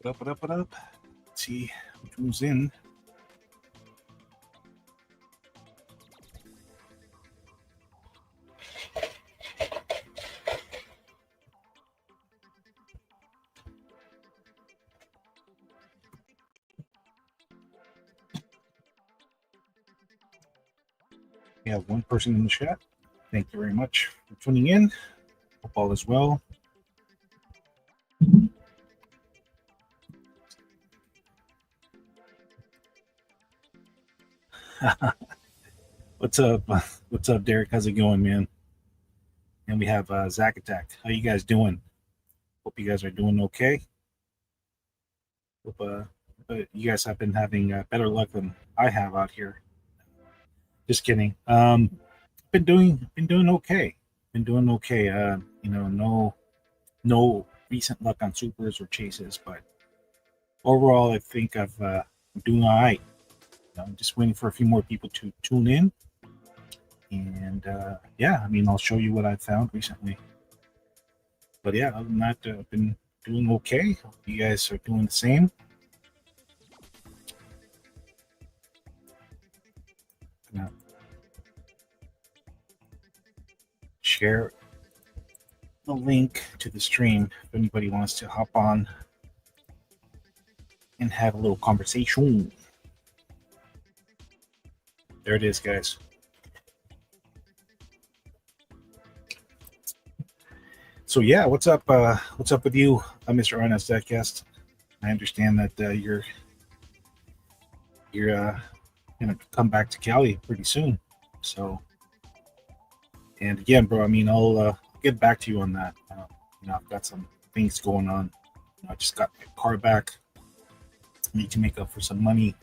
What up? Let's see who's in. We have one person in the chat. Thank you very much for tuning in. Hope all is well. What's up? What's up, Derek? How's it going, man? And we have Zach Attack. How you guys doing? Hope you guys are doing okay. Hope you guys have been having better luck than I have out here. Just kidding. Been doing okay. Been doing okay. No recent luck on supers or chases, but overall, I think I'm doing all right. I'm just waiting for a few more people to tune in, and yeah, I mean, I'll show you what I found recently. But yeah, other than that, I've been doing okay. Hope you guys are doing the same. Gonna share the link to the stream if anybody wants to hop on and have a little conversation. There it is, guys. So yeah, what's up? What's up with you, Mr. Arnaz Diecast? I understand that you're gonna come back to Cali pretty soon. So, and again, bro, I mean, I'll get back to you on that. I've got some things going on. I just got my car back. I need to make up for some money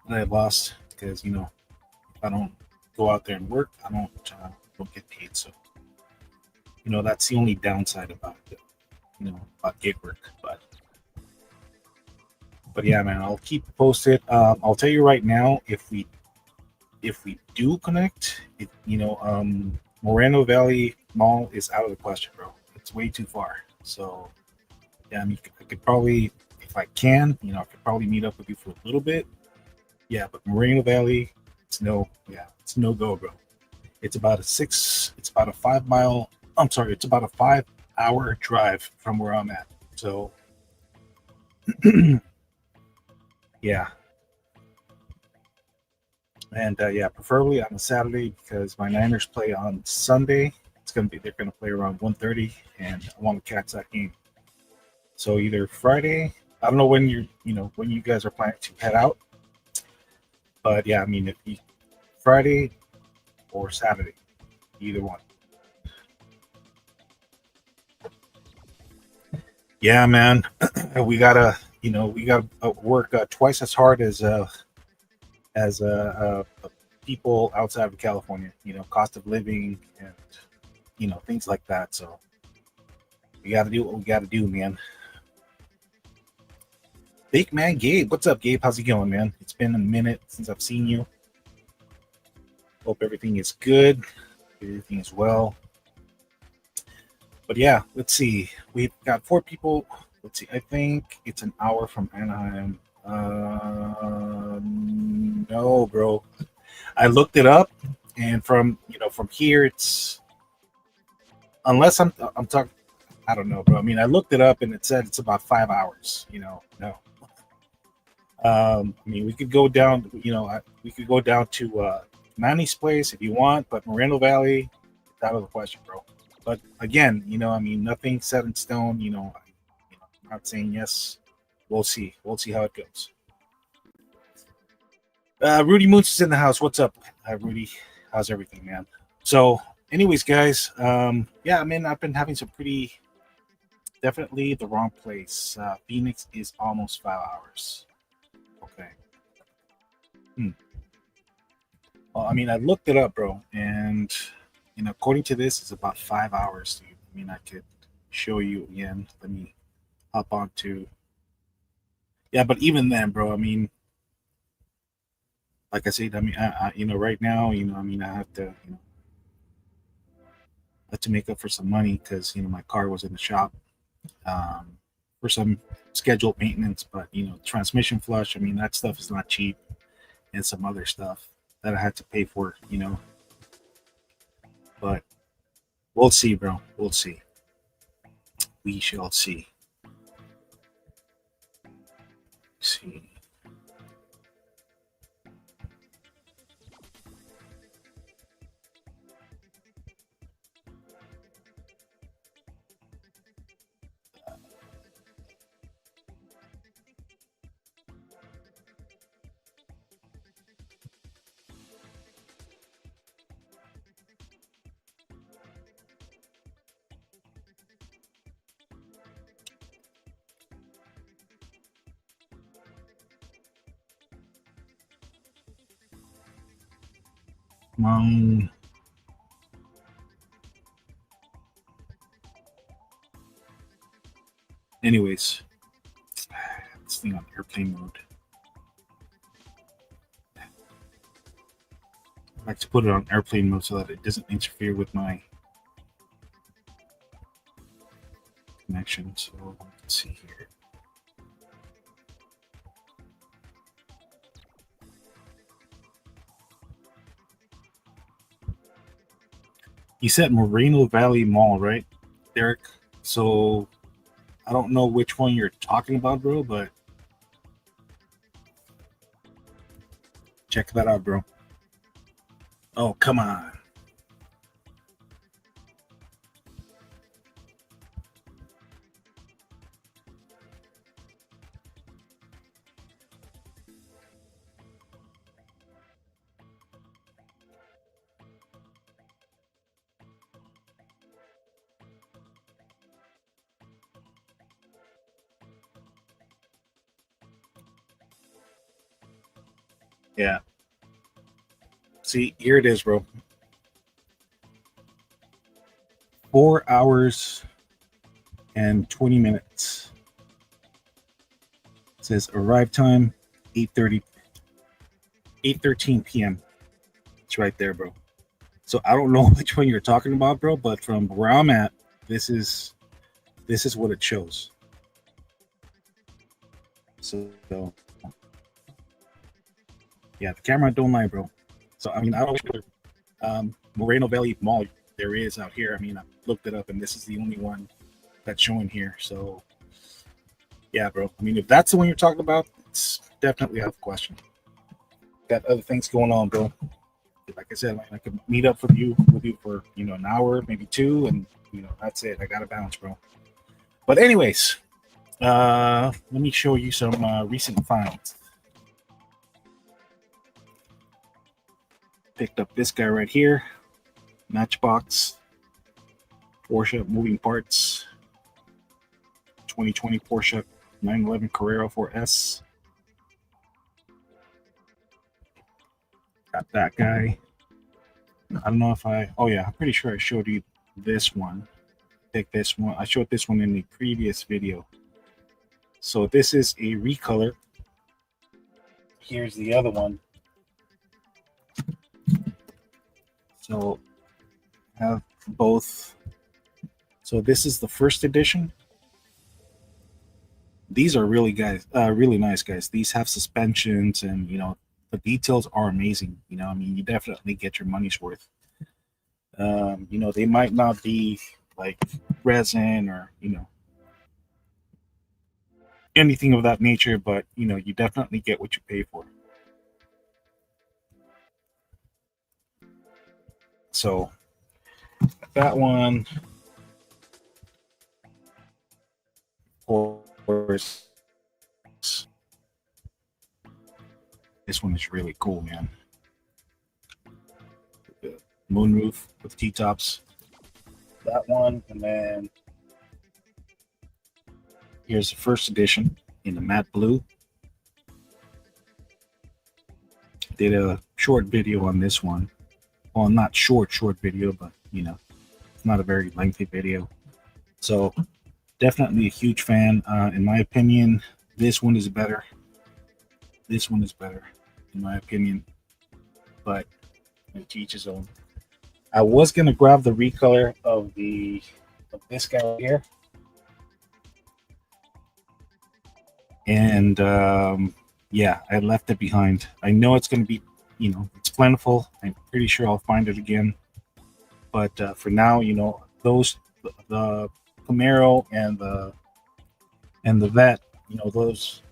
that I lost because if I don't go out there and work, I don't get paid. So, that's the only downside about it. About gig work, but yeah, man, I'll keep you posted. I'll tell you right now, if we do connect, Moreno Valley Mall is out of the question, bro. It's way too far. So yeah, I mean, I could probably, if I can, I could probably meet up with you for a little bit. Yeah, but Moreno Valley, it's no go, bro. It's about a 5 mile. I'm sorry, it's about a 5 hour drive from where I'm at. So yeah, and yeah, preferably on a Saturday because my Niners play on Sunday. They're gonna play around 1:30, and I want to catch that game. So either Friday, I don't know when when you guys are planning to head out, but yeah, I mean, if you Friday or Saturday, either one. Yeah, man, we gotta work twice as hard as people outside of California. Cost of living and things like that. So we got to do what we got to do, man. Big man Gabe, what's up, Gabe? How's it going, man? It's been a minute since I've seen you. Hope everything is good. Everything is well. But yeah, let's see. We've got 4 people. Let's see. I think it's an hour from Anaheim. No, bro. I looked it up, and from here, it's unless I'm talking. I don't know, bro. I mean, I looked it up, and it said it's about 5 hours. No. I mean, we could go down. We could go down to Manny's place if you want, but Moreno Valley, it's out of the question, bro. But again, I mean, nothing set in stone. I'm not saying yes. We'll see. We'll see how it goes. Rudy Moons is in the house. What's up, Rudy? How's everything, man? So, anyways, guys, yeah, I mean, I've been having some pretty, definitely the wrong place. Phoenix is almost 5 hours. Okay. Well, I mean, I looked it up, bro, and according to this, it's about 5 hours. Dude. I mean, I could show you again. Let me hop on to. Yeah, but even then, bro, I mean, like I said, I mean, right now, I mean, I have to make up for some money because my car was in the shop. Um, for some scheduled maintenance. But transmission flush, I mean, that stuff is not cheap, and some other stuff that I had to pay for. But we'll see, bro. We'll see. We shall see. See. Anyways, this thing on airplane mode. I like to put it on airplane mode so that it doesn't interfere with my connection. So let's see here. You said Moreno Valley Mall, right, Derek? So I don't know which one you're talking about, bro, but check that out, bro. Oh, come on. Yeah. See, here it is, bro. 4 hours and 20 minutes. It says arrive time 8:30, 8:13 p.m. It's right there, bro. So I don't know which one you're talking about, bro, but from where I'm at, this is what it shows. So yeah, the camera don't lie, bro. So I mean, I don't know Moreno Valley Mall there is out here. I mean, I looked it up, and this is the only one that's showing here. So yeah, bro. I mean, if that's the one you're talking about, it's definitely out of question. Got other things going on, bro. Like I said, I could meet up with you for an hour, maybe two, and that's it. I got to bounce, bro. But anyways, let me show you some recent finds. Picked up this guy right here, Matchbox Porsche moving parts, 2020 Porsche 911 Carrera 4S. Got that guy. I don't know if I'm pretty sure I showed you this one. Pick this one. I showed this one in the previous video. So this is a recolor. Here's the other one. So I have both. So this is the first edition. These are really nice, guys. These have suspensions, and the details are amazing. I mean, you definitely get your money's worth. They might not be like resin or anything of that nature, but you definitely get what you pay for. So that one, of course, this one is really cool, man. The moonroof with T-tops. That one, and then here's the first edition in the matte blue. Did a short video on this one. Well, not short video, but it's not a very lengthy video. So definitely a huge fan. In my opinion, this one is better. This one is better, in my opinion. But to each his own. I was gonna grab the recolor of this guy right here. And yeah, I left it behind. I know it's going to be, it's plentiful. I'm pretty sure I'll find it again. But for now, those the Camaro and the vet, those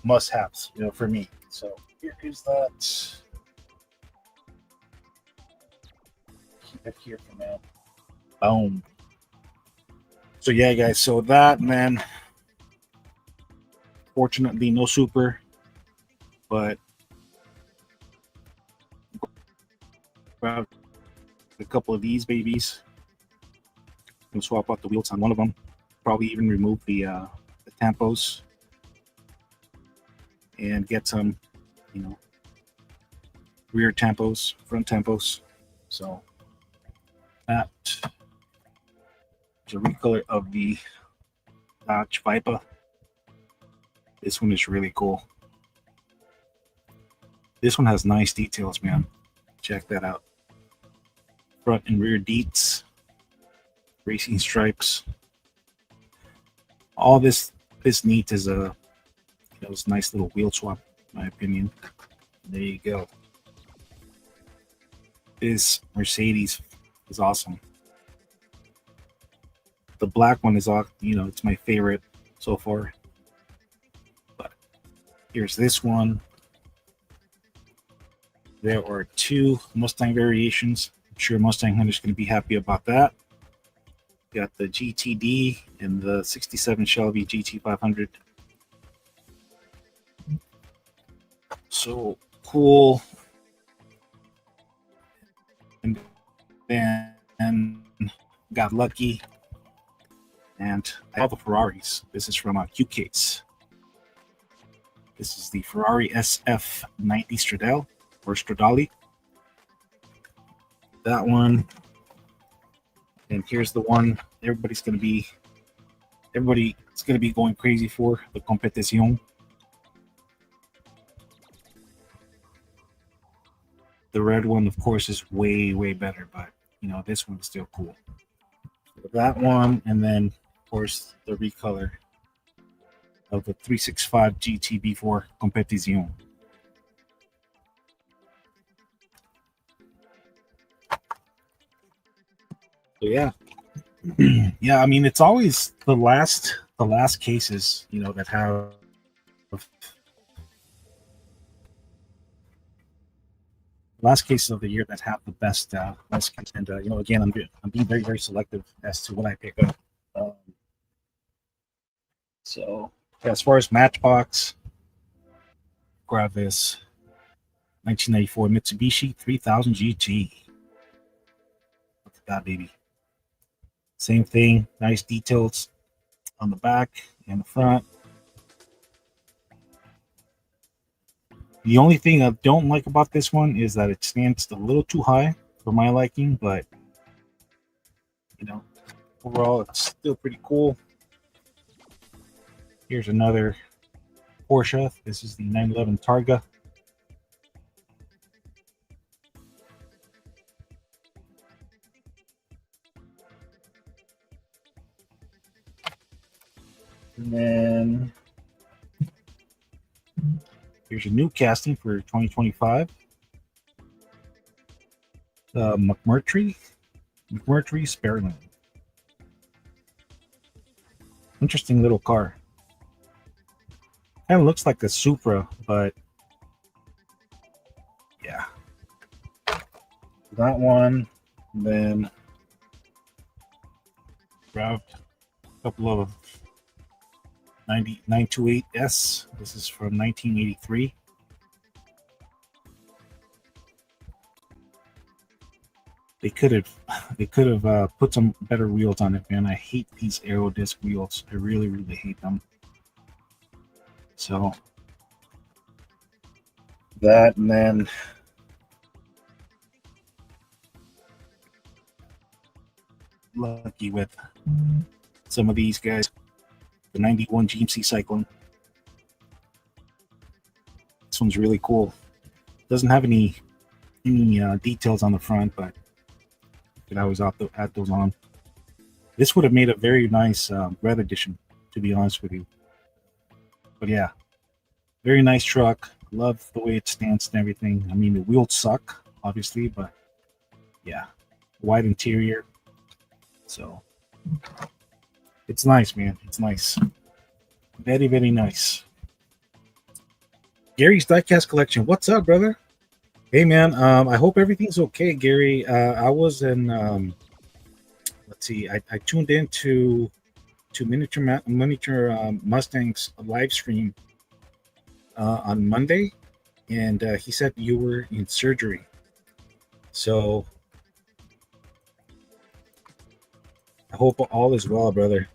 must-haves, for me. So here's that. Keep it here for now. Boom. So yeah, guys. So that, man. Fortunately, no super, but grab a couple of these babies and swap out the wheels on one of them. Probably even remove the tampos and get some, rear tampos, front tampos. So that is a recolor of the Dodge Viper. This one is really cool. This one has nice details, man. Check that out. Front and rear deets, racing stripes. All this neat is a this nice little wheel swap, in my opinion. There you go. This Mercedes is awesome. The black one is it's my favorite so far. But here's this one. There are two Mustang variations. I'm sure Mustang Hunter's going to be happy about that. Got the GTD and the 67 Shelby GT500. So cool. And then got lucky. And I have the Ferraris. This is from Q-Case. This is the Ferrari SF90 Stradale or Stradale. That one. And here's the one everybody's going to be going crazy for, the Competición. The red one, of course, is way, way better, but this one's still cool. So that one, and then of course the recolor of the 365 GT B4 Competición. So yeah. Yeah, I mean, it's always the last cases, that have last cases of the year that have the best and again, I'm being very, very selective as to what I pick up. So as far as Matchbox, grab this 1994 Mitsubishi 3000 GT. Look at that baby. Same thing, nice details on the back and the front. The only thing I don't like about this one is that it stands a little too high for my liking, but overall it's still pretty cool. Here's another Porsche. This is the 911 Targa. And then here's a new casting for 2025. McMurtry Sperling. Interesting little car. Kind of looks like a Supra, but yeah. That one. And then grabbed a couple of 928S. This is from 1983. They could have put some better wheels on it, man. I hate these aero disc wheels. I really, really hate them. So that, and then lucky with some of these guys. The 91 GMC Cyclone. This one's really cool. Doesn't have any details on the front, but you can always add those on. This would have made a very nice red edition, to be honest with you. But yeah, Very nice truck. Love the way it stands and everything. I mean, the wheels suck, obviously, but yeah, white interior. So it's nice, man. It's nice. Very, very nice. Gary's Diecast Collection. What's up, brother? Hey, man. I hope everything's okay, Gary. I was in. Let's see. I tuned in to miniature Mustangs live stream on Monday, and he said you were in surgery. So I hope all is well, brother.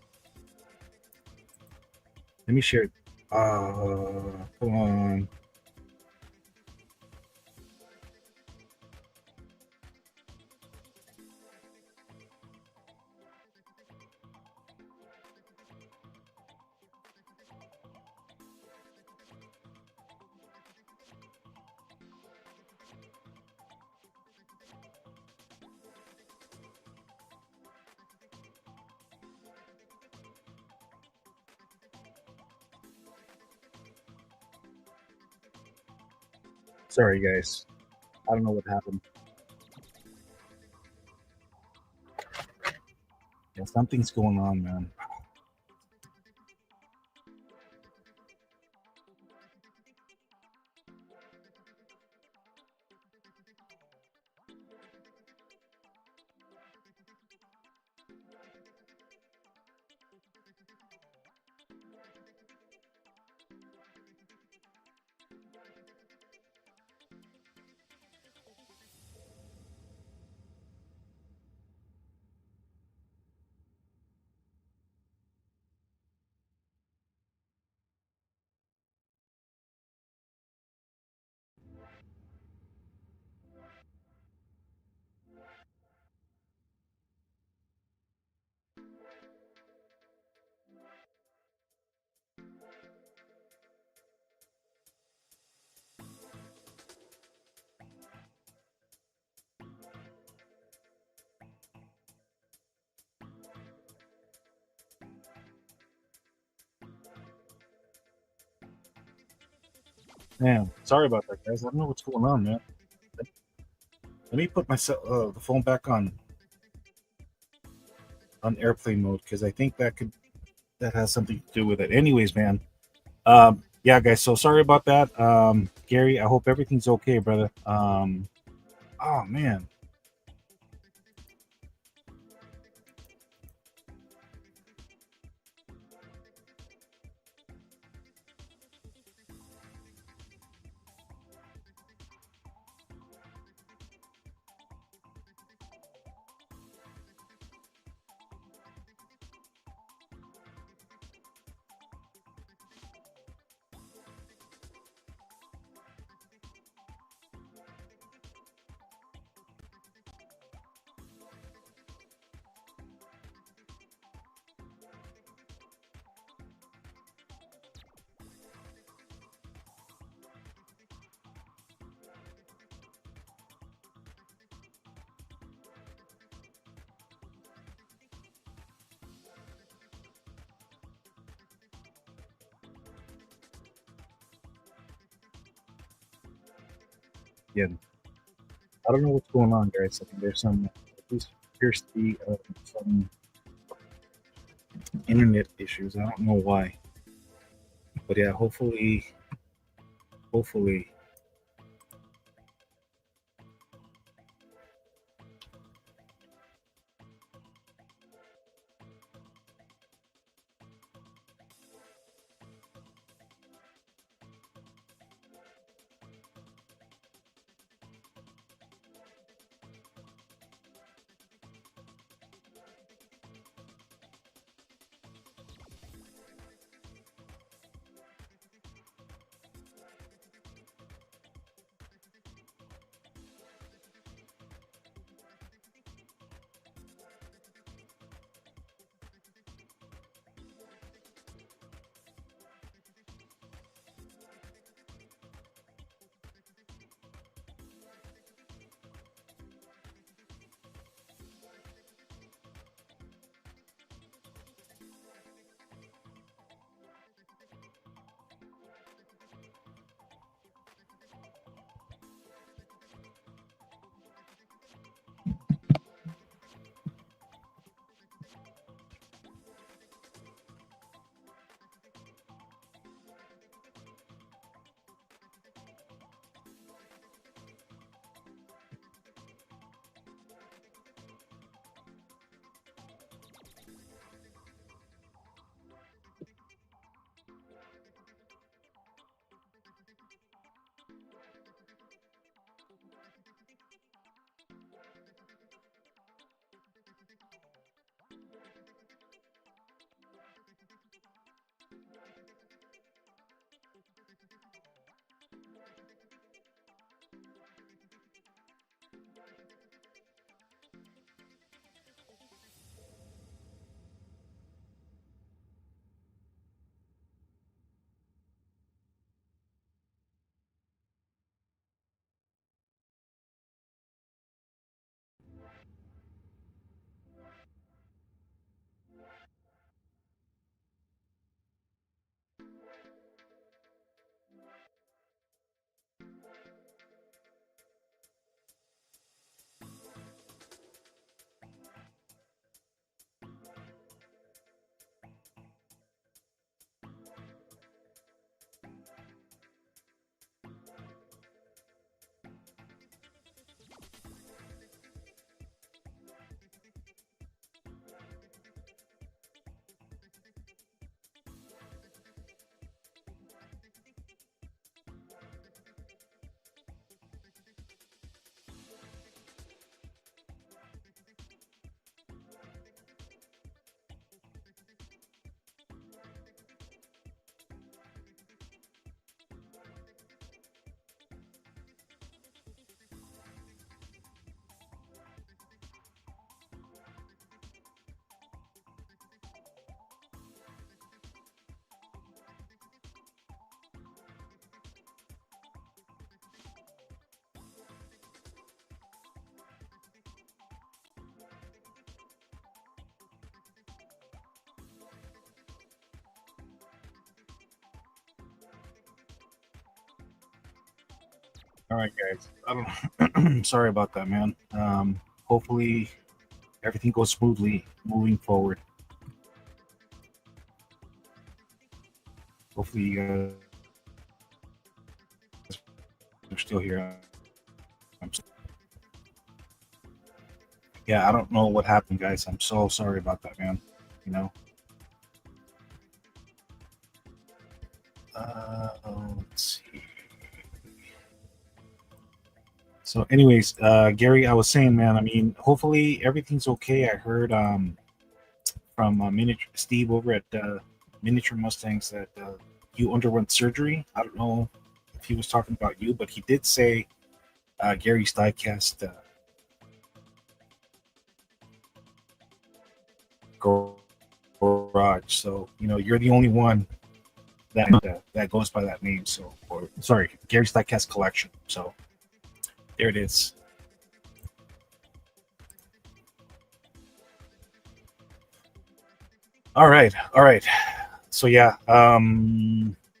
Let me share. Come on. Sorry, guys. I don't know what happened. Yeah, something's going on, man. Man, sorry about that, guys. I don't know what's going on, man. Let me put the phone back on airplane mode because I think that has something to do with it. Anyways, man. Yeah, guys. So sorry about that, Gary. I hope everything's okay, brother. Oh man. Yeah, I don't know what's going on, guys. I think there's some. At least appears to be some internet issues. I don't know why, but yeah, hopefully. All right, guys. I don't. Sorry about that, man. Hopefully everything goes smoothly moving forward. Hopefully you guys are still here. Yeah, I don't know what happened, guys. I'm so sorry about that, man. You know. Let's see. So, anyways, Gary, I was saying, man. I mean, hopefully everything's okay. I heard from Miniature Steve over at Miniature Mustangs that you underwent surgery. I don't know if he was talking about you, but he did say Gary's Diecast garage. So you're the only one that goes by that name. So, or sorry, Gary's Diecast collection. So there it is. All right, all right. So yeah,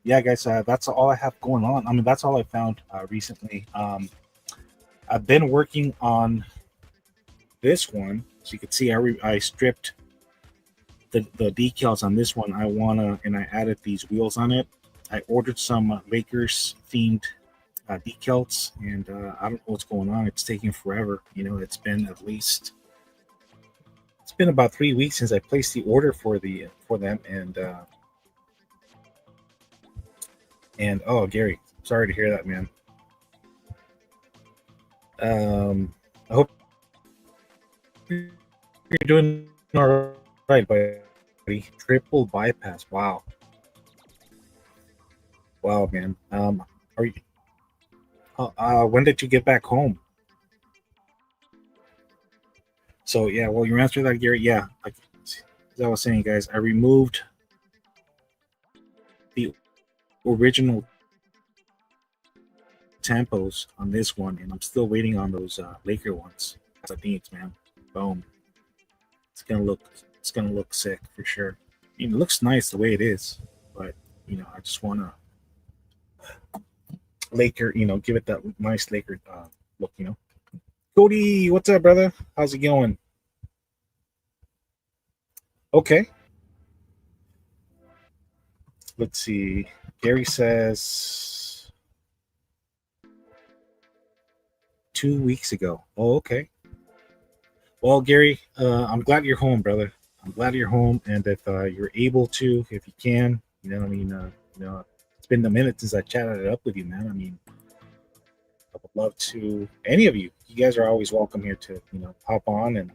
guys, that's all I have going on. I mean, that's all I found recently. I've been working on this one, so you can see I stripped the decals on this one. And I added these wheels on it. I ordered some Lakers themed decals, and I don't know what's going on. It's taking forever. It's been about 3 weeks since I placed the order for them, and oh, Gary, sorry to hear that, man. I hope you're doing all right, buddy. Triple bypass. Wow, wow, man. Are you? When did you get back home? So yeah, well, you answered that, Gary. Yeah, like as I was saying, guys, I removed the original tempos on this one, and I'm still waiting on those Laker ones. That's a neat, man. Boom. It's gonna look sick for sure. I mean, it looks nice the way it is, but I just wanna Laker, give it that nice Laker look. Cody, what's up, brother? How's it going? Okay, let's see. Gary says 2 weeks ago. Oh, okay. Well, Gary, I'm glad you're home, brother. I'm glad you're home, and if you're able to, if you can, I mean, it's been a minute since I chatted it up with you, man. I mean, I would love to. Any of you, you guys are always welcome here to, hop on and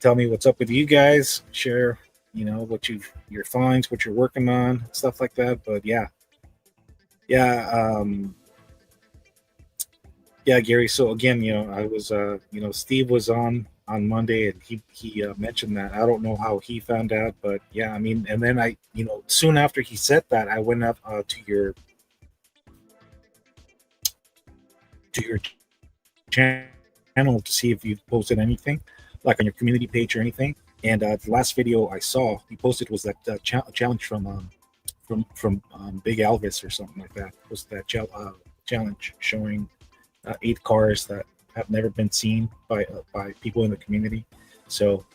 tell me what's up with you guys. Share, what your finds, what you're working on, stuff like that. But yeah, yeah, Gary. So again, I was, Steve was on Monday, and he mentioned that. I don't know how he found out, but yeah, I mean, and then soon after he said that, I went up to your channel to see if you've posted anything, like on your community page or anything. And the last video I saw you posted was that challenge from Big Elvis or something like that. It was that challenge showing 8 cars that have never been seen by people in the community. So,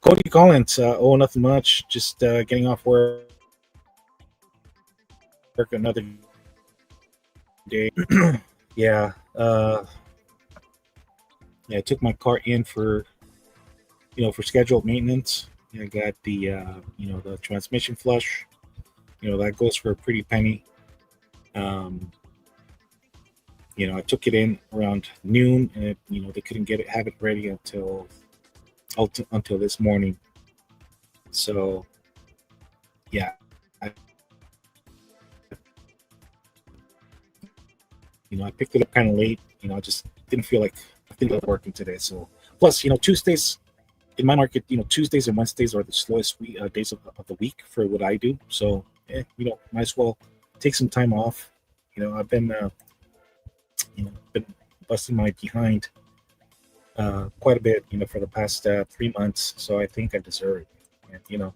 Cody Collins, oh, nothing much, just getting off work another day. Yeah, yeah, I took my car in for scheduled maintenance. I got the transmission flush. That goes for a pretty penny. Um, I took it in around noon, and they couldn't have it ready until this morning. So yeah, I picked it up kind of late. I just didn't feel like working today. So plus, Tuesdays in my market, Tuesdays and Wednesdays are the slowest days of the week for what I do. So might as well take some time off. I've been busting my behind quite a bit, for the past 3 months. So I think I deserve it. And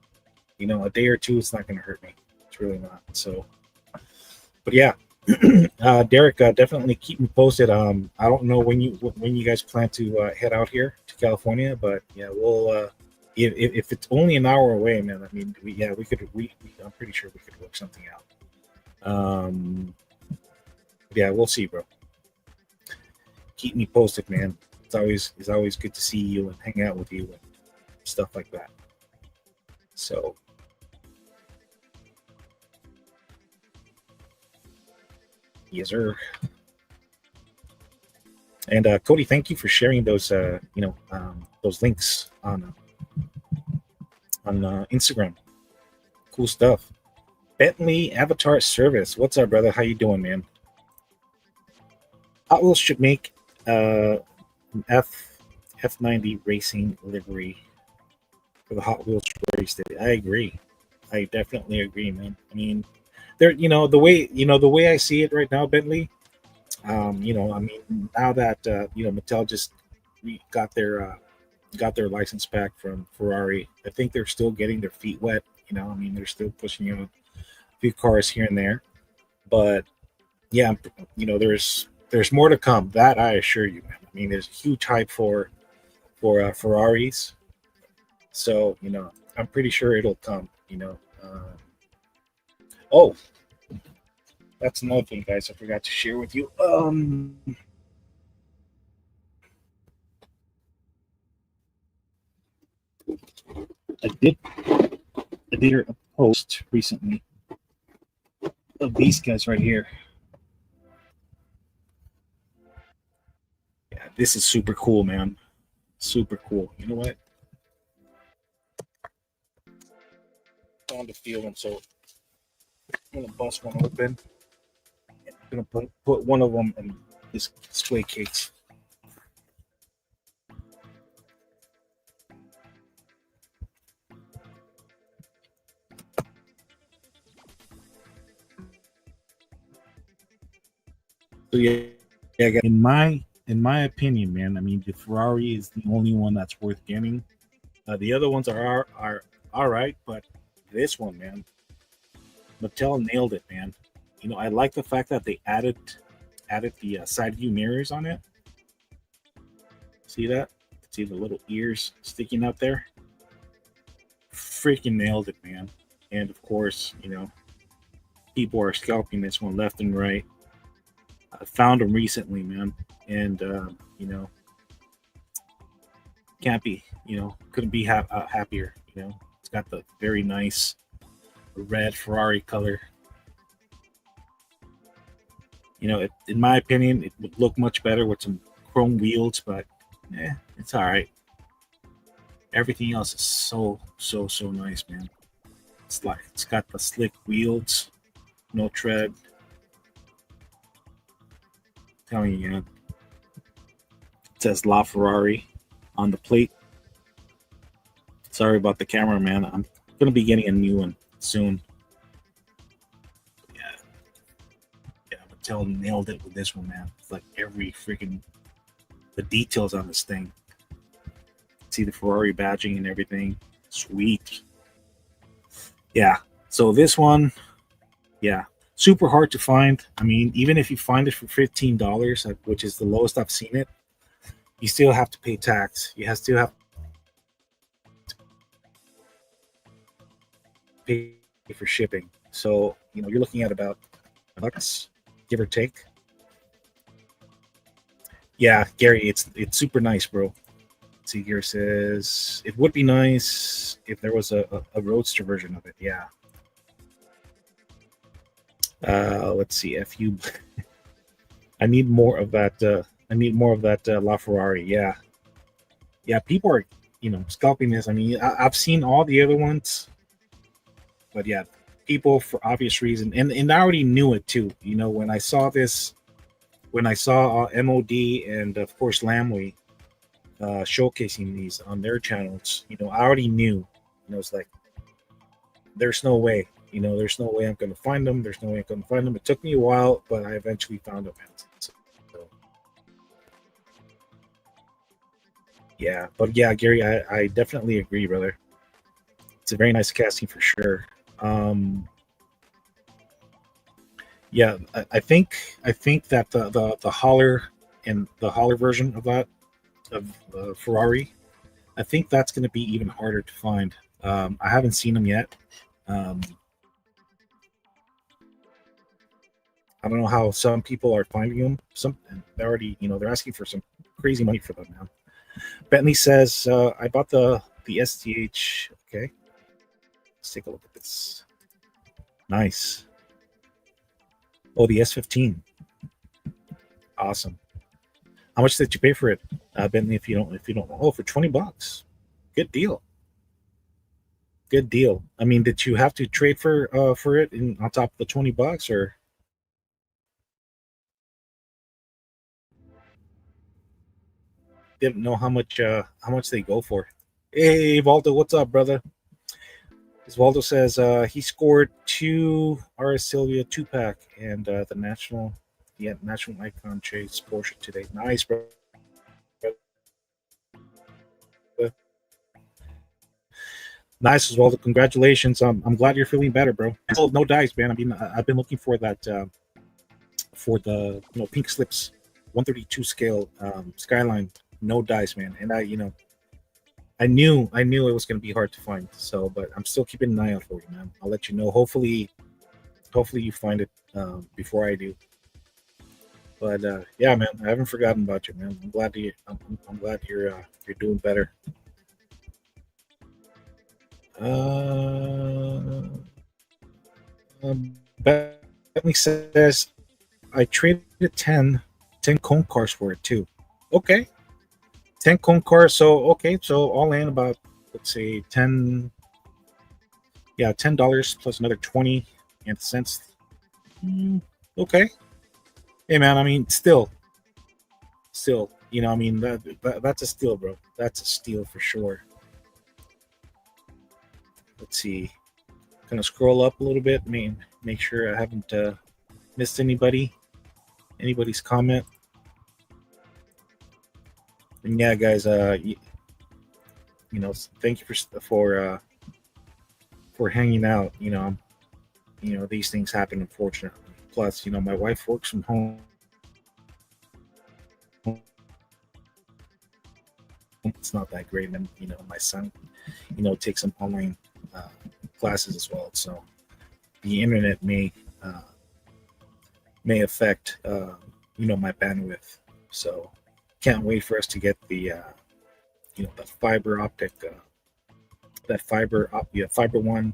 a day or two, it's not going to hurt me. It's really not. So, but yeah, Derek, definitely keep me posted. I don't know when you guys plan to head out here to California, but yeah, we'll. If it's only an hour away, man. I mean, we could. I'm pretty sure we could work something out. Yeah, we'll see, bro. Keep me posted, man. It's always good to see you and hang out with you and stuff like that. So yes, sir. And Cody, thank you for sharing those those links on Instagram. Cool stuff. Bentley Avatar Service. What's up, brother? How you doing, man? Hot Wheels should make an F90 racing livery for the Hot Wheels race day. I agree. I definitely agree, man. I mean, there, the way I see it right now, Bentley. I mean, now that Mattel just got their license back from Ferrari, I think they're still getting their feet wet. I mean, they're still pushing out a few cars here and there, but yeah, there's more to come. That I assure you, man. I mean, there's huge hype for Ferraris, so I'm pretty sure it'll come. Oh, that's another thing, guys. I forgot to share with you. I did I did a post recently of these guys right here. Yeah, this is super cool, man. Super cool. You know what? I want to feel them, so I'm gonna bust one open. I'm gonna put one of them in this display case. So yeah, in my opinion, man. I mean, the Ferrari is the only one that's worth getting. The other ones are all right, but this one, man, Mattel nailed it, man. I like the fact that they added the side view mirrors on it. See that? See the little ears sticking out there? Freaking nailed it, man. And of course, people are scalping this one left and right. I found them recently, man, and can't be, couldn't be happier. It's got the very nice red Ferrari color. In my opinion, it would look much better with some chrome wheels, but it's all right. Everything else is so nice, man. It's got the slick wheels, no tread. Telling you, it says La Ferrari on the plate. Sorry about the camera, man. I'm gonna be getting a new one soon. Yeah, yeah. Mattel nailed it with this one, man. It's like every freaking the details on this thing. See the Ferrari badging and everything. Sweet. Yeah. So this one, yeah, super hard to find. I mean, even if you find it for $15, which is the lowest I've seen it, you still have to pay tax. Still have to pay for shipping. So you're looking at about bucks, give or take. Yeah, Gary, it's super nice, bro. See here says it would be nice if there was a roadster version of it. Yeah. Let's see. If you, I need more of that. I need more of that LaFerrari. Yeah, yeah. People are, scalping this. I mean, I've seen all the other ones, but yeah, people for obvious reason, and I already knew it too. When I saw this, when I saw MOD and of course Lamway showcasing these on their channels, I already knew. It's like there's no way. There's no way I'm going to find them. There's no way I'm going to find them. It took me a while, but I eventually found them. So, yeah, but yeah, Gary, I definitely agree, brother. It's a very nice casting for sure. Um, Yeah, I think that the holler and the holler version of that of Ferrari, I think that's going to be even harder to find. I haven't seen them yet. Um, I don't know how some people are finding them. Some they're already, they're asking for some crazy money for them now. Bentley says, "I bought the STH." Okay, let's take a look at this. Nice. Oh, the S15. Awesome. How much did you pay for it, Bentley? If you don't, oh, for $20. Good deal. Good deal. I mean, did you have to trade for it in on top of the $20, or didn't know how much they go for? Hey, Valdo, what's up, brother? As Waldo says, he scored two RS Sylvia two pack and the national icon chase Porsche today. Nice, brother. Nice, Waldo. Congratulations. I'm glad you're feeling better, bro. Still no dice, man. I mean, I've been looking for that for the pink slips, 132 scale Skyline, no dice, man. And I knew it was going to be hard to find. So, but I'm still keeping an eye out for you, man. I'll let you know. Hopefully you find it before I do. But yeah, man, I haven't forgotten about you, man. I'm glad you're doing better. Uh, Bentley says I traded 10 cone cars for it too. Okay, 10 cone cars. So okay, so all in about, let's say 10. Yeah, $10 plus another 20 cents. Okay, hey man, I mean, still, I mean that's a steal, bro. That's a steal for sure. Let's see. Gonna scroll up a little bit. Make sure I haven't missed anybody's comment. And yeah, guys, thank you for hanging out. These things happen, unfortunately. Plus, my wife works from home. It's not that great, and my son, takes some online uh, classes as well. So the internet may affect my bandwidth. So can't wait for us to get the fiber optic, that yeah, fiber one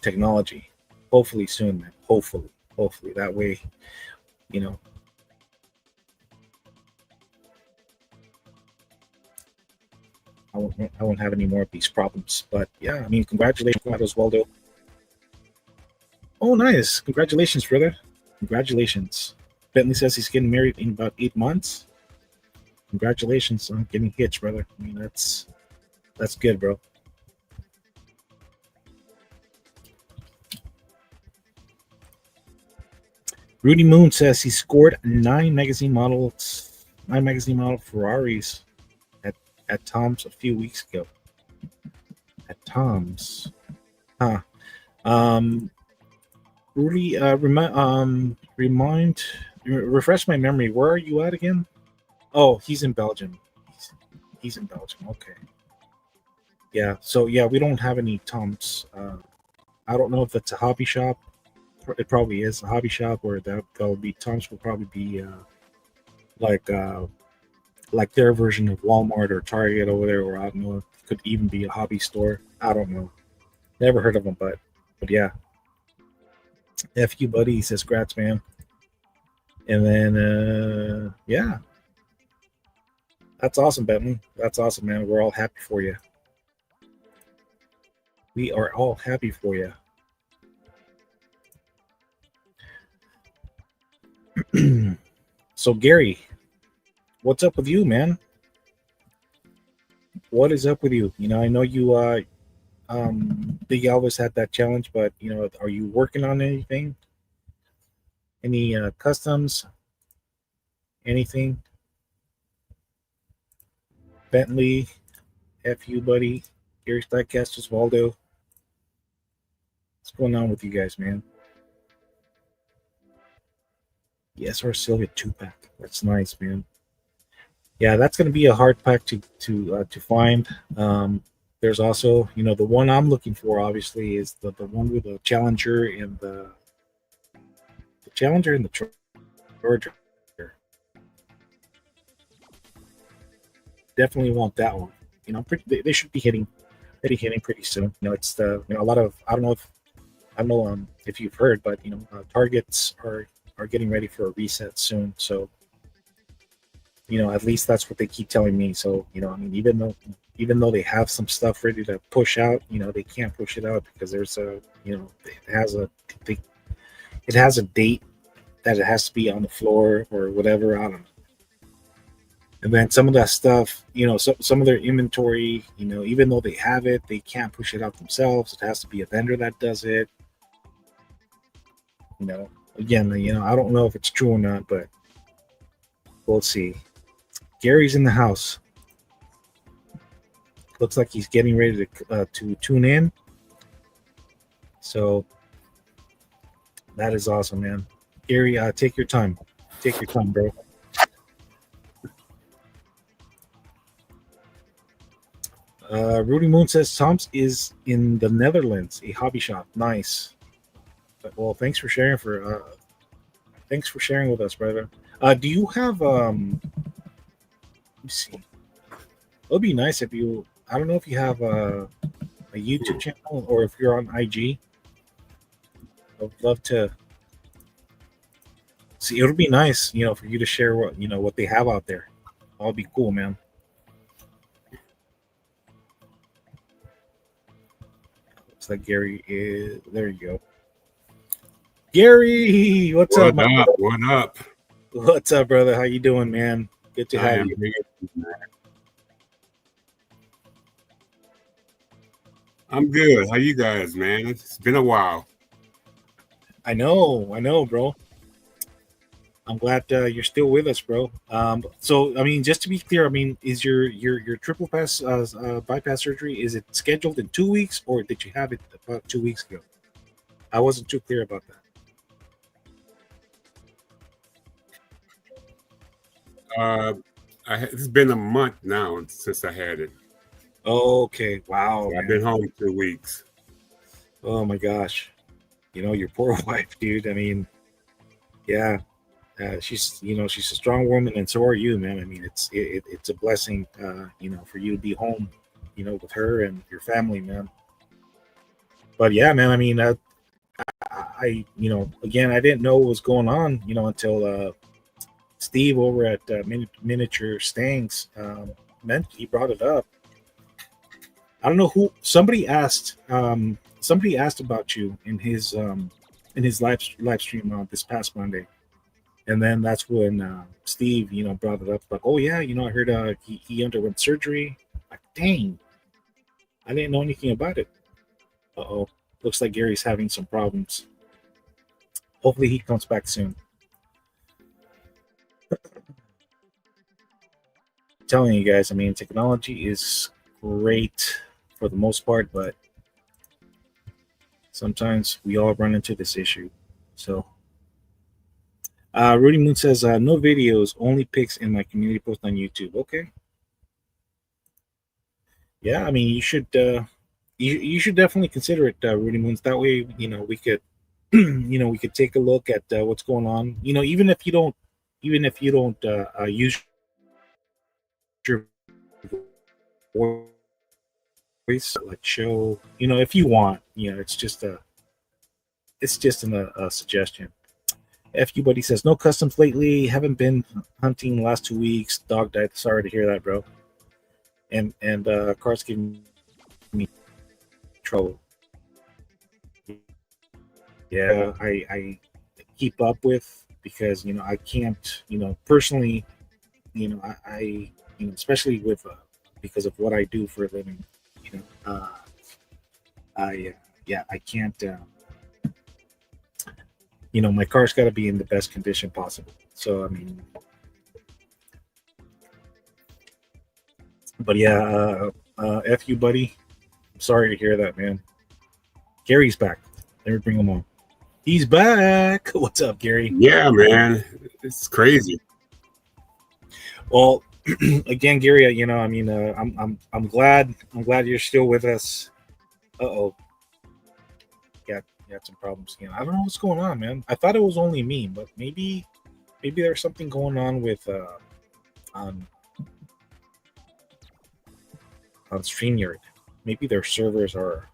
technology. Hopefully soon, man. Hopefully that way, you know, I won't have any more of these problems. But yeah, I mean, congratulations, Oswaldo. Oh, nice. Congratulations, brother. Congratulations. Bentley says he's getting married in about 8 months. Congratulations on getting hitched, brother. I mean, that's good, bro. Rudy Moon says he scored nine magazine model Ferraris at at Tom's a few weeks ago. At Tom's, huh? Um, Rudy, refresh my memory. Where are you at again? Oh, he's in Belgium. He's in Belgium. Okay. Yeah. So yeah, we don't have any Tom's. I don't know if it's a hobby shop. It probably is a hobby shop, or that would be Tom's. Will probably be like uh, like their version of Walmart or Target over there, or I don't know. It could even be a hobby store. I don't know. Never heard of them, but yeah. F you, buddy. He says, "Grats, man." And then yeah, that's awesome, Bentley. That's awesome, man. We're all happy for you. We are all happy for you. So Gary, what's up with you, man? What is up with you? I know you Big Elvis had that challenge, but are you working on anything? Any customs? Anything? Bentley, FU buddy, Gary's Diecast, Waldo. What's going on with you guys, man? Yes, or Sylvia 2 pack. That's nice, man. Yeah, that's going to be a hard pack to find. Um, there's also, the one I'm looking for. Obviously, is the one with the Challenger and the Charger. Definitely want that one. They should be hitting pretty soon. It's the a lot of I don't know if you've heard, but targets are getting ready for a reset soon. So at least that's what they keep telling me. So I mean, even though they have some stuff ready to push out, they can't push it out because there's it has a they, it has a date that it has to be on the floor or whatever. I don't know. And then some of that stuff, some of their inventory, even though they have it, they can't push it out themselves. It has to be a vendor that does it. Again, I don't know if it's true or not, but we'll see. Gary's in the house. Looks like he's getting ready to tune in. So that is awesome, man. Gary, take your time. Take your time, bro. Rudy Moon says Tom's is in the Netherlands, a hobby shop. Nice. Well, thanks for sharing with us, brother. Do you have let me see. It would be nice if you. I don't know if you have a YouTube channel or if you're on IG. I'd love to see. It would be nice, for you to share what they have out there. That would be cool, man. Looks like Gary is there. You go, Gary. What's up, What up? What up? What's up, brother? How you doing, man? Good to have you. I'm good. How you guys, man? It's been a while. I know, bro. I'm glad you're still with us, bro. So, I mean, just to be clear, I mean, is your triple pass bypass surgery, is it scheduled in 2 weeks, or did you have it about 2 weeks ago? I wasn't too clear about that. It's been a month now since I had it. Okay, wow. So I've been home 2 weeks. Oh my gosh, your poor wife, dude. I mean, yeah, she's she's a strong woman, and so are you, man. I mean, it's a blessing, for you to be home, with her and your family, man. But yeah, man. I mean, again, I didn't know what was going on, until Steve over at Miniature Stangs meant he brought it up. I don't know who. Somebody asked about you in his live stream this past Monday, and then that's when Steve brought it up. Like, oh yeah, I heard he underwent surgery. Like, dang, I didn't know anything about it. Oh, looks like Gary's having some problems. Hopefully he comes back soon. I'm telling you guys, I mean, technology is great for the most part, but sometimes we all run into this issue. So, Rudy Moon says, no videos, only pics in my community post on YouTube. Okay. Yeah, I mean, you should definitely consider it, Rudy Moons. That way, we could, we could take a look at what's going on. Even if you don't use your voice, like show, if you want, it's just a suggestion. FU Buddy says, no customs lately. Haven't been hunting the last 2 weeks. Dog died. Sorry to hear that, bro. And Car's giving me trouble. Yeah, I keep up with because I can't personally I especially with because of what I do for a living I yeah I can't my car's got to be in the best condition possible. So I mean, but yeah, F you, buddy. I'm sorry to hear that, man. Gary's back. Let me bring him on. He's back. What's up, Gary? Yeah, man, it's crazy. Well, again, Gary, I'm glad you're still with us. Uh-oh. Got some problems again. I don't know what's going on, man. I thought it was only me, but maybe there's something going on with on on StreamYard. Maybe their servers are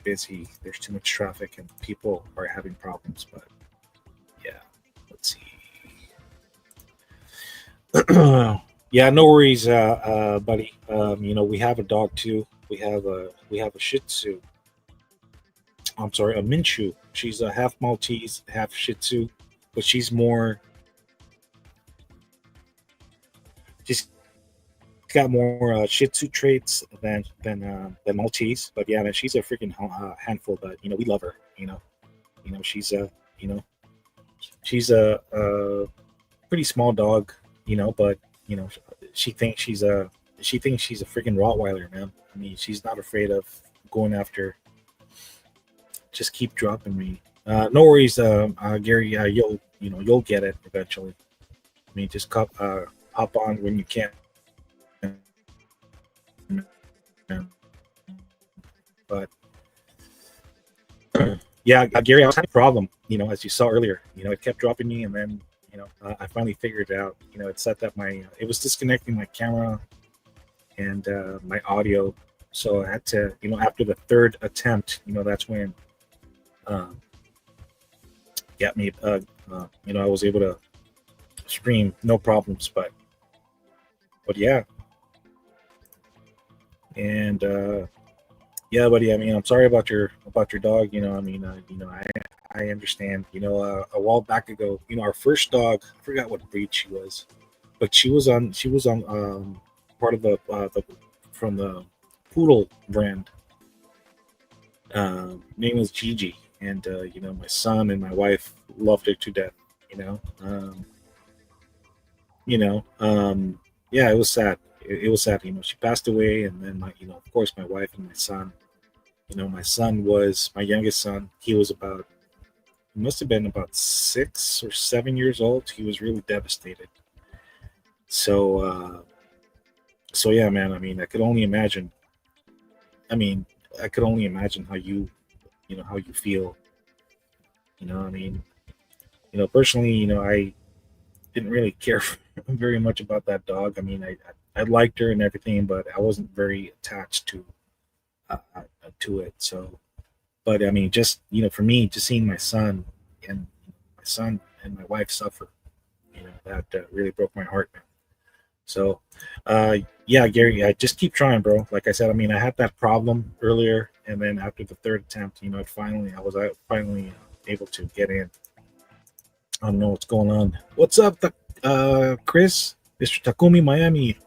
busy. There's too much traffic and people are having problems. But yeah, let's see. Yeah, no worries, buddy. We have a dog too. We have a Shih Tzu. I'm sorry, a Minshew. She's a half Maltese, half Shih Tzu, but she's got more Shih Tzu traits than Maltese. But yeah, man, she's a freaking handful. But we love her. She's a you know she's a pretty small dog. But you know she thinks she's a freaking Rottweiler, man. I mean, she's not afraid of going after. Just keep dropping me. No worries, Gary. You'll get it eventually. I mean, just hop on when you can. But yeah, Gary, I was having a problem. As you saw earlier, it kept dropping me, and then I finally figured it out. It said that it was disconnecting my camera and my audio, so I had to, after the third attempt, that's when um, got me. I was able to stream, no problems. But yeah, and yeah, buddy. I mean, I'm sorry about your dog. I understand. A while back ago, our first dog. I forgot what breed she was, but she was on part of the from the poodle brand. Name was Gigi, and my son and my wife loved her to death. You know, um, yeah, it was sad. It was sad. She passed away, and then of course, my wife and my son. My son was my youngest son. He must have been about 6 or 7 years old. He was really devastated. So, so yeah, man. I mean, I could only imagine. I mean, I could only imagine how you feel. I mean, personally, I didn't really care very much about that dog. I mean, I liked her and everything, but I wasn't very attached to it. So, but I mean, just for me, just seeing and my son and my wife suffer, that really broke my heart, man. So, yeah, Gary, I just keep trying, bro. Like I said, I mean, I had that problem earlier, and then after the third attempt, I was finally able to get in. I don't know what's going on. What's up, Chris, Mr. Takumi Miami?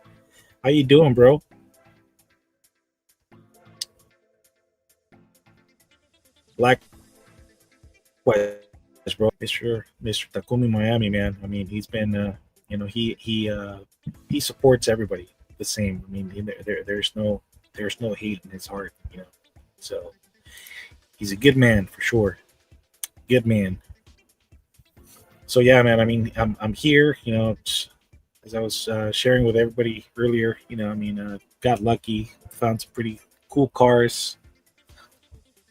How you doing, bro? Likewise, bro. Mr. Takumi Miami, man. I mean, he's been, he supports everybody the same. I mean, there's no hate in his heart. So he's a good man for sure. Good man. So yeah, man. I mean, I'm here. As I was sharing with everybody earlier. I mean, got lucky, found some pretty cool cars.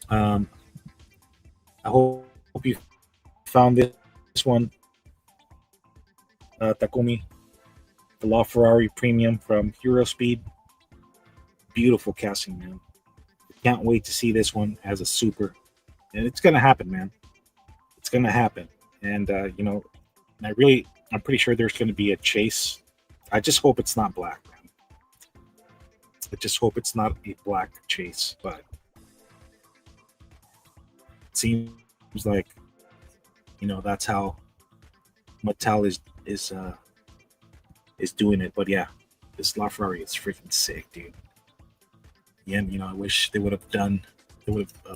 Um, I hope you found this one, Takumi, the LaFerrari Premium from Hero Speed. Beautiful casting, man. Can't wait to see this one as a super, and it's gonna happen, man. It's gonna happen, and I'm pretty sure there's gonna be a chase. I just hope it's not black, man. I just hope it's not a black chase, but it seems like that's how Mattel is doing it. But yeah, this LaFerrari is freaking sick, dude. Yeah, I wish they would have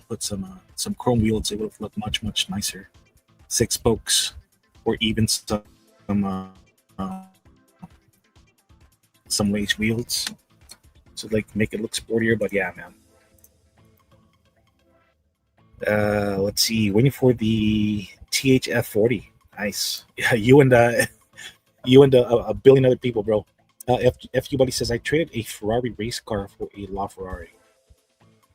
put some chrome wheels. It would have looked much nicer. Six spokes, or even uh, uh, some lace wheels to like make it look sportier. But yeah, man, Let's see. Waiting for the THF 40. Nice. Yeah, you and a billion other people, bro. FU Buddy says I traded a Ferrari race car for a LaFerrari.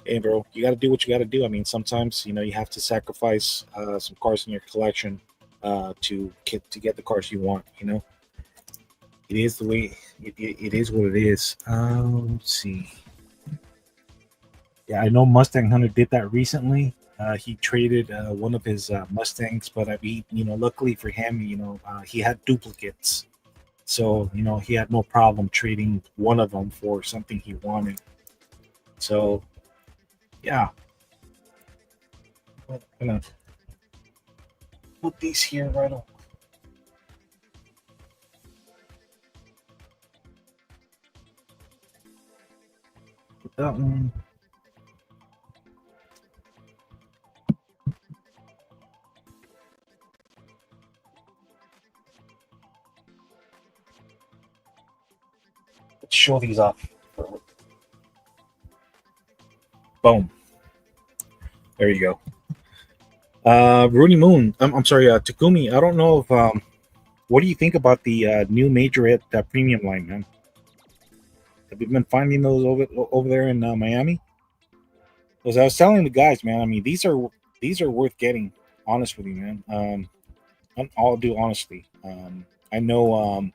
Hey, bro, you got to do what you got to do. I mean, sometimes you have to sacrifice some cars in your collection to get the cars you want. It is the way it is what it is. Let's see. Yeah, I know Mustang Hunter did that recently. He traded one of his Mustangs, but I mean, luckily for him, he had duplicates, so he had no problem trading one of them for something he wanted. So yeah, I'm gonna put these here right on. Put that one. Let's show these off. Boom. There you go. Rooney Moon. I'm sorry, Takumi. I don't know if what do you think about the new Majorette premium line, man? Have you been finding those over there in Miami? Because I was telling the guys, man. I mean, these are worth getting. Honest with you, man. I'll do honestly. I know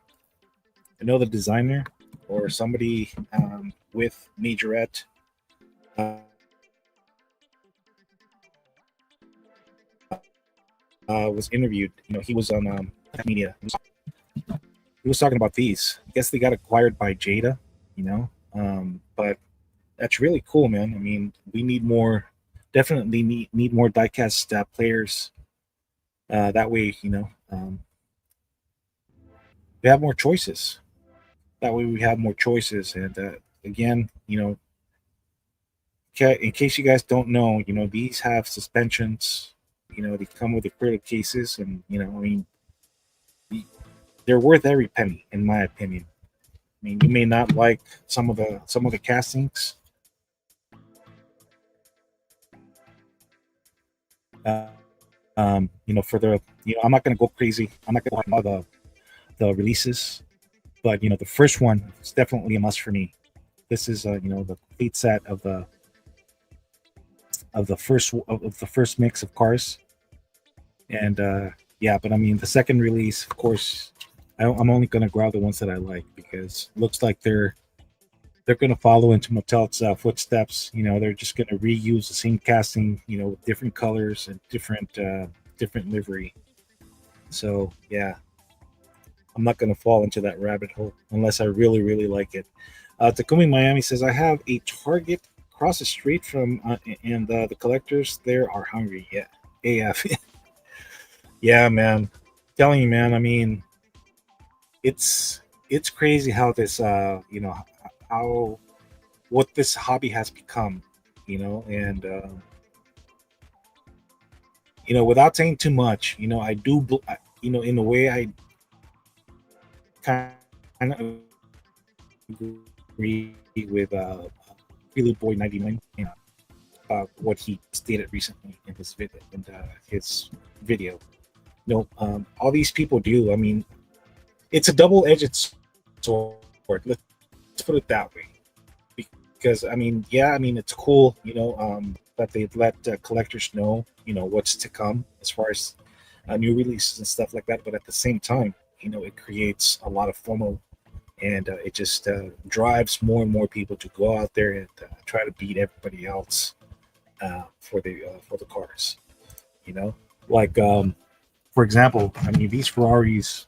the designer or somebody with Majorette. Uh, was interviewed. He was on media. He was talking about these. I guess they got acquired by Jada. But that's really cool, man. I mean, we need more. Definitely need more diecast players. That way, we have more choices. That way, we have more choices. And again, in case you guys don't know, these have suspensions. They come with acrylic cases, and I mean, they're worth every penny, in my opinion. I mean, you may not like some of the castings. Uh, for the I'm not going to go crazy. I'm not going to talk about the releases, but the first one is definitely a must for me. This is the complete set of the first mix of cars, and yeah. But I mean, the second release, of course, I'm only going to grab the ones that I like because it looks like they're going to follow into Mattel's footsteps. They're just going to reuse the same casting, with different colors and different livery. So yeah, I'm not going to fall into that rabbit hole unless I really, really like it. Takumi Miami says, I have a Target across the street from, and the collectors there are hungry. Yeah. AF. Yeah, man. Telling you, man. I mean, it's crazy how this, how what this hobby has become, and without saying too much, I do, in a way, I kind of agree with Prelude Boy 99 what he stated recently in his video. All these people do. I mean, it's a double-edged sword. Let's put it that way. Because I mean, yeah, I mean it's cool, that they let collectors know, what's to come as far as new releases and stuff like that. But at the same time, it creates a lot of FOMO, and it just drives more and more people to go out there and try to beat everybody else for the cars. Like for example, I mean these Ferraris.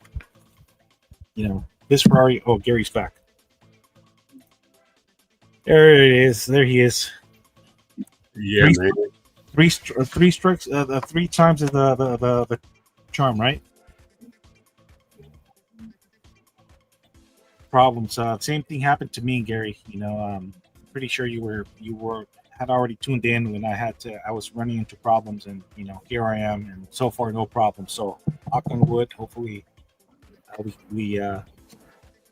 This Ferrari. Oh, Gary's back. There it is. There he is. Yeah, Three, man. three strikes. Three times is the charm, right? Problems. Same thing happened to me, Gary. Pretty sure you were had already tuned in when I was running into problems, and here I am, and so far no problem. So knock on wood. Hopefully, we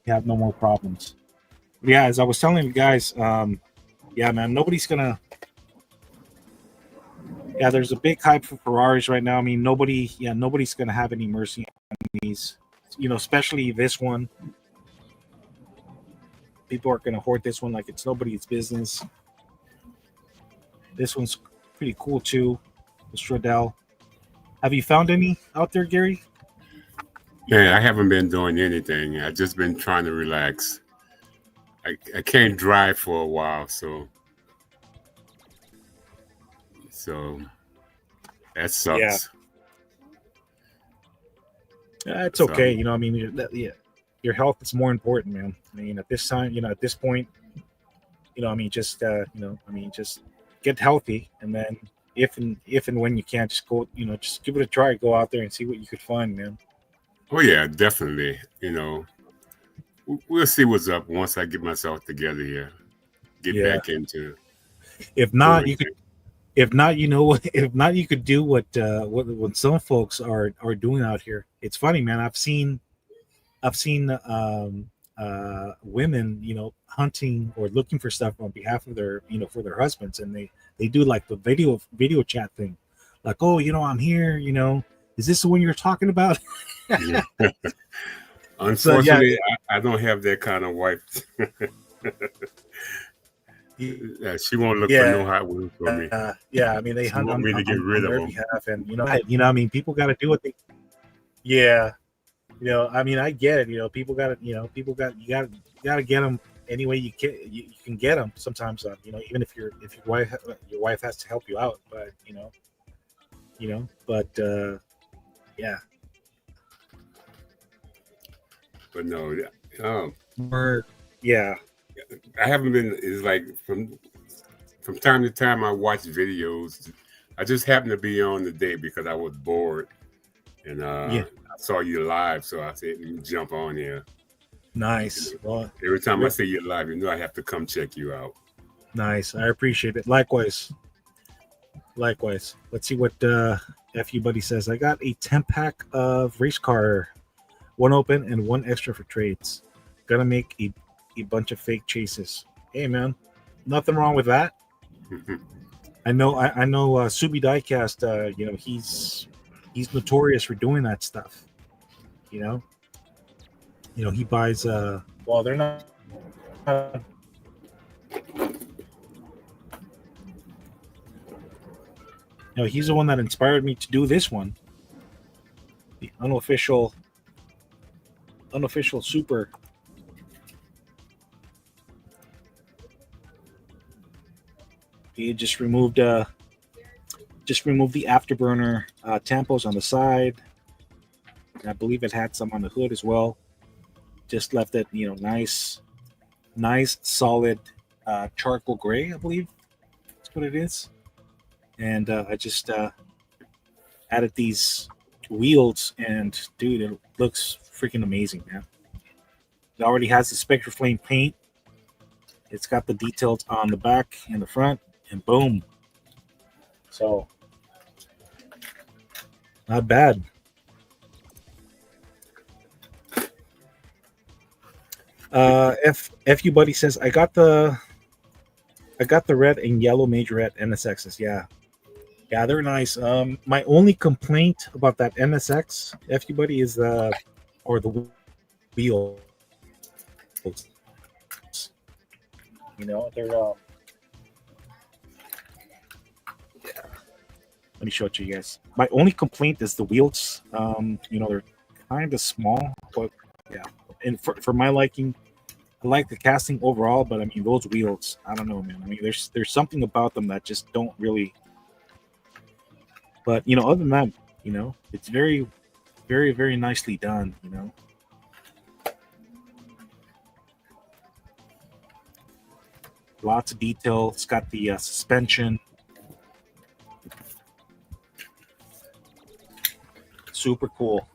have no more problems. But yeah, as I was telling you guys, yeah, man, Yeah, there's a big hype for Ferraris right now. I mean, nobody's gonna have any mercy on these. Especially this one. People are gonna hoard this one like it's nobody's business. This one's pretty cool too. The Stradell. Have you found any out there, Gary? Yeah, I haven't been doing anything. I've just been trying to relax. I can't drive for a while, so that Yeah, sucks. it's So okay. I mean, yeah, your health is more important, man. I mean, at this time, at this point, I mean, just get healthy, and then if and when you can, just go, just give it a try. Go out there and see what you could find, man. oh yeah, definitely. We'll see what's up once I get myself together here. Get Yeah. back into If not, doing you could. things. If not, you know what? If not, you could do what some folks are doing out here. It's funny, man. I've seen women, hunting or looking for stuff on behalf of for their husbands, and they do like the video chat thing, like, oh, I'm here. Is this the one you're talking about? So yeah, Unfortunately, I don't have that kind of wife. She won't look for no yeah, hot women for me. yeah. I mean, they She hunt want me to get on rid of their them. behalf, and I mean, people got to do what they. Yeah, I mean, I get it. You got to get them any way you can. You can get them sometimes. Even if your wife has to help you out, but but yeah, But no, um, yeah, I haven't been. It's like from time to time I watch videos. I just happened to be on the day because I was bored, and yeah. I saw you live, so I said, "Let me jump on here." Nice. Well, Every time I see you live, I have to come check you out. nice. I appreciate it. Likewise. Likewise. Let's see what FU Buddy says. I got a 10-pack of race car, one open and one extra for trades. Gonna make a bunch of fake chases. Hey man, nothing wrong with that. I know Subi Diecast, he's notorious for doing that stuff. You know? He buys well, they're not he's the one that inspired me to do this one. The unofficial super. He just removed the afterburner tampos on the side. I believe it had some on the hood as well. Just left it, nice solid charcoal gray. I believe that's what it is. And I just added these wheels, and dude, it looks freaking amazing, man. It already has the Spectre Flame paint. It's got the details on the back and the front, and boom. So, not bad. FU Buddy says I got the red and yellow majorette NSXs. Yeah, they're nice. My only complaint about that NSX FU Buddy is the wheels. They're let me show it to you guys. My only complaint is the wheels. They're kind of small, but yeah. And for my liking, I like the casting overall, but I mean those wheels, I don't know, man. I mean there's something about them that just don't really. But other than that, it's very, very, very nicely done. Lots of detail. It's got the suspension. Super cool.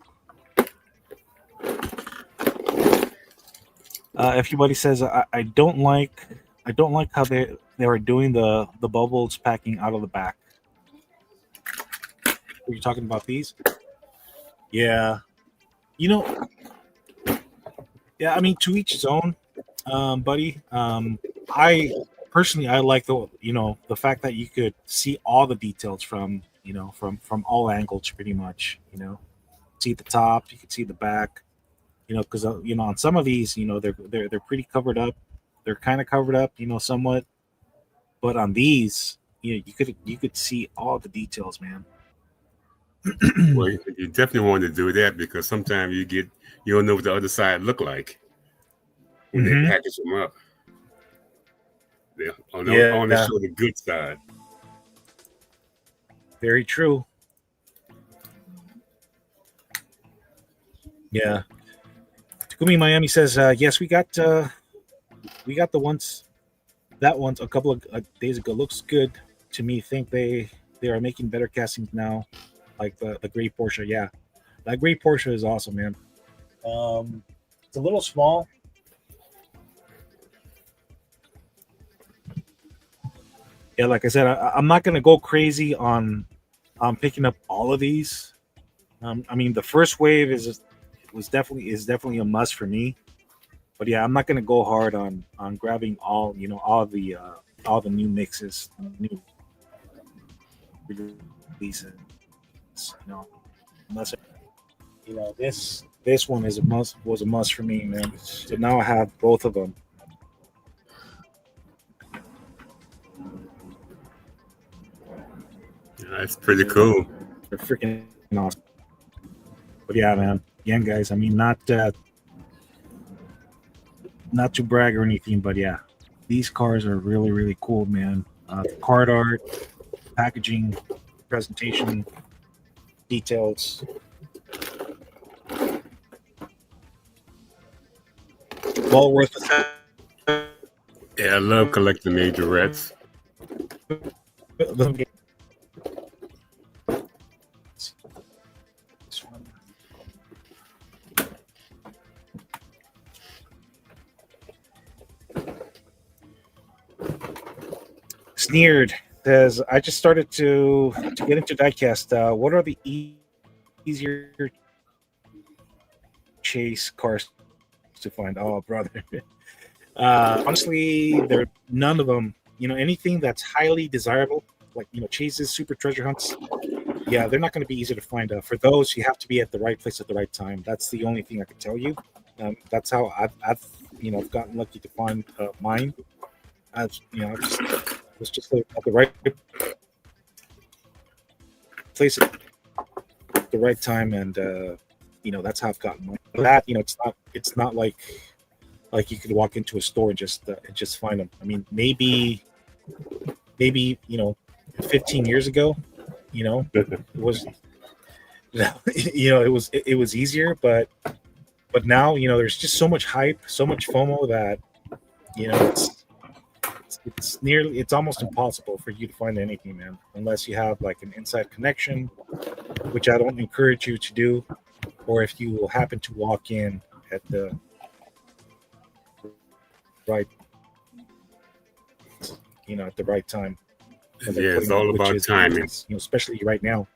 Everybody says I don't like how they are doing the bubbles packing out of the back. Are you talking about these? Yeah. Yeah. I mean, to each his own, buddy. I personally, I like the fact that you could see all the details from from all angles, pretty much. See the top, you can see the back. Because on some of these, they're pretty covered up. They're kind of covered up, somewhat. But on these, you could see all the details, man. Well, you definitely want to do that because sometimes you don't know what the other side look like when they Hmm. package them up. They only Yeah, show the good side. very true. Yeah. Takumi Miami says, yes, we got the ones a couple of days ago. Looks good to me. Think they are making better castings now, like the gray Porsche. Yeah, that gray Porsche is awesome, man. Um, it's a little small. Yeah, like I said, I'm not gonna go crazy on picking up all of these. I mean, the first wave is definitely a must for me. But yeah, I'm not gonna go hard on grabbing all the new mixes, new releases. Unless this one is a must was a must for me, man. So now I have both of them. Yeah, that's pretty cool. They're freaking awesome. But yeah, man. Again, guys. I mean, not to brag or anything, but yeah, these cars are really really cool, man. The card art, packaging, presentation, details, well worth the. Yeah, I love collecting majorettes. Sneered says, "I just started to get into diecast. What are the easier chase cars to find?" Oh, brother. Honestly, there none of them. Anything that's highly desirable, like chases, super treasure hunts. Yeah, they're not going to be easy to find. For those, you have to be at the right place at the right time. That's the only thing I can tell you. That's how I've gotten lucky to find mine. Just was just at the right place at the right time, and that's how I've gotten mine. That it's not like you could walk into a store and just find them. I mean, maybe 15 years ago, it was it was easier, but now there's just so much hype, so much FOMO that it's almost impossible for you to find anything, man, unless you have like an inside connection, which I don't encourage you to do, or if you happen to walk in at the right at the right time when they're Yeah, it's putting them, all which about is timing. especially right now.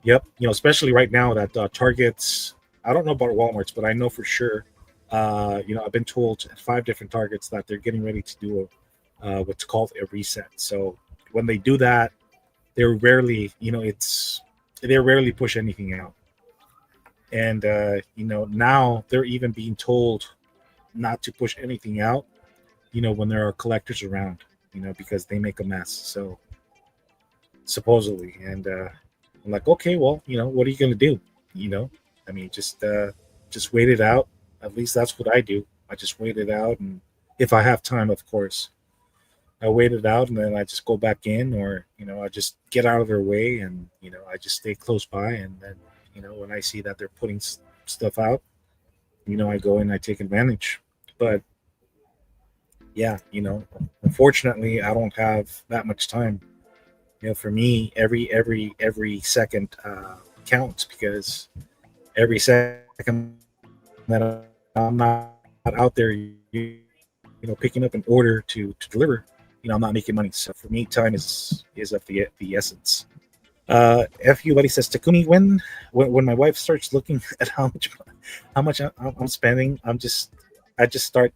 Yep, especially right now that Targets. I don't know about Walmart's, but I know for sure. I've been told at 5 different Targets that they're getting ready to do what's called a reset. So when they do that, they're rarely, they rarely push anything out. And now they're even being told not to push anything out. When there are collectors around. Because they make a mess. So supposedly, and I'm like, okay, well, what are you gonna do? I mean, just wait it out. At least that's what I do. I just wait it out, and if I have time, of course, I wait it out, and then I just go back in, or I just get out of their way, and I just stay close by, and then when I see that they're putting stuff out, I go in, I take advantage. But yeah, unfortunately, I don't have that much time. For me, every second counts, because every second that I'm not out there, picking up an order to deliver, I'm not making money. So for me, time is of the essence. Fu buddy says, Takumi, when my wife starts looking at how much I'm spending, I just start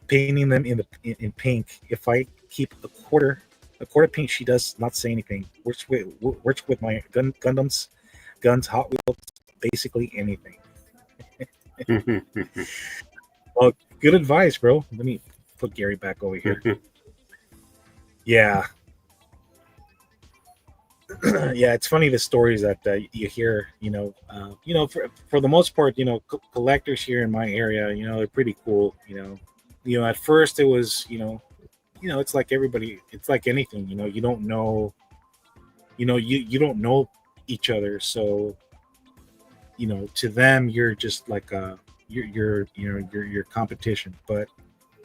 painting them in pink. If I keep a quarter pink, she does not say anything. Works with my Gundams, guns, Hot Wheels, basically anything. Well, good advice, bro. Let me put Gary back over here. Yeah, yeah. It's funny the stories that you hear. For the most part, collectors here in my area, they're pretty cool. At first it was, it's like everybody. It's like anything. You don't know. You don't know each other, so to them you're just like your competition. But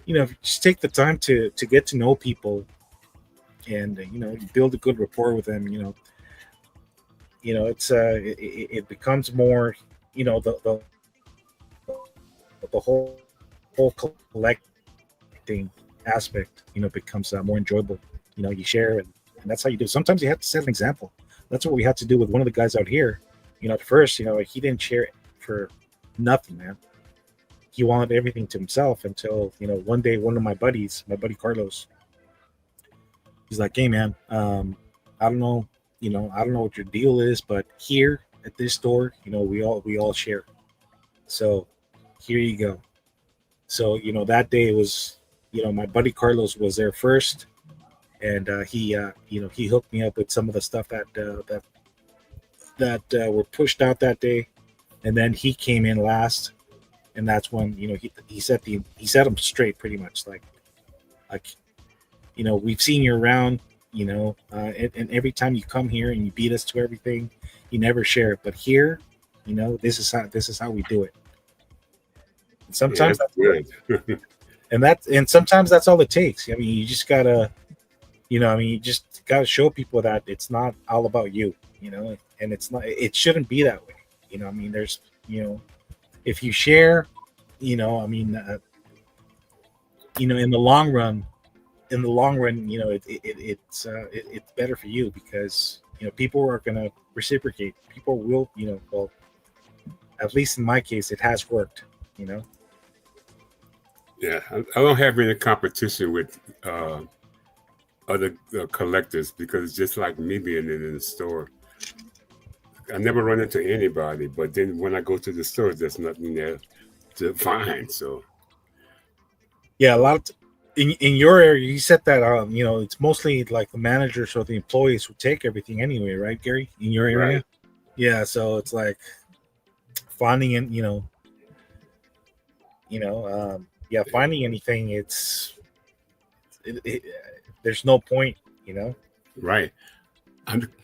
if you just take the time to get to know people and build a good rapport with them, it's it becomes more, the whole collecting aspect becomes more enjoyable. You share, and that's how you do. Sometimes you have to set an example. That's what we had to do with one of the guys out here. At first, he didn't share for nothing, man. He wanted everything to himself until one day, one of my buddies, my buddy Carlos, he's like, "Hey, man, I don't know, I don't know what your deal is, but here at this store, we all share. So here you go." So that day it was, my buddy Carlos was there first, and he hooked me up with some of the stuff that were pushed out that day, and then he came in last, and that's when he set them straight pretty much, like we've seen you around, and every time you come here and you beat us to everything, you never share it, but here, this is how we do it. And Yeah, sometimes that's good. and sometimes that's all it takes. I mean, you just gotta show people that it's not all about you, and it shouldn't be that way. I mean, there's, if you share, I mean, in the long run, it's better for you, because people are gonna reciprocate. People will, well, at least in my case, it has worked. Yeah, I don't have any competition with other collectors, because it's just like me being in the store. I never run into anybody, but then when I go to the store, there's nothing there to find. So Yeah, a lot of in your area, you said that it's mostly like the managers or the employees who take everything anyway, right, Gary? In your right, area, yeah. So it's like finding it, yeah, finding anything. It, there's no point, right.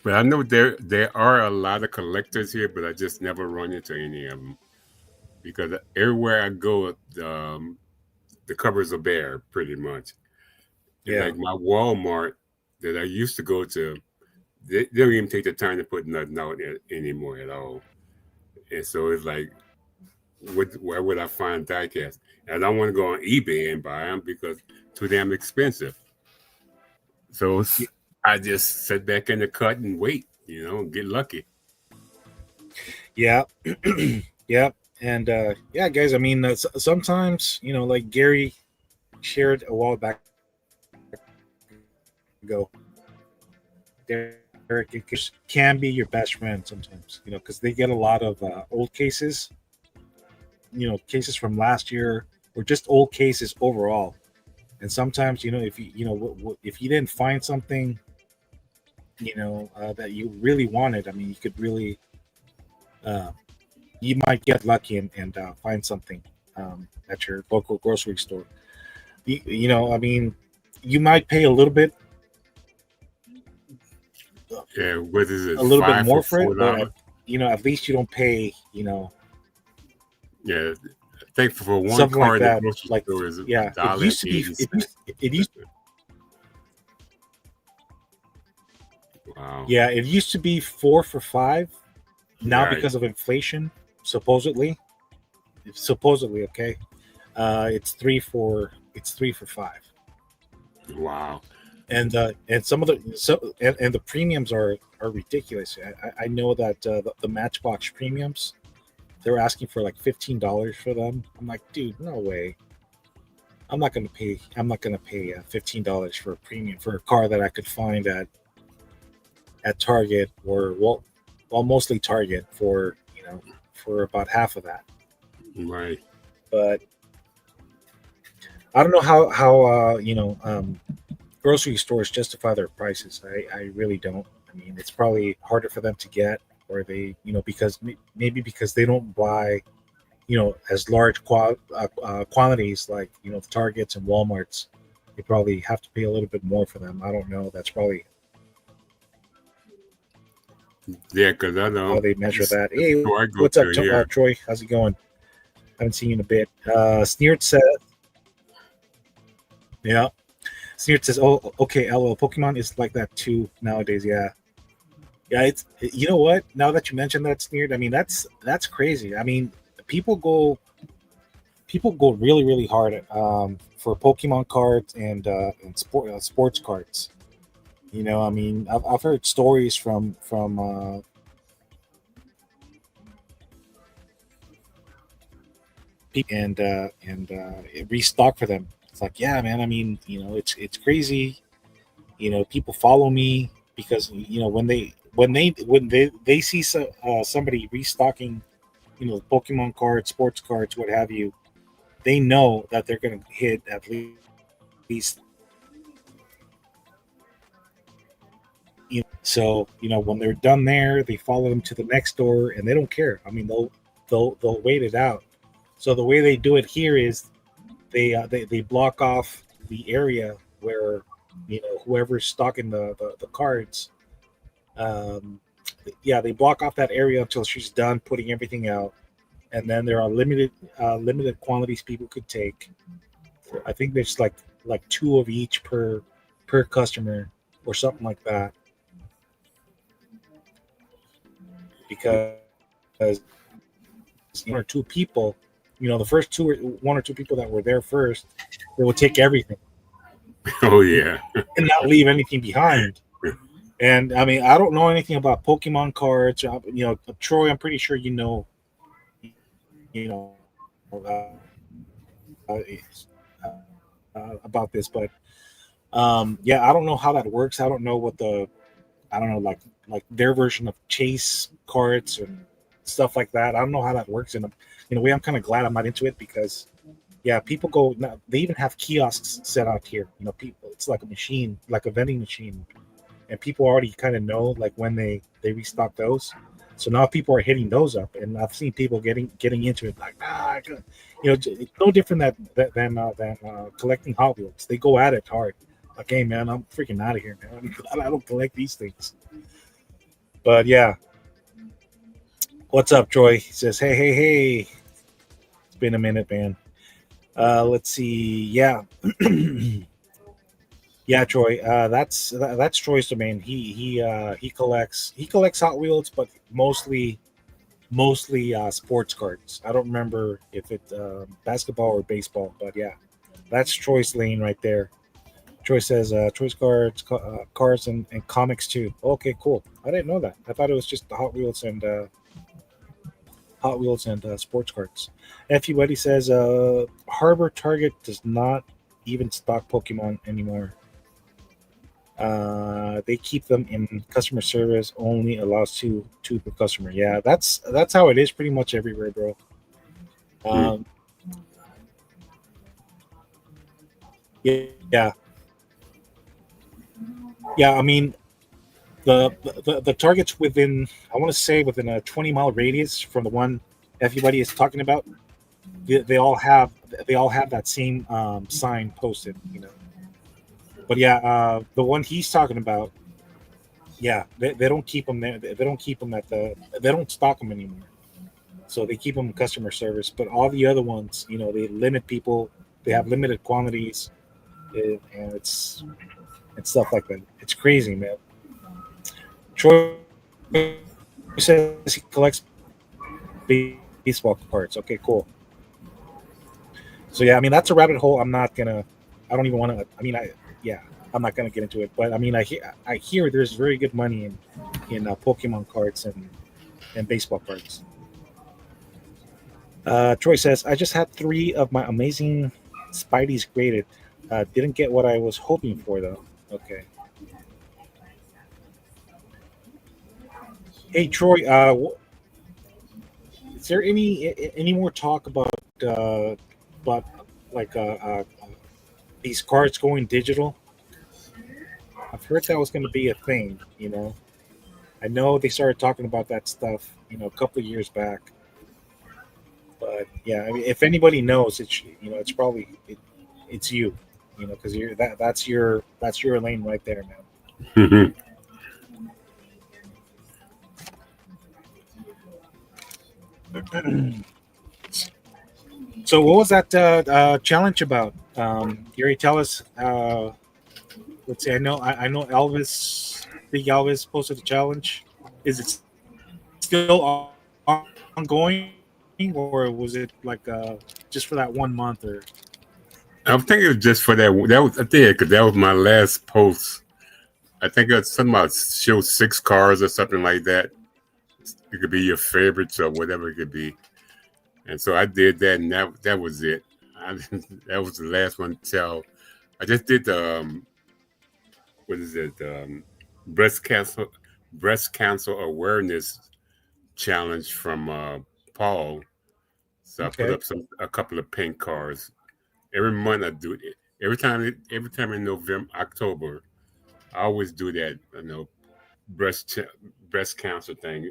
But I know there are a lot of collectors here, but I just never run into any of them, because everywhere I go, the covers are bare pretty much. And Yeah, like my Walmart that I used to go to, they don't even take the time to put nothing out anymore at all. And so it's like, where would I find diecast? And I don't want to go on eBay and buy them because too damn expensive. So I just sit back in the cut and wait, get lucky. yeah, yeah, and yeah, guys. I mean, sometimes like Gary shared a while back ago, Derek, it can be your best friend sometimes, because they get a lot of old cases, cases from last year, or just old cases overall. And sometimes, if if you didn't find something, that you really wanted, I mean, you could really, uh, you might get lucky and find something at your local grocery store. I mean, you might pay Yeah, what is it, a little bit five for more for four it, but dollars? at least you don't pay, Yeah, I think for one something like car in the that. grocery Like, store is a yeah, it dollar and used to be, 80 cents. it used, Wow. yeah, it used to be 4 for 5. Now, Right. because of inflation, supposedly, okay, it's 3 for 5. Wow. And some of and the premiums are ridiculous. I know that the Matchbox premiums, they're asking for like $15 for them. I'm like, dude, no way. I'm not gonna pay $15 for a premium for a car that I could find at Target or well mostly Target for for about half of that. Right. But I don't know how grocery stores justify their prices. I really don't. I mean, it's probably harder for them to get, or they because maybe because they don't buy as large quantities like the Targets and WalMarts. They probably have to pay a little bit more for them. I don't know. That's probably Yeah, because I how know they measure this that. the Hey, store I go what's up, to here. Troy? How's it going? Haven't seen you in a bit. Sneered says, yeah. Sneered says, oh, okay, LO. Pokemon is like that too nowadays. Yeah, yeah. It's what? Now that you mentioned that, Sneered, I mean that's crazy. I mean, people go people go really really hard for Pokemon cards and sports cards. I mean, I've heard stories from and restock for them. It's like, yeah, man. I mean, it's crazy. People follow me because when they see somebody restocking, Pokemon cards, sports cards, what have you. They know that they're going to hit at least. So when they're done there, they follow them to the next door, and they don't care. I mean, they'll wait it out. So the way they do it here is they block off the area where whoever's stocking the cards. Um, yeah, they block off that area until she's done putting everything out, and then there are limited quantities people could take. I think there's like two of each per customer or something like that because one or two people, the first one or two people that were there first, they will take everything Oh yeah. and not leave anything behind. And I mean, I don't know anything about Pokemon cards. Troy, I'm pretty sure about this, but yeah, I don't know how that works. I don't know, like their version of chase cards and stuff like that. I don't know how that works. And in a way, I'm kind of glad I'm not into it because yeah, people go now. They even have kiosks set out here. People, it's like a machine, like a vending machine, and people already kind of know like when they restock those. So now people are hitting those up, and I've seen people getting into it like it's no different than collecting Hot Wheels. They go at it hard. Like, hey man, I'm freaking out of here, man. I don't collect these things. But yeah, what's up, Troy? He says, hey. It's been a minute, man. Let's see. Yeah, yeah, Troy. That's Troy's domain. He collects Hot Wheels, but mostly sports cards. I don't remember if it's basketball or baseball, but yeah, that's Troy's lane right there. Troy says Troy's cards and comics too. Okay, cool. I didn't know that. I thought it was just the Hot Wheels and sports cards. F. Buddy says Harbor Target does not even stock Pokemon anymore. They keep them in customer service. Only allows two per customer. Yeah, that's how it is pretty much everywhere, bro. Hmm. Um, yeah, yeah. I mean, the targets within I want to say within a 20-mile radius from the one everybody is talking about. They all have that same sign posted. But yeah, the one he's talking about, yeah, they don't keep them there. They don't keep them at they don't stock them anymore. So they keep them in customer service. But all the other ones, they limit people. They have limited quantities, and it's stuff like that. It's crazy, man. Troy says he collects baseball cards. Okay, cool. So yeah, I mean that's a rabbit hole. I don't even want to. Yeah, I'm not gonna get into it. But I mean, I hear there's very good money in Pokemon cards and baseball cards. Troy says, I just had three of my amazing Spidey's graded. Didn't get what I was hoping for though. Okay. Hey Troy, is there any more talk uh, about like these cards going digital? I've heard that was going to be a thing. I know they started talking about that stuff, a couple of years back. But yeah, I mean, if anybody knows, it's probably it's you, because that's your lane right there, man. So what was that challenge about? Gary, tell us. Let's see. I know Elvis, Big Elvis posted a challenge. Is it still ongoing, or was it like just for that 1 month? Or I think it was just for that. That was I did because that was my last post. I think it's something about show 6 cars or something like that. It could be your favorites or whatever it could be. And so I did that, and that was it. That was the last one. Till I just did the what is it? Breast cancer breast cancer awareness challenge from Paul. So I put okay, up a couple of pink cards. Every month I do it. Every time in November, October, I always do that. Breast breast cancer thing.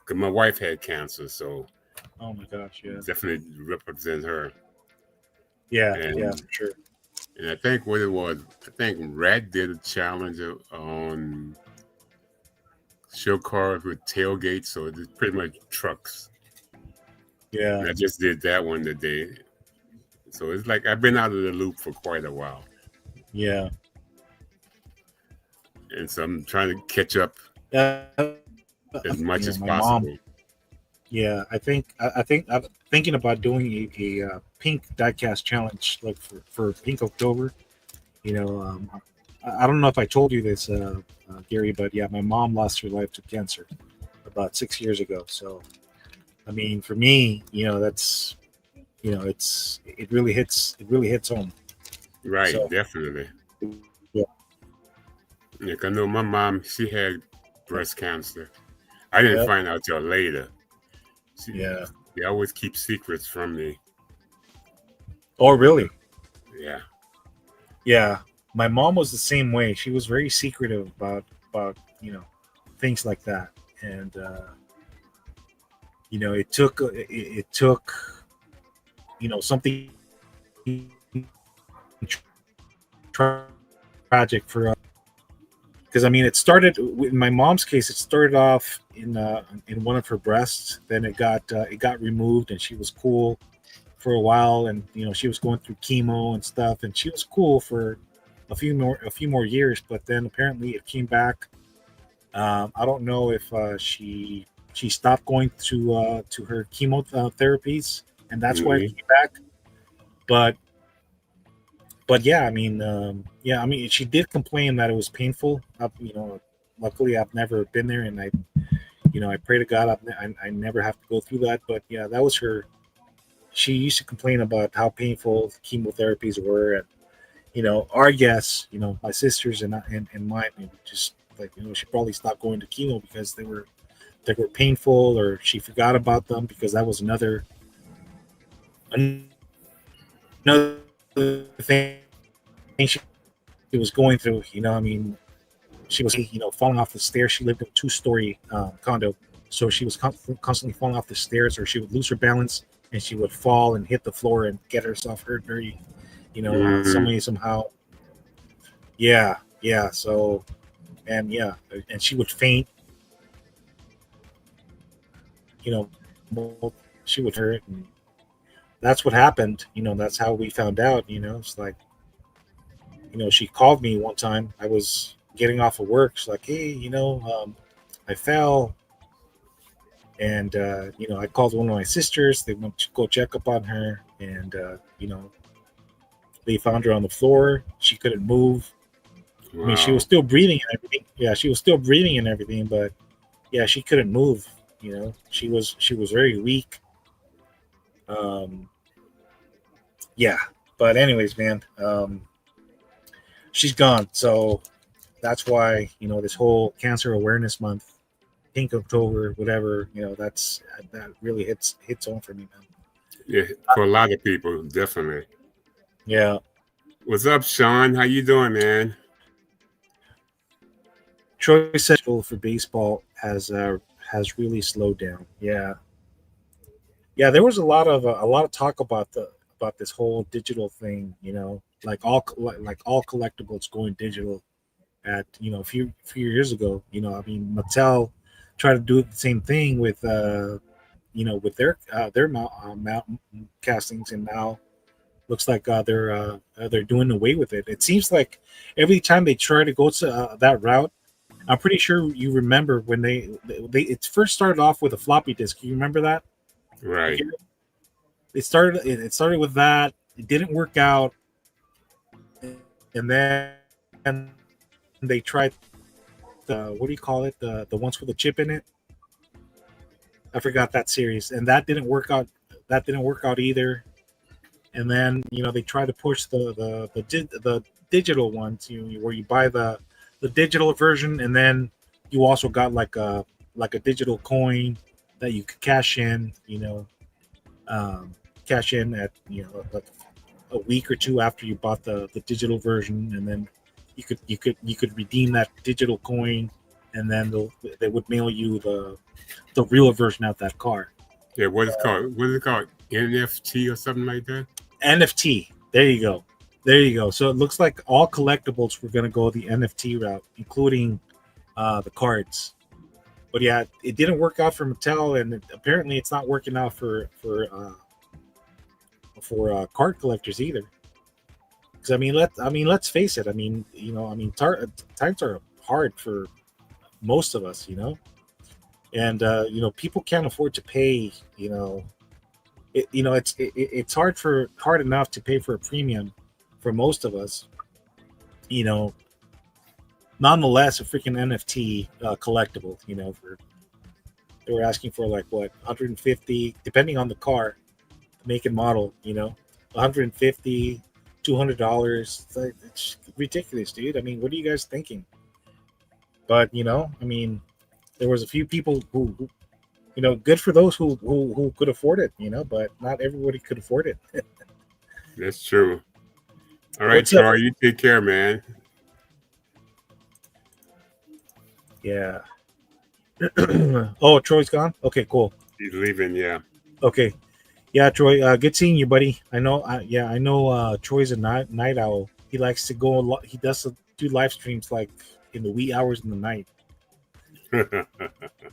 Because my wife had cancer, so oh my gosh, yeah, definitely represent her. yeah, And for sure. I think what it was, I think Rat did a challenge on show cars with tailgates, so it's pretty much trucks. Yeah, And I just did that one today. So it's like I've been out of the loop for quite a while. yeah. And so I'm trying to catch up Uh, as much my as mom. possible. Yeah, I think I'm thinking about doing a pink diecast challenge, like for Pink October. I don't know if I told you this, Gary, but yeah, my mom lost her life to cancer about 6 years ago. So, I mean, for me, that's it really hits home. Right, So, definitely. yeah, Yeah, 'cause I know my mom, she had breast cancer. I didn't yeah, find out till later. She, yeah. they always keep secrets from me. Oh, And really? yeah, Yeah. My mom was the same way. She was very secretive about things like that, and it took something tragic for us, because I mean in my mom's case, it started off in one of her breasts. Then it got removed, and she was cool for a while, and she was going through chemo and stuff, and she was cool for a few more years. But then apparently it came back. I don't know if she stopped going to her chemotherapies, and that's why it hmm came back. But yeah, I mean, she did complain that it was painful. Luckily I've never been there, and I pray to God I never have to go through that. But yeah, that was her. She used to complain about how painful chemotherapies were, and our guess, my sisters and mine, just like she probably stopped going to chemo because they were painful, or she forgot about them because that was another thing she was going through. I mean, she was falling off the stairs. She lived in a two-story condo, so she was constantly falling off the stairs, or she would lose her balance and she would fall and hit the floor and get herself hurt very, hmm somehow. Yeah, yeah. So, and yeah, and she would faint. You know, she would hurt, and that's what happened. That's how we found out. It's like, she called me one time. I was getting off of work. She's like, "Hey, I fell." And I called one of my sisters. They went to go check up on her, and they found her on the floor. She couldn't move. I mean, she was Wow. still breathing and everything. Yeah, she was still breathing and everything, but yeah, she couldn't move. she was very weak. Um, yeah. But anyways, man, she's gone. So that's why this whole Cancer Awareness Month, Pink October, whatever, that really hits home for me, man. Yeah, for a lot of people, definitely. Yeah. What's up, Sean? How you doing, man? Troy said for baseball has really slowed down. Yeah, yeah. There was a lot of talk about this whole digital thing. Like all collectibles going digital at a few years ago. I mean, Mattel tried to do the same thing with with their mount castings, and now looks like they're doing away with it. It seems like every time they try to go to that route, I'm pretty sure you remember when they it first started off with a floppy disk. You remember that? Right. It started with that. It didn't work out, and then they tried what do you call it? The ones with the chip in it. I forgot that series, and that didn't work out. That didn't work out either. And then they try to push the digital ones, where you buy the digital version, and then you also got like a digital coin that you could cash in, cash in at like a week or two after you bought the digital version, and then you could redeem that digital coin, and then they would mail you the real version of that car. Yeah, what is it called? What is it called? NFT or something like that? NFT. There you go. There you go. So it looks like all collectibles were going to go the NFT route, including the cards. But yeah, it didn't work out for Mattel, and apparently it's not working out for card collectors either. Because let's face it. Times are hard for most of us, and people can't afford to pay. It's hard enough to pay for a premium for most of us. You know, Nonetheless, a freaking NFT collectible. They were asking for like what 150, depending on the car, make and model. 150, $200. It's ridiculous, dude. I mean, what are you guys thinking? But there was a few people who good for those who could afford it. But not everybody could afford it. That's true. All right, What's up? Troy, you take care, man. Yeah. Oh, Troy's gone. Okay, cool. He's leaving, yeah. Okay, yeah, Troy. Good seeing you, buddy. I know. I know. Troy's a night owl. He likes to go. He does do live streams like in the wee hours in the night.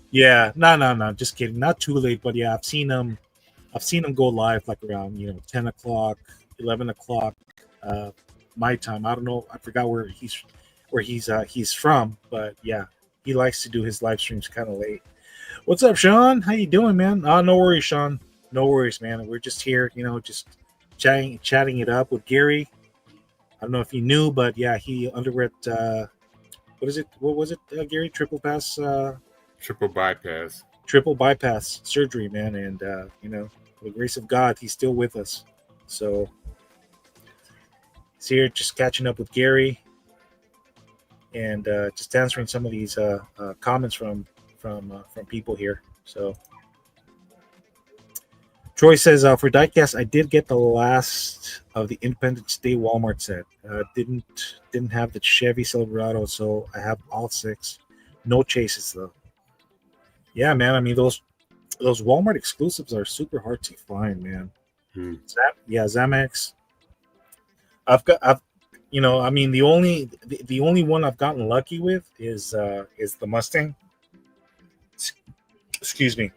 Yeah. No. Just kidding. Not too late, but yeah, I've seen him. I've seen him go live like around 10 o'clock, 11 o'clock, uh, my time. I don't know. I forgot where he's from, but yeah, he likes to do his live streams kind of late. What's up, Sean? How you doing, man? No worries, Sean. No worries, man. We're just here, just chatting it up with Gary. I don't know if you knew, but yeah, he underwent what is it? What was it, Gary? Triple bypass surgery, man. And with the grace of God, he's still with us. So he's here, just catching up with Gary, and just answering some of these comments from people here. So Troy says, for Diecast, I did get the last of the Independence Day Walmart set. Didn't have the Chevy Silverado, so I have all 6. No chases though. Yeah, man. I mean those Walmart exclusives are super hard to find, man. Zamex. I've the only one I've gotten lucky with is the Mustang. Excuse me,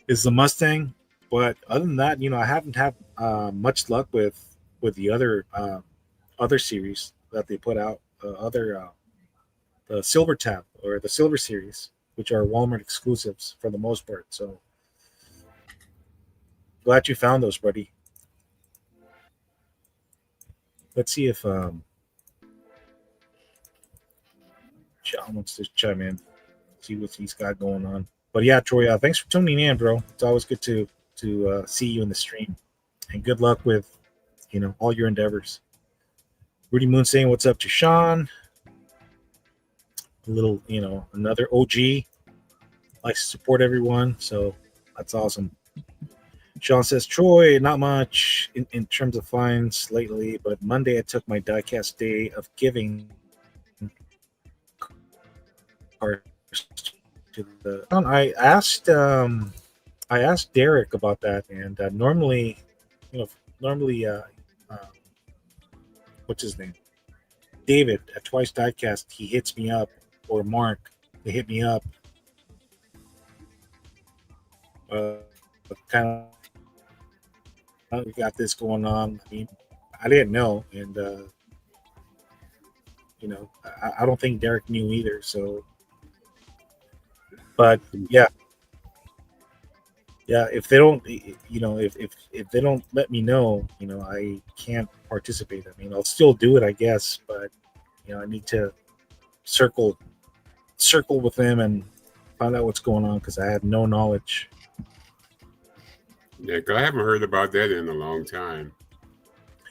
is the Mustang. But other than that, I haven't had much luck with the other series that they put out. The Silver Tab or the Silver Series, which are Walmart exclusives for the most part. So glad you found those, buddy. Let's see if John wants to chime in, see what he's got going on. But yeah, Troy, thanks for tuning in, bro. It's always good to see you in the stream, and good luck with all your endeavors. Rudy Moon saying what's up to Sean. A little, another OG likes to support everyone, so that's awesome. Sean says, Troy, not much in terms of fines lately, but Monday I took my diecast day of giving cars to the. I asked Derek about that, and normally, uh, what's his name? David at Twice Diecast, he hits me up, or Mark, they hit me up, kind of, we got this going on. I mean, I didn't know, and I don't think Derek knew either. So, but yeah, if they don't, if they don't let me know, I can't participate. I mean, I'll still do it, I guess, but I need to circle with them and find out what's going on because I had no knowledge. Yeah, because I haven't heard about that in a long time.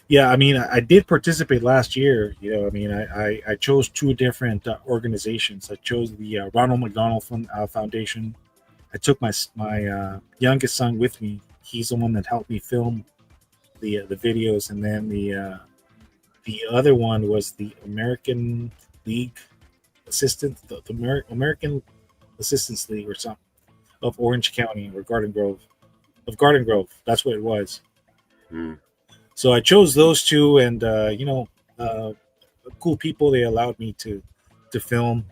Yeah, I mean, I did participate last year. I mean, I chose two different organizations. I chose the Ronald McDonald Foundation. I took my youngest son with me. He's the one that helped me film the videos, and then the other one was the American League Assistance, the American Assistance League or something of Orange County or Garden Grove. That's what it was. So I chose those two, and cool people. They allowed me to film,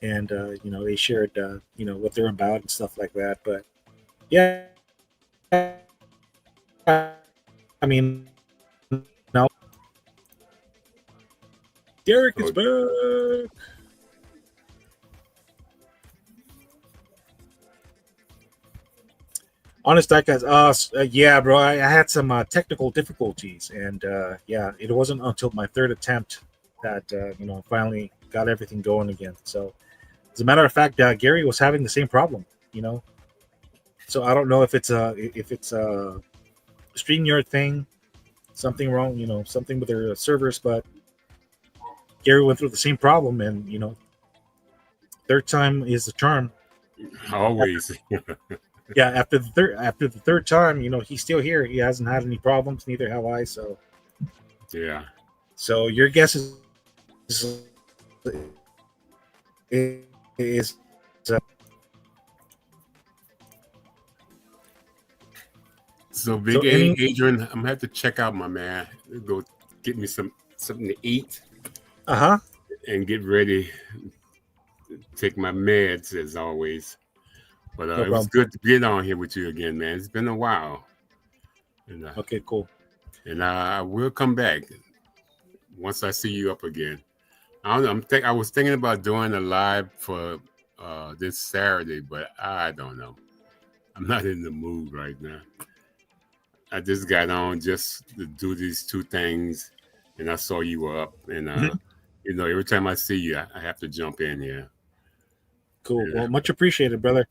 and they shared what they're about and stuff like that. But yeah, I mean, now Derek is back. Honest Diecast, yeah, bro. I had some technical difficulties, and it wasn't until my third attempt that I finally got everything going again. So, as a matter of fact, Gary was having the same problem. So I don't know if it's a StreamYard thing, something wrong, something with their servers, but Gary went through the same problem, and third time is the charm. Always. Yeah, after the third time, he's still here. He hasn't had any problems. Neither have I. So, yeah. So your guess is so Big Adrian, I'm gonna have to check out my man. Go get me something to eat. And get ready. Take my meds as always. But it was good to get on here with you again, man. It's been a while. And, okay, cool. And I will come back once I see you up again. I don't know. I was thinking about doing a live for this Saturday, but I don't know. I'm not in the mood right now. I just got on just to do these two things, and I saw you were up. And every time I see you, I have to jump in here. Cool. Yeah. Well, much appreciated, brother.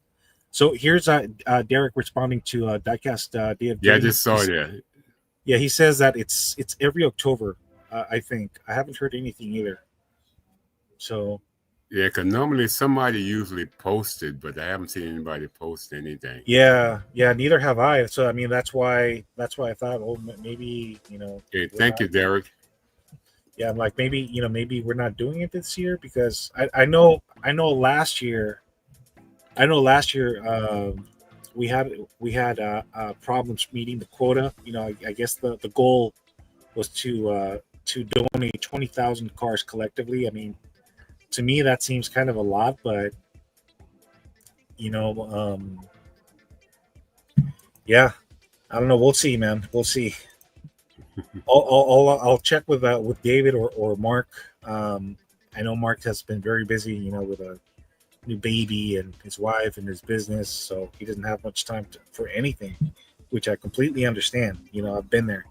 So here's Derek responding to Diecast Day of Giving. Yeah, I just saw that. Yeah, he says that it's every October. I think I haven't heard anything either. So. Yeah, because normally somebody usually posted, but I haven't seen anybody post anything. Yeah, neither have I. So I mean, that's why I thought, maybe Okay, thank you, Derek. Yeah, I'm like maybe we're not doing it this year because I know last year. We had problems meeting the quota. I guess the goal was to donate 20,000 cars collectively. I mean, to me that seems kind of a lot, but yeah, I don't know. We'll see, man. We'll see. I'll check with David or Mark. I know Mark has been very busy, with a new baby and his wife and his business, so he doesn't have much time for anything, which I completely understand. I've been there,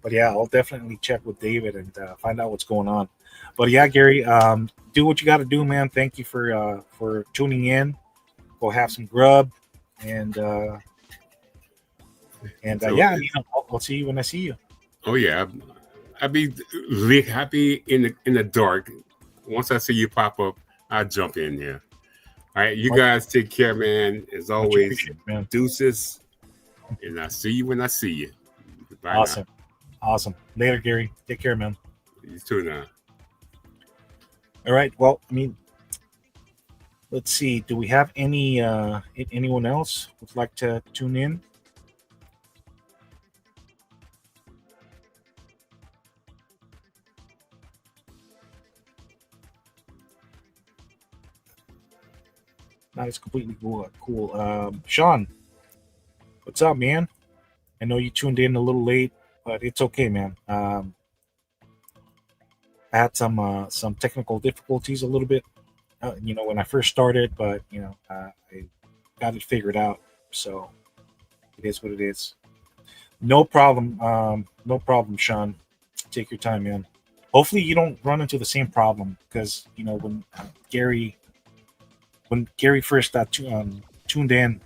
but yeah, I'll definitely check with David and find out what's going on. But yeah, Gary, do what you got to do, man. Thank you for tuning in. Go have some grub, and yeah, I'll see you when I see you. Oh yeah, I'd be happy in the dark. Once I see you pop up, I'll jump in here. All right, you Much, guys take care, man. As much always, appreciated, man. deuces, and I see you when I see you. Bye now. Awesome. Awesome. Later, Gary. Take care, man. You too now. All right. Well, I mean, let's see. Do we have anyone else would like to tune in? Not as completely cool. Cool. Sean, what's up, man? I know you tuned in a little late, but it's okay, man. I had some technical difficulties a little bit, when I first started, but I got it figured out. So it is what it is. No problem. No problem, Sean. Take your time, man. Hopefully, you don't run into the same problem because Gary, when Gary first got tuned in,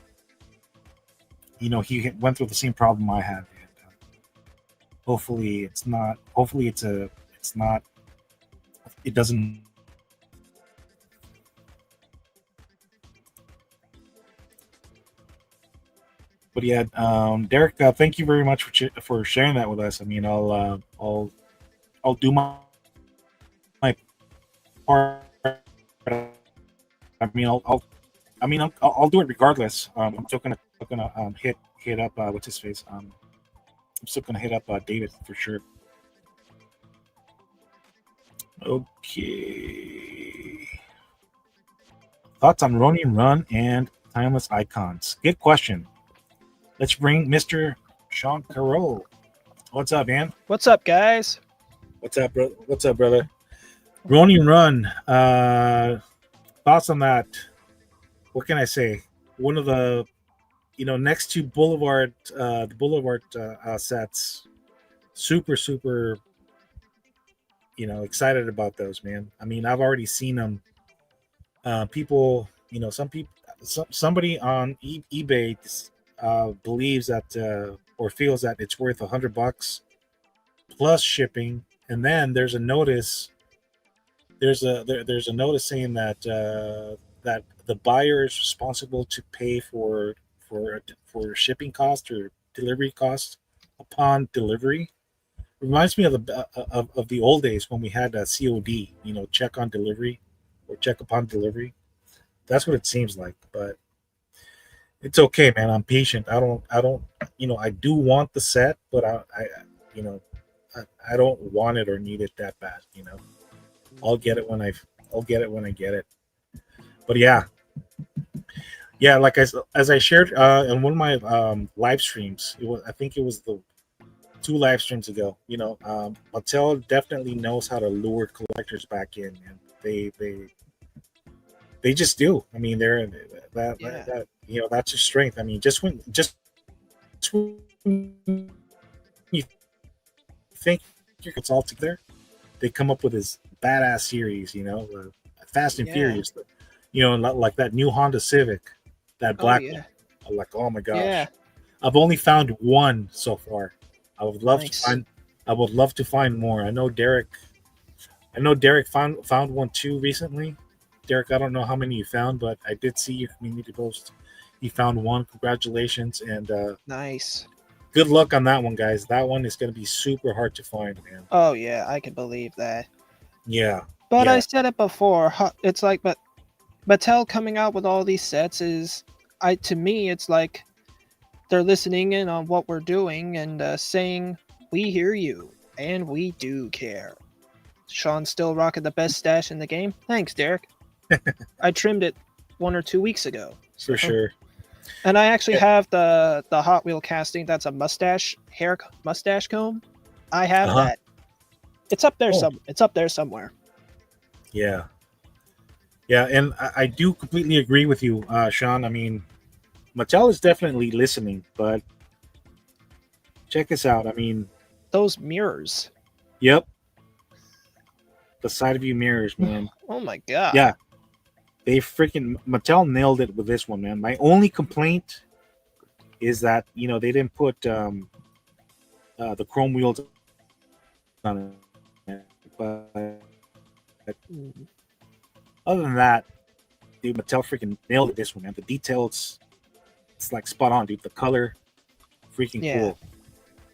he went through the same problem I had. And, hopefully, it's not. Hopefully, it's not. It doesn't. But yeah, Derek, thank you very much for sharing that with us. I mean, I'll do my part. I mean, I'll do it regardless. I'm still gonna hit up what's his face. I'm still gonna hit up David for sure. Okay. Thoughts on Ronin Run and Timeless Icons? Good question. Let's bring Mr. Sean Carroll. What's up, man? What's up, guys? What's up, bro? What's up, brother? Ronin Run. Thoughts on that? What can I say? One of the, next to Boulevard, the Boulevard sets. Super, super. Excited about those, man. I mean, I've already seen them. People, somebody on eBay believes that or feels that it's worth $100 plus shipping, and then there's a notice. There's a notice saying that that the buyer is responsible to pay for shipping cost or delivery cost upon delivery. Reminds me of the old days when we had a COD, check on delivery or check upon delivery. That's what it seems like, but it's okay, man. I'm patient. I don't, I do want the set, but you know, I don't want it or need it that bad. I'll get it I'll get it when I get it. But yeah, like as I shared in one of my live streams, I think it was the 2 live streams ago. Mattel definitely knows how to lure collectors back in, and they just do. I mean, they're that that's their strength. I mean, when you think it's all together, they come up with this badass series. Fast and Yeah. Furious. Like that new Honda Civic, that Oh black yeah. one. I'm like, oh my Yeah. gosh, I've only found one so far. I would love to Nice. find. I would love to find more. I know Derek. found one too recently. Derek, I don't know how many you found, but I did see your community post. You found one. Congratulations, and Nice. good luck on that one, guys. That one is going to be super hard to find, man. Oh yeah, I can believe that. Yeah, But I yeah, said it before. It's like, but Mattel coming out with all these sets is, to me, it's like they're listening in on what we're doing and saying, "We hear you and we do care." Sean's still rocking the best stash in the game. Thanks, Derek. I trimmed it 1 or 2 weeks ago. for sure. And I actually Yeah. have the Hot Wheel casting. That's a mustache comb. I have Uh-huh. that. It's up there Oh, It's up there somewhere. yeah, yeah, and I do completely agree with you, Sean. I mean, Mattel is definitely listening, but check this out. I mean, Those mirrors. yep, the side view mirrors, man. Oh my god. Yeah, they freaking Mattel nailed it with this one, man. My only complaint is that they didn't put the chrome wheels on it. But Mm. other than that, dude, Mattel freaking nailed it this one, man. The details, it's like spot on, dude. The color, freaking Yeah. cool.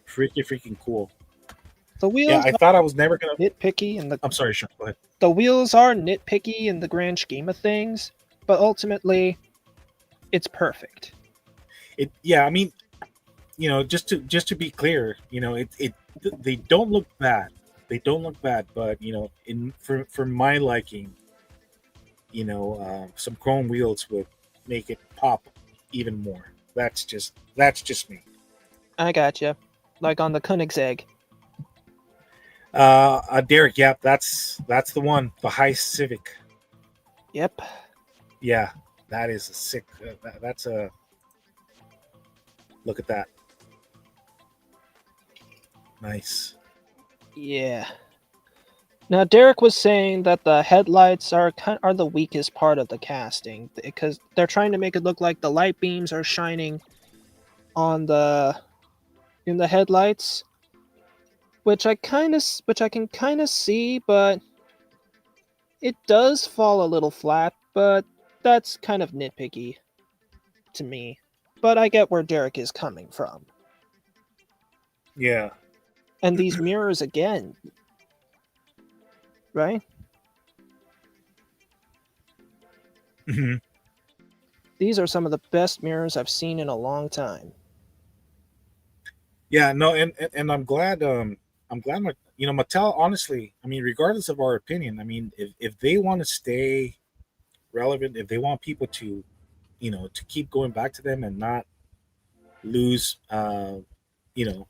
Freaking cool. The Yeah, wheels I are thought I was never gonna. nitpicky, and I'm sorry, Sean. Go ahead. the wheels are nitpicky in the grand scheme of things, but ultimately, it's perfect. Yeah, I mean, just to be clear, they don't look bad. They don't look bad, but in for my liking, some chrome wheels would make it pop even more. That's just me. I gotcha. Like on the Koenigsegg. Derek, yeah, that's the one, the high Civic. Yep. Yeah, that is a sick. That's a look at that. Nice. Yeah. Now Derek was saying that the headlights are the weakest part of the casting because they're trying to make it look like the light beams are shining on the in the headlights, which I can kind of see, but it does fall a little flat, but that's kind of nitpicky to me. But I get where Derek is coming from. Yeah. And these mirrors again, right? Mhm. These are some of the best mirrors I've seen in a long time. Yeah, no, and I'm glad Mattel, honestly, I mean, regardless of our opinion, I mean, if they want to stay relevant, if they want people to keep going back to them and not lose, you know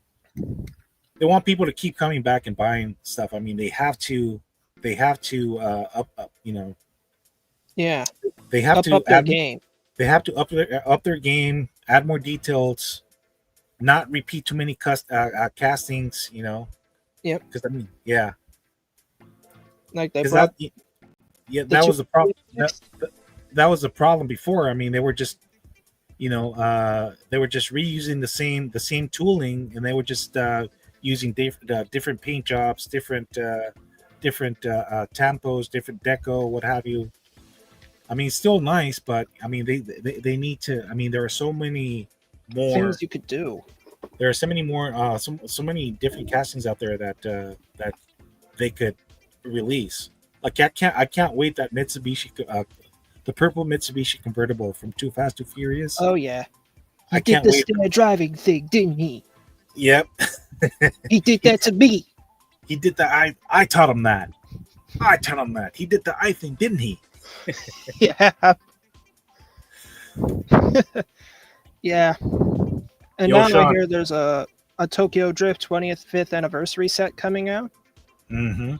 they want people to keep coming back and buying stuff. I mean, they have to up Yeah, they have to up their add game. they have to up their game, add more details, not repeat too many castings, Yep, because I mean, yeah, like they because brought the that two. was the problem. That was the problem before. I mean, they were just reusing the same tooling, and they were just using different paint jobs, different tampos, different deco, what have you. I mean, still nice, but I mean, they need to. I mean, there are so many more. Things you could do. There are so many more. So many different castings out there that they could release. Like I can't wait that Mitsubishi, the purple Mitsubishi convertible from Too Fast Too Furious. Oh yeah, he I did can't the wait. stair driving thing, didn't he? Yep, He did that to me. he did the I taught him that. I taught him that. He did the I thing, didn't he? Yeah, yeah. And Yo, now I Sean. hear there's a Tokyo Drift 25th anniversary set coming out, Mm-hmm.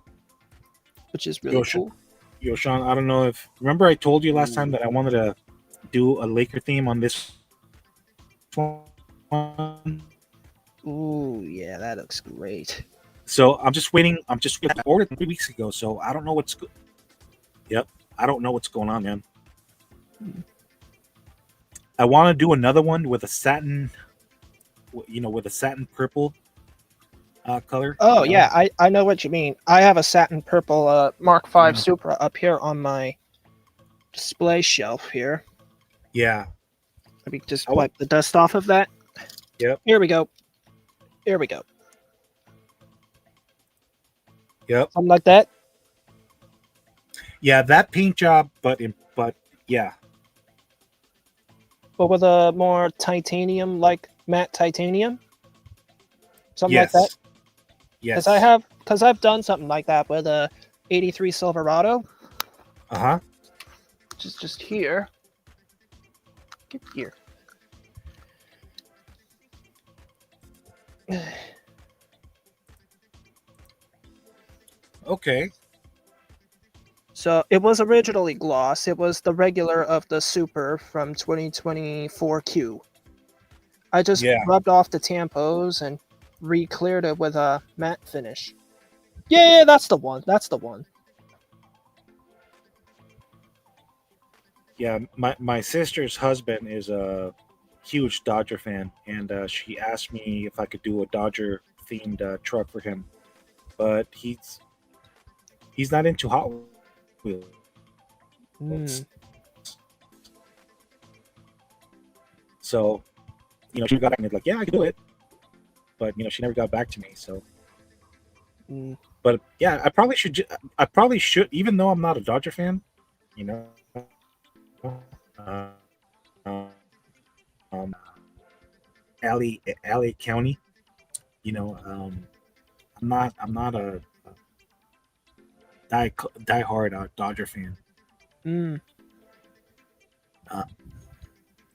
which is Yo, really cool. Yo, Sean. I don't know if remember I told you last time that I wanted to do a Laker theme on this one. Ooh, yeah, that looks great. So I'm just waiting. I ordered 3 weeks ago, so I don't know what's. Yep, I don't know what's going on, man. I want to do another one with a satin, with a satin purple color. Oh yeah, I know what you mean. I have a satin purple Mark V Yeah. Supra up here on my display shelf here. Yeah. Let me just I wa- wipe the dust off of that. Yep. Here we go. Here we go. Yep. Something like that. Yeah, that paint job, but yeah, But with a more titanium, like matte titanium. Something like that. yes. Because I've done something like that with a 83 Silverado. Uh-huh. Just here. Get here. Okay. So it was originally gloss. It was the regular of the Super from 2024 Q. I just Yeah. rubbed off the tampos and re-cleared it with a matte finish. Yeah, that's the one. That's the one. Yeah, my sister's husband is a huge Dodger fan, and she asked me if I could do a Dodger themed truck for him. but he's not into Hot Wheels. Mm. So, she got back and like, yeah, I can do it. But she never got back to me. So, Mm. but yeah, I probably should. Even though I'm not a Dodger fan. You know, um, Alley County. I'm not a diehard Dodger fan. Mm. Uh,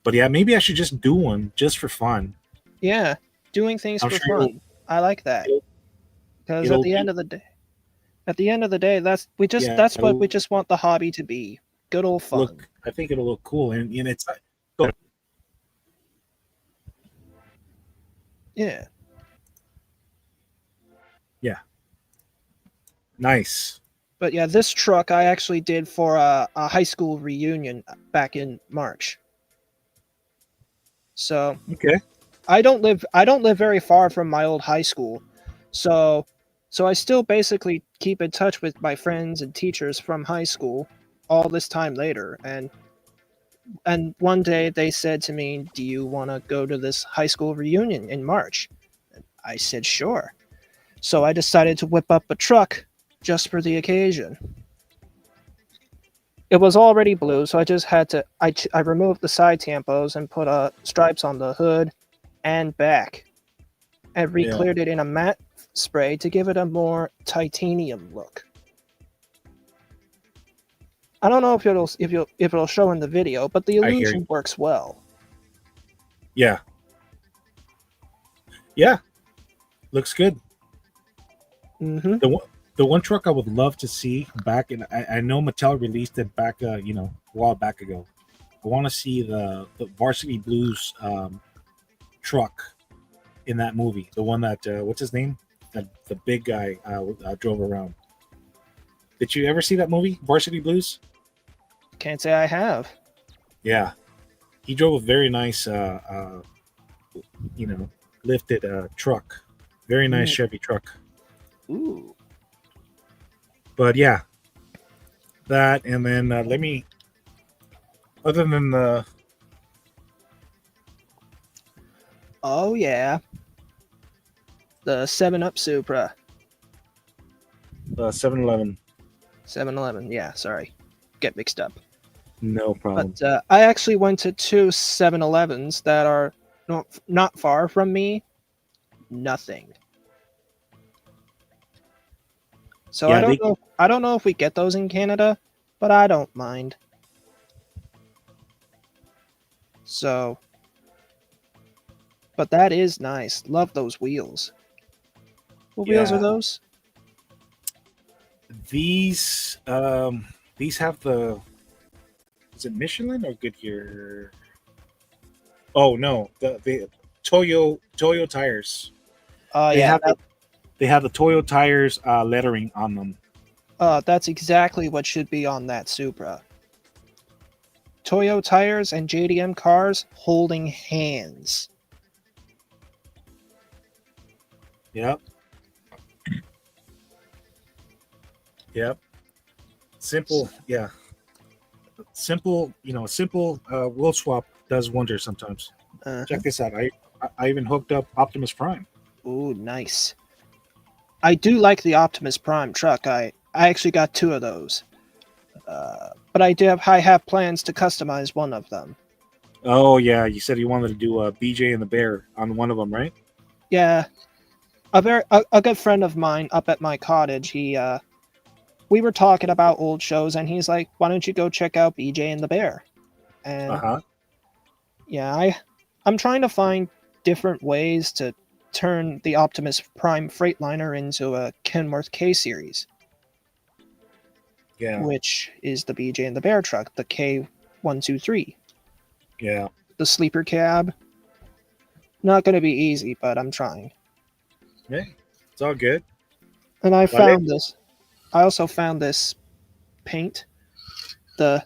but yeah, maybe I should just do one just for fun. Yeah, doing things I'm for sure fun. I like that it'll, because it'll be at the end of the day, that's yeah. that's what we just want the hobby to be. Good old fun. I think it'll look cool, and it's go ahead. Yeah. Yeah, nice. But yeah, this truck I actually did for a high school reunion back in March. So Okay. I don't live very far from my old high school. So I still basically keep in touch with my friends and teachers from high school all this time later, and one day they said to me, "Do you want to go to this high school reunion in March?" And I said, "Sure." So I decided to whip up a truck just for the occasion. It was already blue, so I just had to. I removed the side tampos and put stripes on the hood and back, and Yeah. re-cleared it in a matte spray to give it a more titanium look. I don't know if it'll show in the video, but the I hear illusion you. works well. Yeah. Yeah. Looks good. Mm-hmm. The one truck I would love to see back, and I know Mattel released it back, a while back ago. I want to see the Varsity Blues truck in that movie. The one that what's his name? That the big guy drove around. Did you ever see that movie, Varsity Blues? Can't say I have. Yeah, he drove a very nice, lifted truck. Very nice Mm. Chevy truck. Ooh. But yeah, that, and then let me. Other than the Oh yeah. The 7-Up Supra. 7-Eleven, 7-Eleven. Yeah, sorry. Get mixed up. no problem. But I actually went to two 7-Elevens that are not far from me. Nothing. So Yeah, I don't know if we get those in Canada, but I don't mind. So, but that is nice. Love those wheels. What wheels are Yeah. those? These have the, is it Michelin or Goodyear? Oh no, the Toyo tires. They Yeah, have the Toyo tires lettering on them. that's exactly what should be on that Supra. Toyo tires and JDM cars holding hands. Yep. Yep. Simple, yeah. Simple, simple wheel swap does wonders sometimes. Uh, Check this out. I even hooked up Optimus Prime. Ooh, nice. I do like the Optimus Prime truck. I actually got two of those. But I have plans to customize one of them. Oh yeah, you said you wanted to do a BJ and the Bear on one of them, right? Yeah, a good friend of mine up at my cottage. We were talking about old shows, and he's like, "Why don't you go check out BJ and the Bear?" And Uh-huh. yeah, I'm trying to find different ways to turn the Optimus Prime Freightliner into a Kenworth K series, Yeah. which is the BJ and the Bear truck, the K123, Yeah. the sleeper cab. Not going to be easy, but I'm trying. Hey, it's all good. And I Vale. found this. I also found this paint. It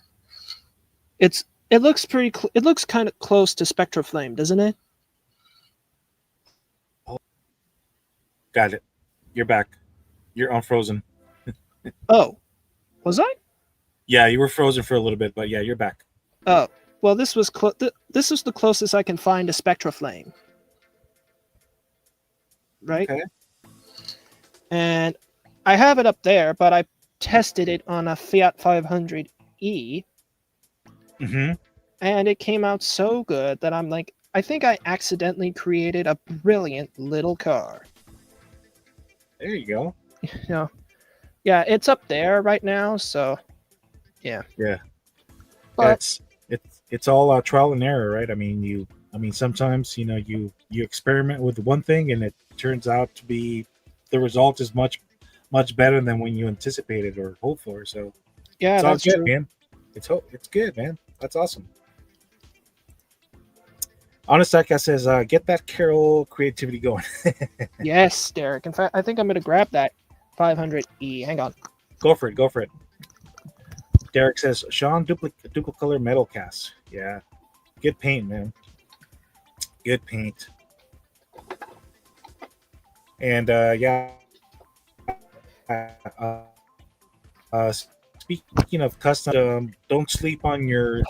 looks it looks kind of close to Spectra Flame, doesn't it? Got it. You're back. You're unfrozen. Oh, was I? Yeah, you were frozen for a little bit, but yeah, you're back. Oh, well, this was this is the closest I can find to Spectra Flame, right? Okay. And I have it up there, but I tested it on a Fiat 500e, Mm-hmm. and it came out so good that I'm like, I think I accidentally created a brilliant little car. There you go. You know, yeah, it's up there right now, so yeah. Yeah. But It's all trial and error, right? I mean sometimes you experiment with one thing and it turns out to be the result is much better than when you anticipated or hoped for. So yeah, it's all that's good, true. man. It's good, man. That's awesome. Honest Diecast says, get that Carol creativity going. Yes, Derek. In fact, I think I'm gonna grab that 500e. Hang on. Go for it. Derek says, Sean, duple color metal cast. Yeah. Good paint, man. Good paint. And yeah. Speaking of custom, don't sleep on your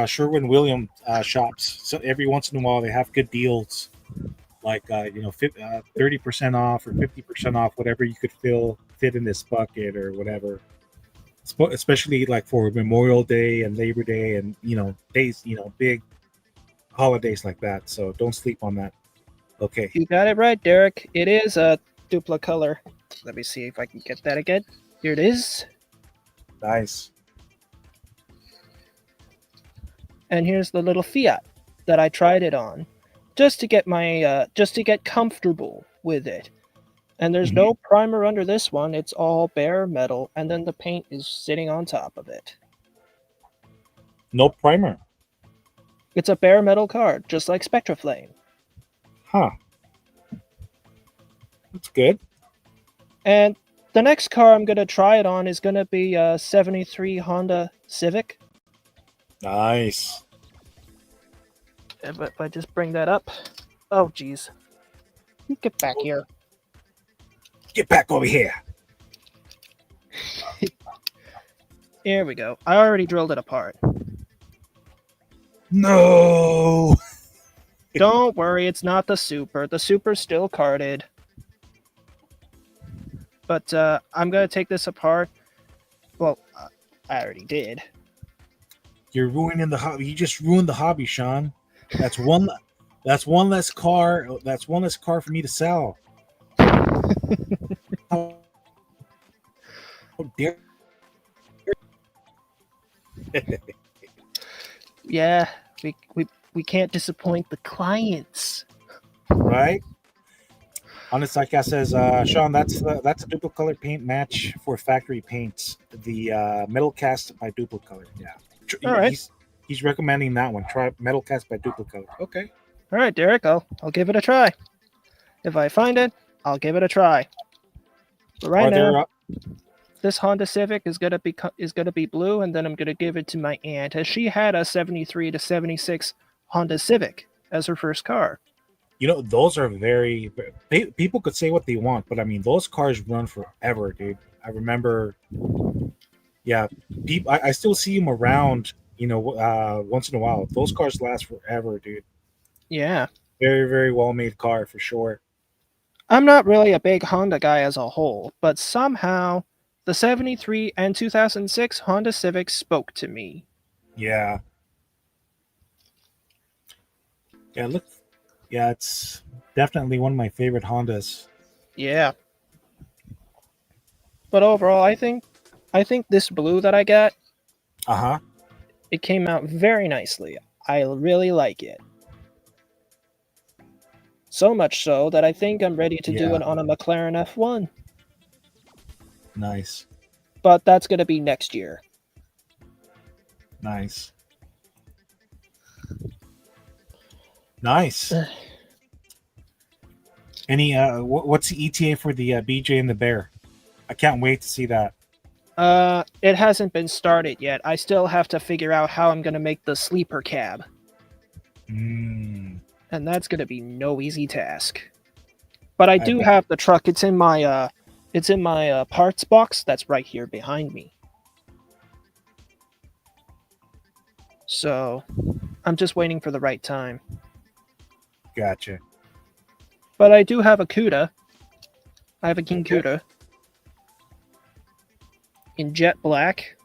Sherwin Williams shops. So every once in a while they have good deals, like 30% off or 50% off, whatever you could fit in this bucket or whatever. Especially like for Memorial Day and Labor Day and days, big holidays like that. So don't sleep on that. Okay. You got it right, Derek. It is a dupla color. Let me see if I can get that again. Here it is. Nice. And here's the little Fiat that I tried it on, just to get comfortable with it. And there's no primer under this one. It's all bare metal, and then the paint is sitting on top of it. No primer. It's a bare metal card, just like Spectra Flame. Huh. That's good. And the next car I'm gonna try it on is gonna be a '73 Honda Civic. Nice. If I just bring that up. Oh, geez. You get back here. Get back over here. Here we go. I already drilled it apart. No. Don't worry, it's not the Super. The Super's still carded. But I'm going to take this apart. Well, I already did. You're ruining the hobby. You just ruined the hobby, Sean. That's one less car. That's one less car for me to sell. How dare Yeah, we can't disappoint the clients. right? Honest Diecast says, Sean, that's a duplicate color paint match for factory paints. The metal cast by duplicate color. Yeah. All right. He's recommending that one. Try metal cast by duplicate color. Okay. All right, Derek, I'll give it a try. If I find it, I'll give it a try. But right now, this Honda Civic is gonna be blue, and then I'm gonna give it to my aunt, as she had a '73 to '76 Honda Civic as her first car. Those are very. People could say what they want, but I mean, those cars run forever, dude. I remember. Yeah, I still see them around. Once in a while. Those cars last forever, dude. Yeah. Very, very well made car for sure. I'm not really a big Honda guy as a whole, but somehow the '73 and 2006 Honda Civic spoke to me. Yeah. Yeah, look. Yeah, it's definitely one of my favorite Hondas. Yeah. But overall, I think this blue that I got, Uh-huh. it came out very nicely. I really like it. So much so that I think I'm ready to do it on a McLaren F1. Nice. But that's going to be next year. Nice. Nice. Any what's the ETA for the BJ and the Bear? I can't wait to see that. It hasn't been started yet. I still have to figure out how I'm going to make the sleeper cab. Mm. And that's going to be no easy task. But I do have the truck. It's in my parts box that's right here behind me. So I'm just waiting for the right time. Gotcha. But I do have a CUDA. I have a King CUDA in jet black.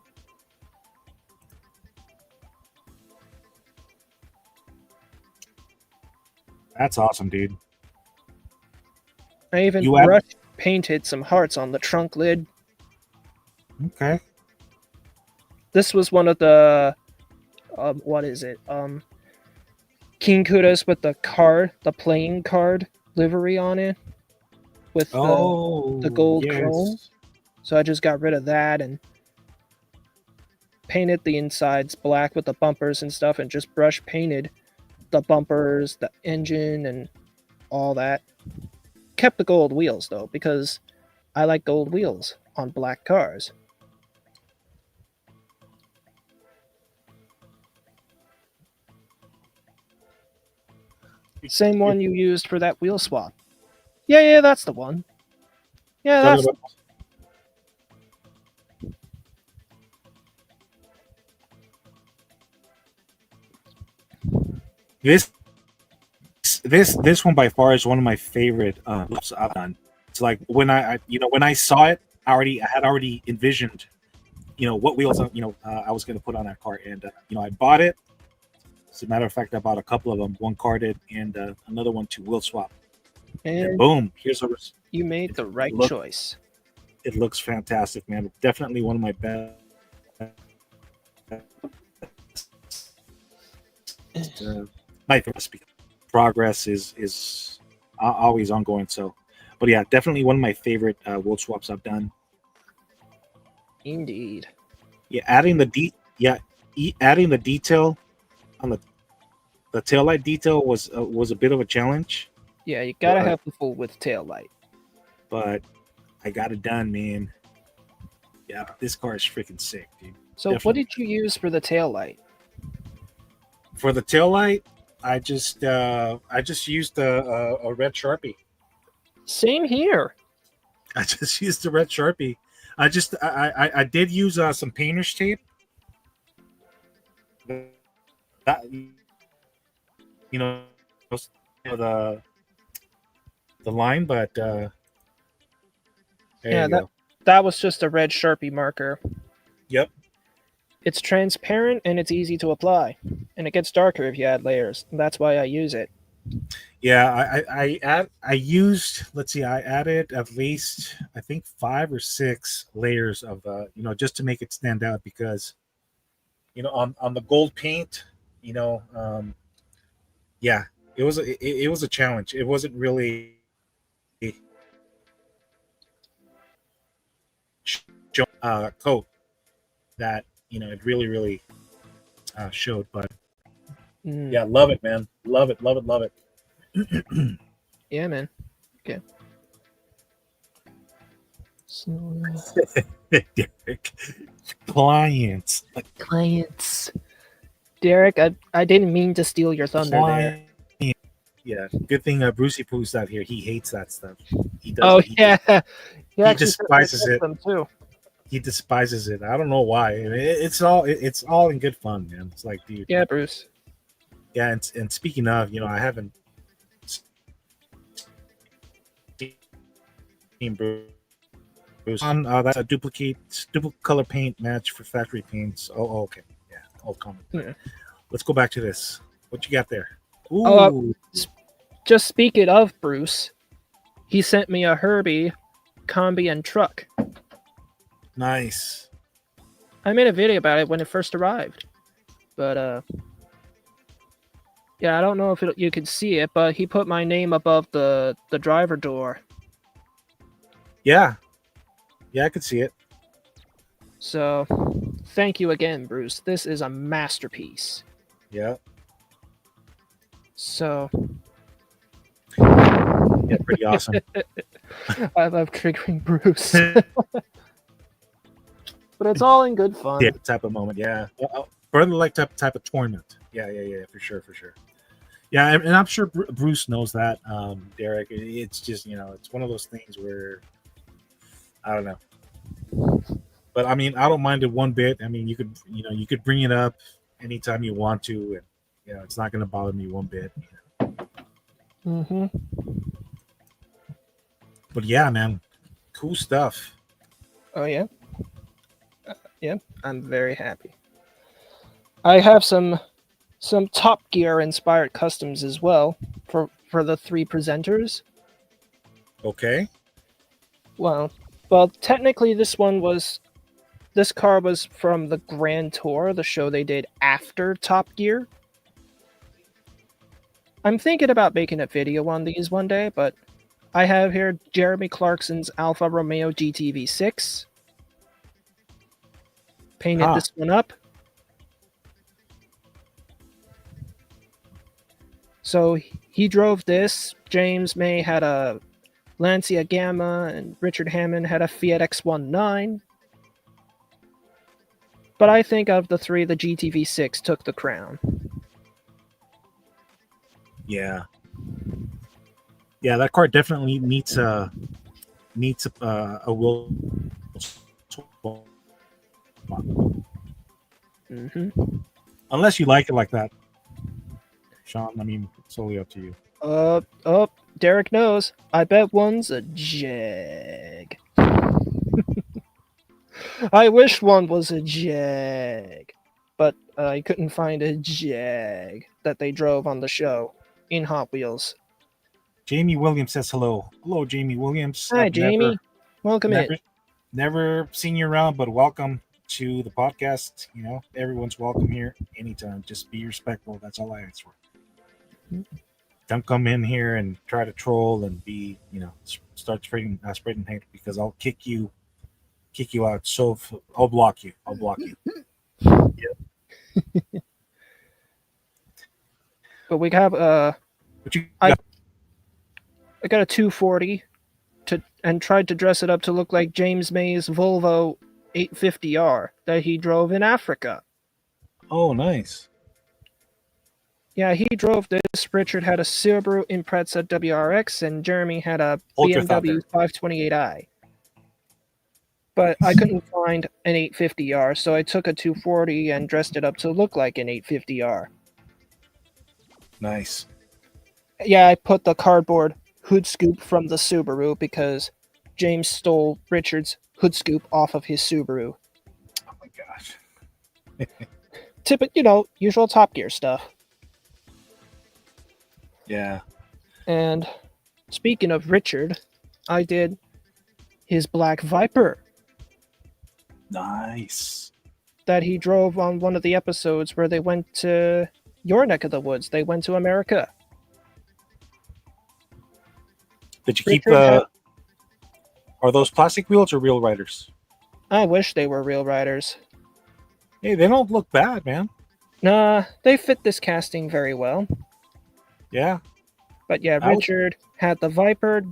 That's awesome, dude. I even painted some hearts on the trunk lid. Okay. This was one of the what is it? King CUDAs with the playing card livery on it with the gold chrome. So I just got rid of that and painted the insides black with the bumpers and stuff, and just brush painted the bumpers, the engine, and all that. Kept the gold wheels though, because I like gold wheels on black cars. Same one you used for that wheel swap. Yeah, that's the one. Yeah, that's. This one by far is one of my favorite loops I've done. It's like when I saw it, I had already envisioned, what wheels I was going to put on that car, and I bought it. As a matter of fact, I bought a couple of them, one carded and another one to wheel swap. And boom, you made the right choice. It looks fantastic, man. Definitely one of my best. My progress is always ongoing. So, but yeah, definitely one of my favorite wheel swaps I've done. Indeed. Yeah, adding the detail on the taillight detail was a bit of a challenge. Yeah, you gotta have the full width taillight. But I got it done, man. Yeah, but this car is freaking sick, dude. So definitely. What did you use for the taillight? For the taillight, I just used a red Sharpie. Same here. I just used a red Sharpie. I did use some painter's tape. That the line, but that was just a red Sharpie marker. Yep. It's transparent and it's easy to apply, and it gets darker if you add layers. That's why I use it. Yeah, I added at least, I think, 5 or 6 layers of just to make it stand out, because on the gold paint, yeah, it was a challenge. It wasn't really coat that it really showed. But yeah, love it, man. Love it. Yeah, man. Okay. So, Derek, clients. Derek, I didn't mean to steal your thunder there. Yeah, good thing Brucey Pooh's out here. He hates that stuff. He does. Oh, yeah. He despises it. Too. He despises it. I don't know why. It's all in good fun, man. It's like, dude. Yeah, Bruce. Yeah, and speaking of, I haven't seen Bruce on that's a duplicate color paint match for factory paints. Oh, okay. Yeah, old comment. Yeah. Let's go back to this. What you got there? Ooh. Just speaking of Bruce, he sent me a Herbie combi and truck. Nice. I made a video about it when it first arrived, but yeah, I don't know if you can see it, but he put my name above the driver door. Yeah, I could see it. So, thank you again, Bruce. This is a masterpiece. Yeah. So. Yeah, pretty awesome. I love triggering Bruce. But it's all in good fun. Yeah, type of moment. Yeah. Brother like type of tournament. Yeah, for sure. Yeah, and I'm sure Bruce knows that, Derek. It's just it's one of those things where I don't know, but I mean, I don't mind it one bit. I mean, you could bring it up anytime you want to, and it's not going to bother me one bit. Mm-hmm. But yeah, man, cool stuff. Oh yeah, yeah. I'm very happy. I have some Top Gear inspired customs as well for the three presenters. Okay. Well, technically this car was from the Grand Tour, the show they did after Top Gear. I'm thinking about making a video on these one day, but I have here Jeremy Clarkson's Alfa Romeo GTV6. Painted Huh. this one up. So he drove this. James May had a Lancia Gamma, and Richard Hammond had a Fiat X19. But I think of the three, the GTV6 took the crown. Yeah. Yeah, that car definitely needs a wheel. Mm-hmm. Unless you like it like that, Sean. I mean, it's totally up to you. Oh, Derek knows. I bet one's a Jag. I wish one was a Jag, but I couldn't find a Jag that they drove on the show in Hot Wheels. Jamie Williams says hello. Hello, Jamie Williams. Hi, I've Jamie. Welcome in. never seen you around, but welcome to the podcast. Everyone's welcome here anytime. Just be respectful. That's all I ask for. Don't come in here and try to troll and be, start spreading hate, because I'll kick you out. So I'll block you. But we have But you I got a 240 and tried to dress it up to look like James May's Volvo 850R that he drove in Africa. Oh, nice. Yeah, he drove this. Richard had a Subaru Impreza WRX, and Jeremy had a Hold your thought BMW there. 528i. But I couldn't find an 850R, so I took a 240 and dressed it up to look like an 850R. Nice. Yeah, I put the cardboard hood scoop from the Subaru because James stole Richard's hood scoop off of his Subaru. Oh my gosh. Usual Top Gear stuff. Yeah. And speaking of Richard, I did his Black Viper Nice. that he drove on one of the episodes where they went to your neck of the woods. They went to America. Did you keep Richard are those plastic wheels or real riders? I wish they were real riders. Hey, they don't look bad, man. Nah, they fit this casting very well. Yeah. But yeah, Richard had the Viper,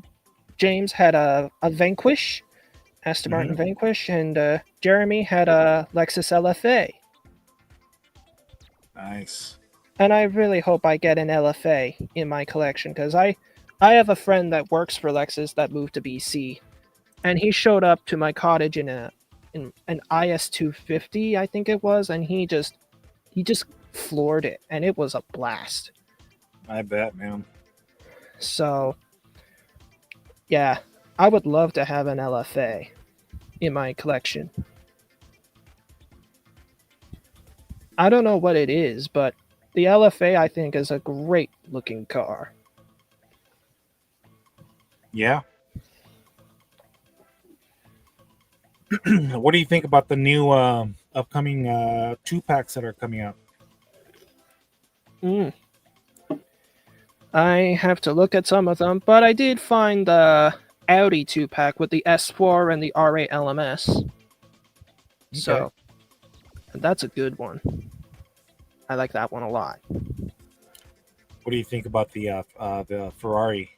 James had a Vanquish, Aston Martin Vanquish, and Jeremy had a Lexus LFA. Nice. And I really hope I get an LFA in my collection, because I have a friend that works for Lexus that moved to BC, and he showed up to my cottage in an IS250, I think it was, and he just floored it, and it was a blast. I bet, man. So, yeah, I would love to have an LFA in my collection. I don't know what it is, but the LFA, I think, is a great looking car. Yeah. What do you think about the new upcoming 2-packs that are coming out? I have to look at some of them, but I did find the Audi 2-pack with the S4 and the R8 LMS. Okay. So, that's a good one. I like that one a lot. What do you think about the Ferrari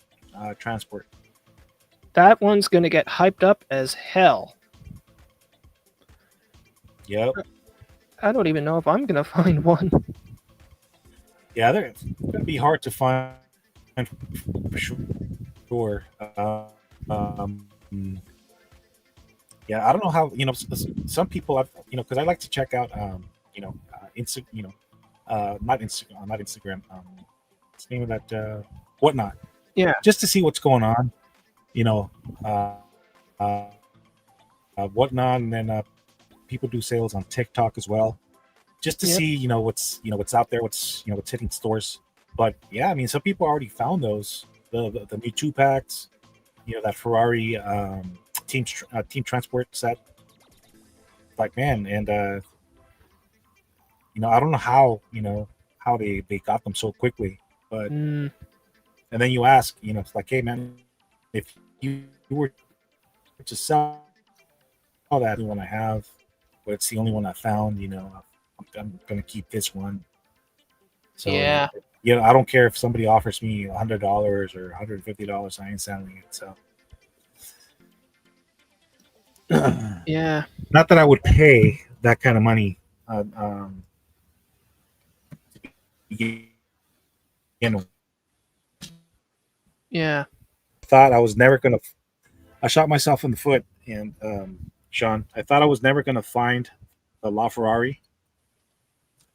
Transport? That one's going to get hyped up as hell. Yep. I don't even know if I'm going to find one. Yeah, they're gonna be hard to find for sure. Yeah, I don't know how some people I've because I like to check out not Instagram what's the name of that whatnot Yeah. just to see what's going on you know uh, uh whatnot, and then people do sales on TikTok as well just to Yep. see what's out there, what's hitting stores. But yeah, I mean, some people already found those the new two packs, that Ferrari team transport set. Like, man, and I don't know how they got them so quickly, but Mm, and then you ask, it's like, hey man, if you were to sell that one I have, but it's the only one I found, I'm gonna keep this one. So yeah. I don't care if somebody offers me $100 or $150, I ain't selling it. So Yeah. not that I would pay that kind of money. Begin with. Yeah. Thought I was never gonna. I shot myself in the foot, and Sean, I thought I was never gonna find the LaFerrari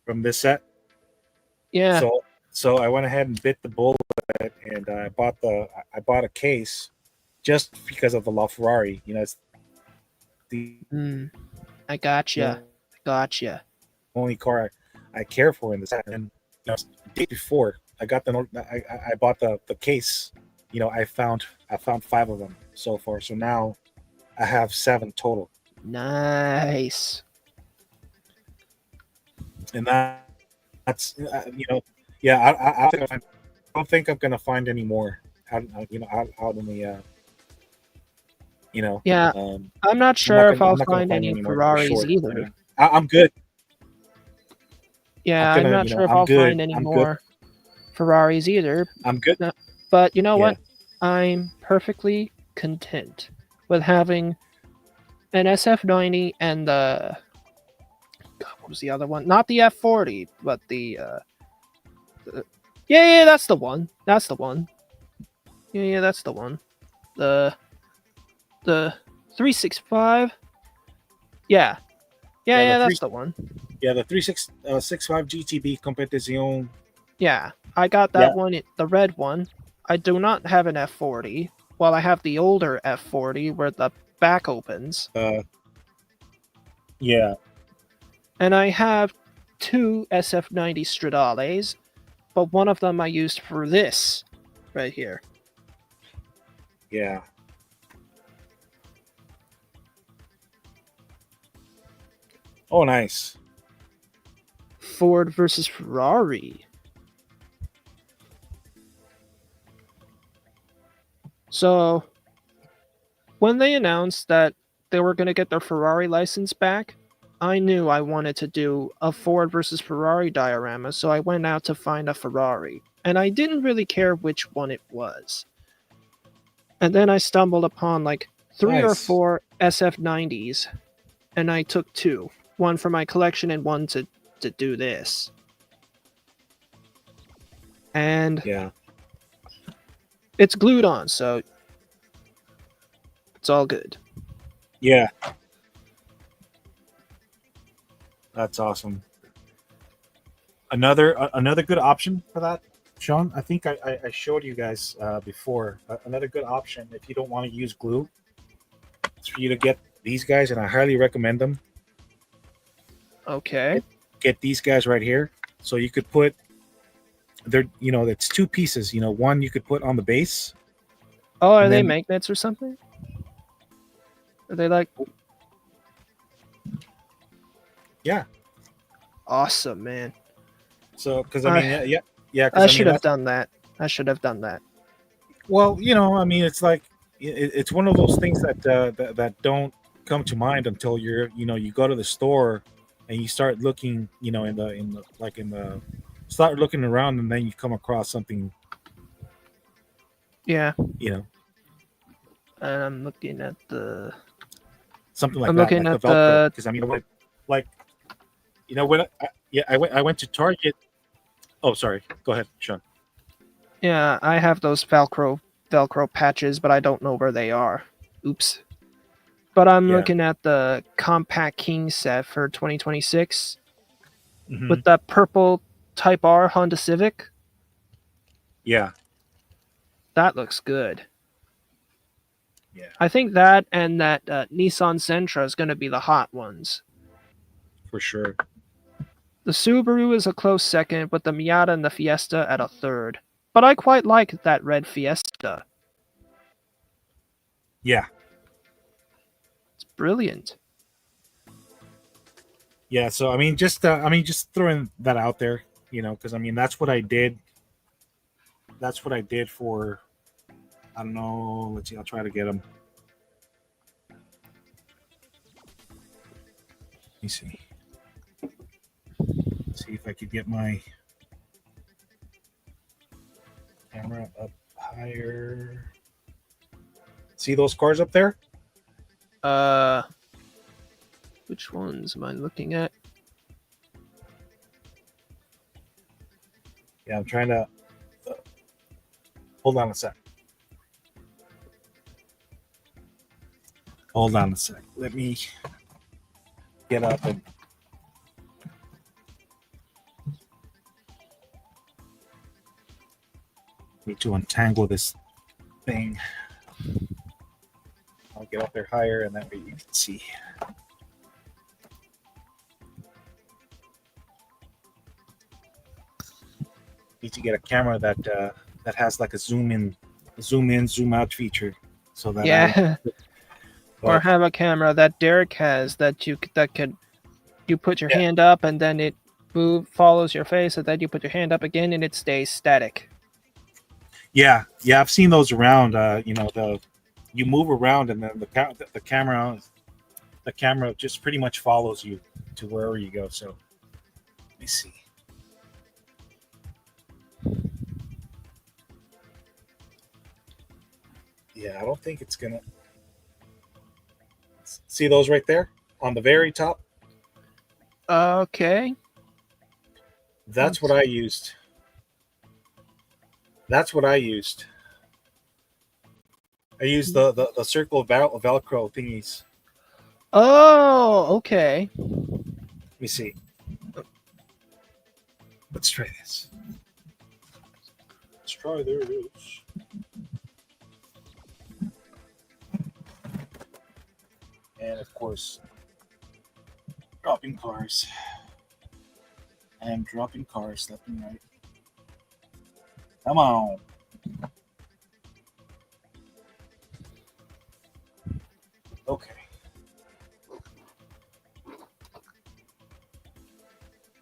from this set. Yeah. So I went ahead and bit the bullet, and I bought a case just because of the LaFerrari. It's the Mm, I gotcha. Gotcha. only car I care for in the set. And the day before I got I bought the case. I found five of them so far. So now I have seven total, Nice. and that's yeah. I don't think I'm gonna find any more out in the Yeah. um, I'm not I'm not sure if gonna I'm I'll not gonna find find any any more for Ferraris sure. either. I'm good. I'm Yeah, I'm gonna not sure if I'm I'll good. find any I'm good. more Ferraris either. I'm good. No- But you know Yeah. what? I'm perfectly content with having an SF90 and the God, what was the other one? Not the F40, but the yeah, that's the one. That's the one. Yeah, that's the one. The the 365. Yeah. Yeah. Yeah, that's the one. The 3665 GTB Competition. Yeah, I got Yeah. that one, the red one. I do not have an F40. Well, I have the older F40 where the back opens. Yeah. And I have two SF90 Stradales, but one of them I used for this right here. Yeah. Oh, nice. Ford versus Ferrari. So, when they announced that they were going to get their Ferrari license back, I knew I wanted to do a Ford versus Ferrari diorama, so I went out to find a Ferrari. And I didn't really care which one it was. And then I stumbled upon like three or Nice. four SF90s, and I took two. One for my collection and one to do this. And Yeah. it's glued on, so it's all good. Yeah. That's awesome. Another good option for that, Sean. I think I showed you guys before. Another good option if you don't want to use glue is for you to get these guys, and I highly recommend them. Okay. Get these guys right here. So you could put it's two pieces. One you could put on the base. Oh, are And they then- magnets or something? Are they like Yeah. awesome, man? So because I- yeah. 'Cause, I should have that's- done that. I should have done that. Well, I mean, it's like it's one of those things that don't come to mind until you go to the store and you start looking, start looking around, and then you come across something, Yeah. you know, And I'm looking at the. something like I'm that, looking like at the Velcro. the. Because I mean, like, when I went to Target Oh, sorry. Go ahead, Sean. Yeah, I have those Velcro patches, but I don't know where they are. Oops. But I'm Yeah. looking at the Compact King set for 2026 Mhm. with that purple Type R Honda Civic. Yeah. That looks good. Yeah. I think that and that Nissan Sentra is going to be the hot ones. For sure. The Subaru is a close second, with the Miata and the Fiesta at a third. But I quite like that red Fiesta. Yeah. It's brilliant. Yeah. So just throwing that out there, because that's what I did. That's what I did for. I don't know. Let's see. I'll try to get them. Let me see. See if I could get my camera up higher. See those cars up there? Which ones am I looking at? Yeah, I'm trying to. Hold on a sec. Hold on a sec. Let me get up and. Need to untangle this thing. I'll get up there higher, and that way you can see. Need to get a camera that has like a zoom in, zoom out feature, so that Yeah. Or But- have a camera that Derek has that could you put your Yeah. hand up and then it follows your face, and then you put your hand up again and it stays static. yeah, I've seen those around. You move around, and then the camera just pretty much follows you to wherever you go. So let me see. Yeah, I don't think it's gonna. See those right there on the very top? Okay. That's what I used. That's what I used. I used the circle Velcro thingies. Oh, okay. Let me see. Let's try this. Let's try this. And of course, dropping cars. I am dropping cars left and right. Come on. Okay.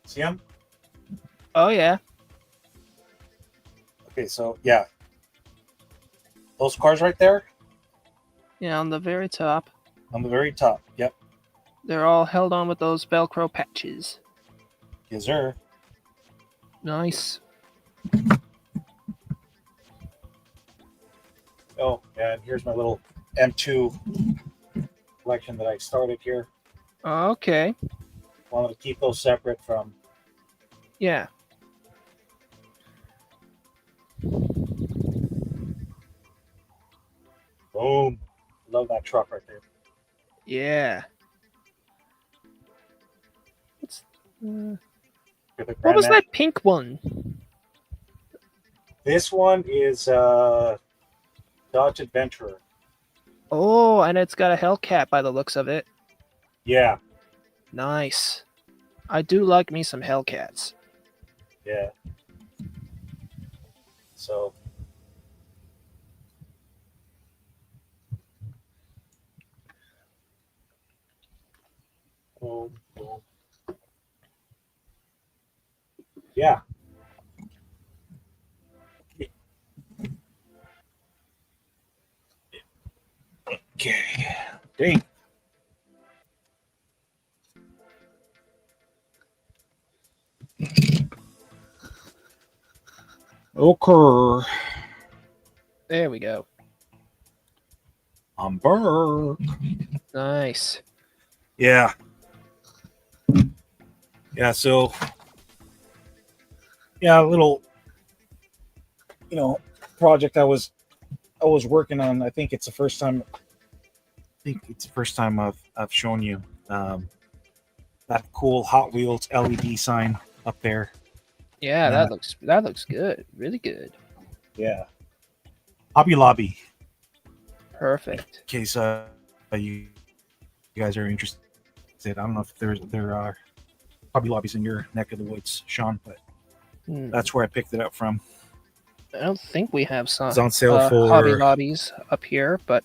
See them? Oh yeah. Okay, so yeah. Those cars right there Yeah, on the very top. on the very top. Yep. They're all held on with those Velcro patches. Yes, sir. Nice. Oh, and here's my little M2 collection that I started here. Okay. Wanted to keep those separate from. Yeah. Boom. Love that truck right there. Yeah. What's With the what was Grand that pink one? This one is Dodge Adventurer. Oh, and it's got a Hellcat by the looks of it. Yeah, Nice. I do like me some Hellcats. yeah. So boom, boom. Yeah. Okay. Dang. Okay. There we go. I'm back. Nice. Yeah. Yeah, so Yeah, a little, you know, project I was working on. I think it's the first time. I think it's the first time I've shown you um, that cool Hot Wheels LED sign up there. Yeah, Uh, that looks good. Really good. yeah, Hobby Lobby. In Perfect. case you guys are interested, I don't know if there are Hobby Lobbies in your neck of the woods, Sean, but Hmm. that's where I picked it up from. I don't think we have It's some on sale Hobby for, Lobbies up here, but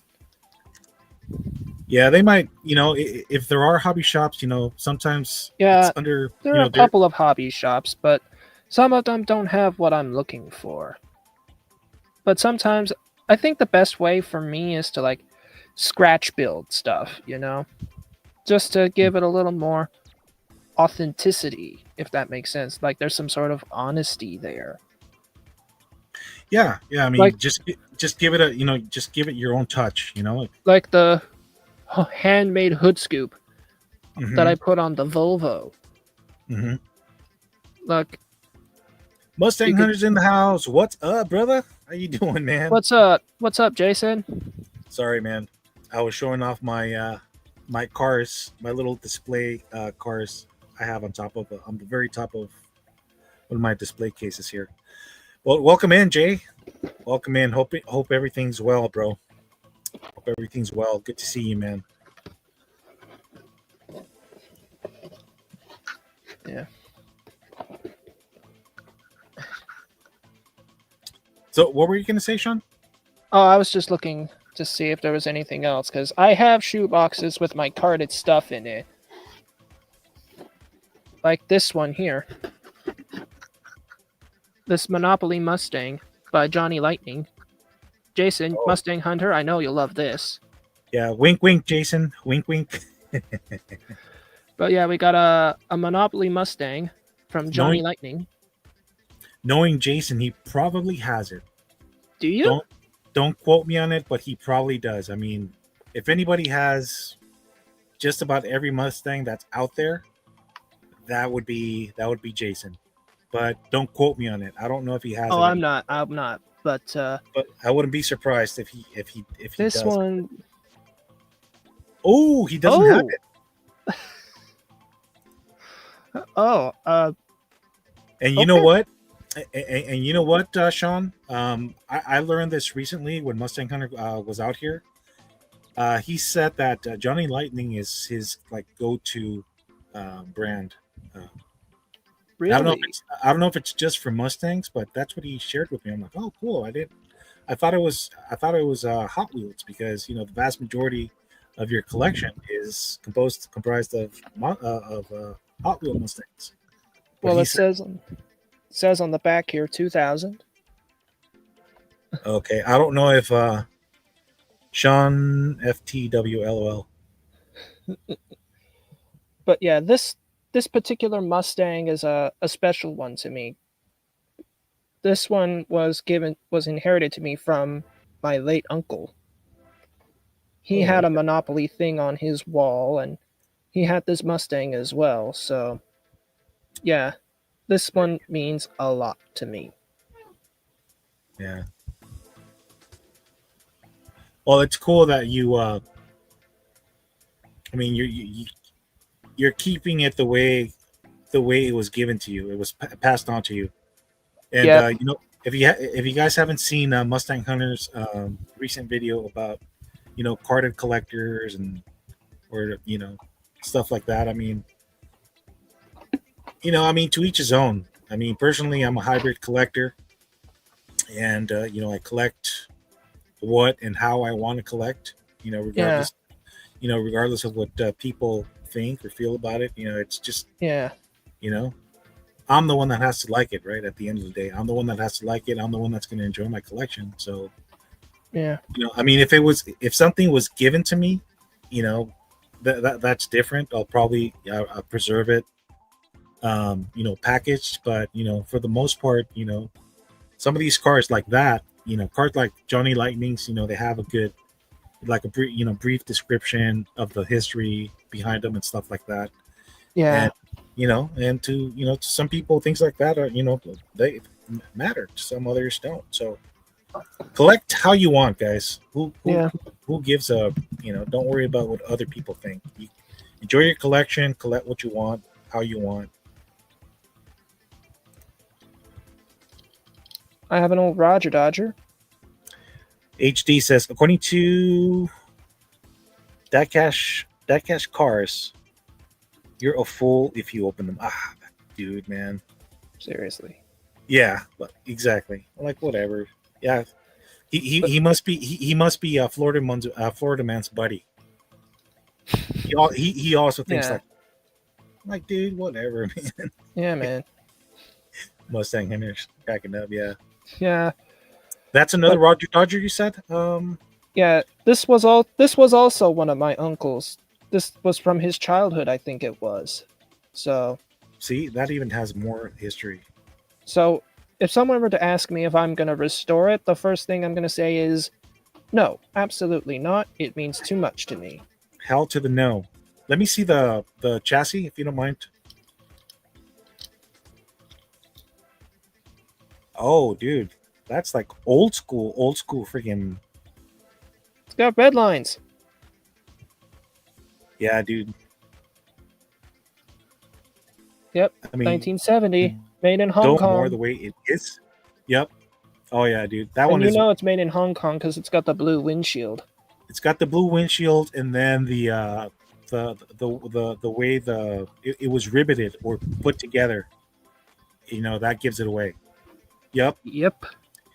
yeah, they might, if there are hobby shops, sometimes it's yeah, under, there are a they're, couple of hobby shops, but some of them don't have what I'm looking for. But sometimes I think the best way for me is to like scratch build stuff, just to give it a little more authenticity, if that makes sense. Like there's some sort of honesty there. yeah. I Like mean, just give it a, just give it your own touch. like the handmade hood scoop that Mm-hmm, I put on the Volvo. mm-hmm. Like you Mustang could Hunters in the house. What's up, brother? How you doing, man? What's up? What's up, Jason? Sorry, man. I was showing off my cars, my little display cars I have on the very top of one of my display cases here. Well, welcome in, Jay. Welcome in. Hope everything's well, bro. Hope everything's well. Good to see you, man. Yeah. So, what were you gonna say, Sean? Oh, I was just looking to see if there was anything else because I have shoe boxes with my carded stuff in it, like this one here. This Monopoly Mustang by Johnny Lightning. Jason, Oh, Mustang Hunter, I know you'll love this. yeah. Wink, wink, Jason. Wink, wink. But yeah, we got a Monopoly Mustang from Johnny knowing Lightning. knowing Jason, he probably has it. Do you? Don't don't quote me on it, but he probably does. I mean, if anybody has just about every Mustang that's out there, that would be Jason. But don't quote me on it. I don't know if he has Oh, it, I'm not. I'm not. But but I wouldn't be surprised if he this does. one. Oh, he doesn't have Oh, it. oh. And you know Okay. what? And you know what, Sean? I learned this recently when Mustang Hunter was out here. He said that Johnny Lightning is his like go-to brand. Uh, Really? I don't know if it's just for Mustangs, but that's what he shared with me. I'm like, oh, cool. I thought it was Hot Wheels because the vast majority of your collection is comprised of Hot Wheel Mustangs. But Well, he it said, says on the back here 2000. okay, I don't know if Sean FTWLOL. But yeah, this particular Mustang is a special one to me. This one was inherited to me from my late uncle. He Oh, had a Monopoly thing on his wall, and he had this Mustang as well. So yeah, this one means a lot to me. yeah. Well, it's cool that you. I mean, you're keeping it the way it was given to you. It was passed on to you. And Yep. if you guys haven't seen Mustang Hunter's recent video about carded collectors and or stuff like that, I mean to each his own. I mean personally, I'm a hybrid collector, and I collect what and how I want to collect. Yeah. Regardless of what people think or feel about it. It's just Yeah. you know I'm the one that has to like it, right? At the end of the day, I'm the one that has to like it. I'm the one that's going to enjoy my collection. So, Yeah. I mean, if something was given to me, you know, that's different. I'll probably I'll preserve it, packaged. But for the most part, some of these cars like that, cars like Johnny Lightnings, they have a good, like a brief description of the history behind them and stuff like that. Yeah. And and to some people, things like that are they matter. To some others don't. So collect how you want, guys. Yeah. Who gives a don't worry about what other people think. You enjoy your collection, collect what you want, how you want. I have an old Roger Dodger. HD says, according to Diecast cars, you're a fool if you open them. Ah, dude, man. Seriously. Yeah, but exactly. Like whatever. Yeah, But- he must be he must be a Florida man's buddy. He also thinks Yeah. like dude, whatever, man. Yeah, man. Mustang Hender's cracking up. Yeah, Yeah. that's another But- Roger Dodger. You said. Yeah. This was also one of my uncles. This was from his childhood, I think it was. So See, that even has more history. So, if someone were to ask me if I'm going to restore it, the first thing I'm going to say is, no, absolutely not. It means too much to me. Hell to the no. Let me see the chassis, if you don't mind. Oh, dude, that's like old school freaking. It's got red lines. Yeah, dude. Yep, I mean, 1970, made in Hong don't Kong. more the way it is. Yep. Oh yeah, dude. That And one you is. know it's made in Hong Kong because it's got the blue windshield. It's got the blue windshield, and then the way it was riveted or put together. That gives it away. Yep. Yep,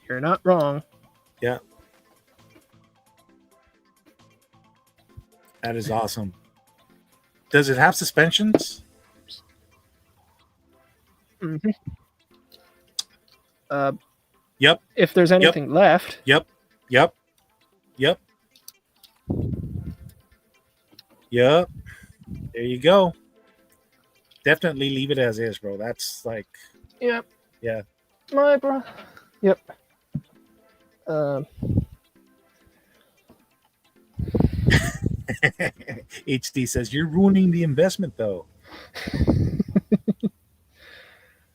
you're not wrong. Yeah. That is awesome. Does it have suspensions? Mm-hmm. Yep. If there's anything left. Yep. Yep. There you go. Definitely leave it as is, bro. That's like. Yep. Yeah. My bro. Yep. HD says you're ruining the investment, though.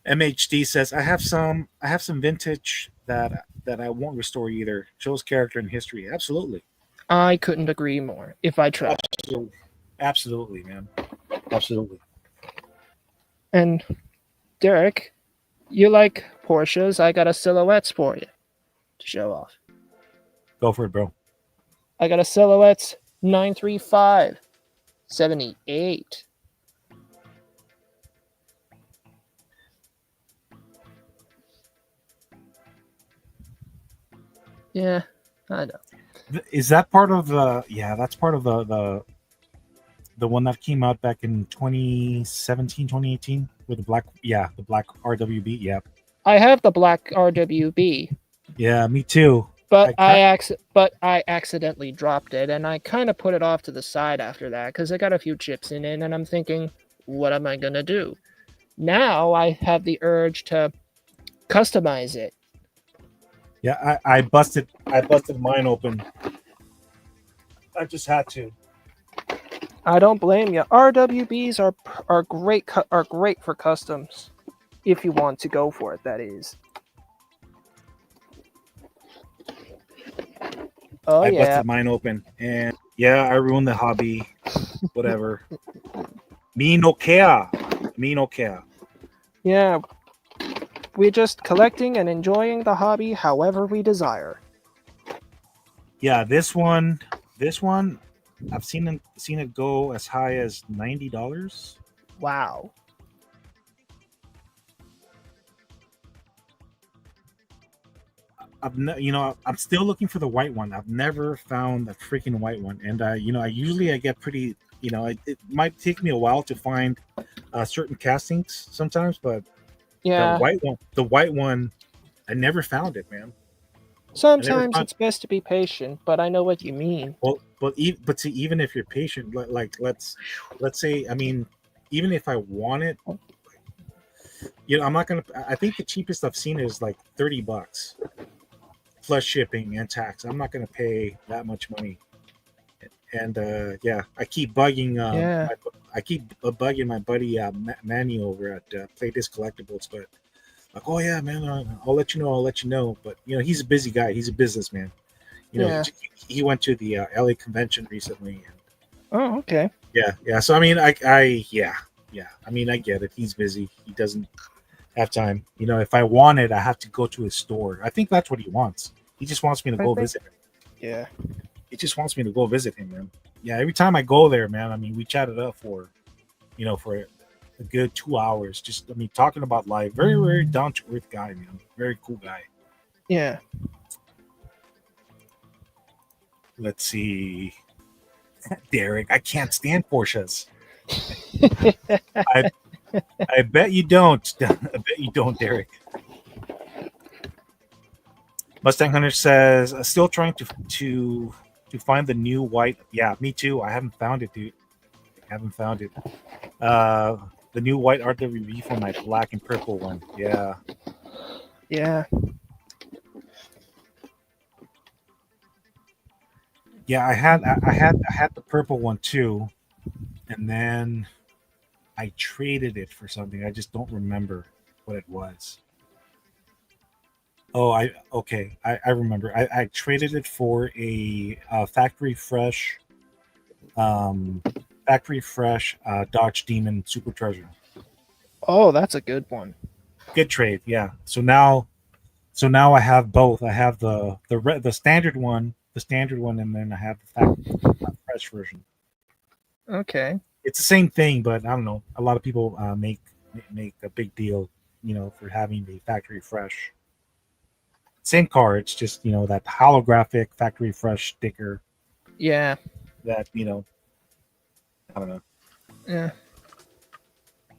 MHD says I have some vintage that I won't restore either. Shows character and history. Absolutely. I couldn't agree more if I tried. Absolutely, man. Absolutely. And Derek, you like Porsches? I got a Silhouettes for you to show off. Go for it, bro. I got a Silhouettes 935 78. Yeah, I know. Is that part of the? Yeah, that's part of the one that came out back in 2017, 2018 with the black. Yeah, the black RWB. Yeah. I have the black RWB, Yeah, me too. but I accidentally dropped it, and I kind of put it off to the side after that because I got a few chips in it, and I'm thinking, what am I gonna do? Now I have the urge to customize it. Yeah, I busted mine open. I just had to. I don't blame you. RWBs are great for customs, if you want to go for it. That is. Oh I yeah. busted mine open, and yeah, I ruined the hobby. Whatever. Me no care. Yeah. We're just collecting and enjoying the hobby however we desire. Yeah, this one, I've seen it go as high as $90. Wow. I'm still looking for the white one. I've never found the freaking white one, and I usually I get pretty. It might take me a while to find certain castings sometimes, but Yeah. the white one, I never found it, man. Sometimes it's best to be patient, but I know what you mean. Well, but see, even if you're patient, like let's say, I mean, even if I want it, I'm not gonna. I think the cheapest I've seen is like $30 plus shipping and tax. I'm not gonna pay that much money. And yeah, I keep bugging. I keep bugging my buddy Manny over at Play Disc Collectibles, but like, oh yeah, man, I'll let you know. I'll let you know. But he's a busy guy. He's a businessman. Yeah. He went to the LA convention recently. And Oh, okay. yeah. So I mean, yeah. I mean, I get it. He's busy. He doesn't have time. If I want it, I have to go to his store. I think that's what he wants. He just wants me to go visit him. Yeah. He just wants me to go visit him, man. Yeah, every time I go there, man, I mean, we chatted up for a good 2 hours. Just, I mean, talking about life. Very, very down to earth guy, man. Very cool guy. Yeah. Let's see. Derek, I can't stand Porsches. I bet you don't. I bet you don't, Derek. Mustang Hunter says, still trying to find the new white. Yeah, me too. I haven't found it, dude. I haven't found it. The new white RWB for my black and purple one. Yeah. Yeah. Yeah, I had the purple one too, and then I traded it for something. I just don't remember what it was. Oh, I remember. I traded it for a factory fresh Dodge Demon Super Treasure. Oh, that's a good one. Good trade, yeah. So now I have both. I have the standard one, and then I have the factory fresh version. Okay. It's the same thing, but I don't know. A lot of people make a big deal, for having the factory fresh. Same car. It's just that holographic factory fresh sticker. Yeah. That I don't know. Yeah.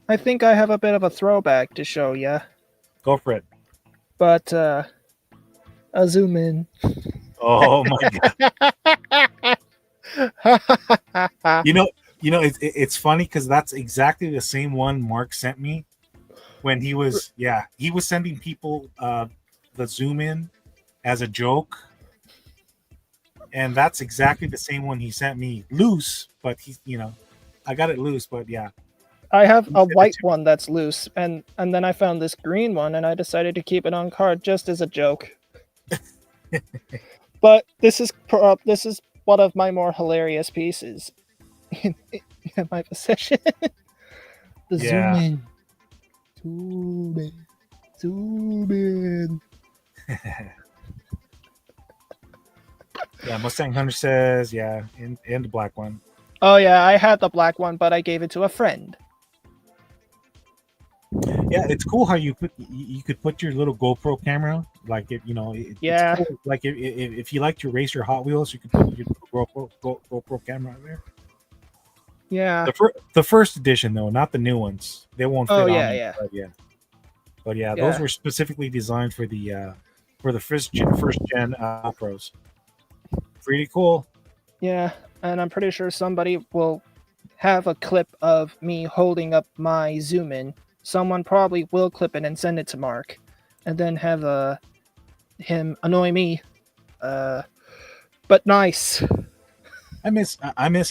I think I have a bit of a throwback to show ya. Go for it. But I'll zoom in. Oh my god! It's funny because that's exactly the same one Mark sent me when he was sending people the zoom in as a joke, and that's exactly the same one he sent me loose. But I got it loose, but yeah. I have a white one that's loose, and then I found this green one, and I decided to keep it on card just as a joke. But this is one of my more hilarious pieces in my possession. The zoom in. Yeah, Mustang Hunter says, in the black one. Oh yeah, I had the black one, but I gave it to a friend. Yeah, it's cool how you could put your little GoPro camera, like it's cool. Like if you like to race your Hot Wheels, you could put your GoPro camera on there. Yeah. The first edition though, not the new ones. They won't fit on it, yeah. But yeah, those were specifically designed for the first gen GoPros. Pretty cool. Yeah, and I'm pretty sure somebody will have a clip of me holding up my zoom in. Someone probably will clip it and send it to Mark, and then have him annoy me. But nice. I miss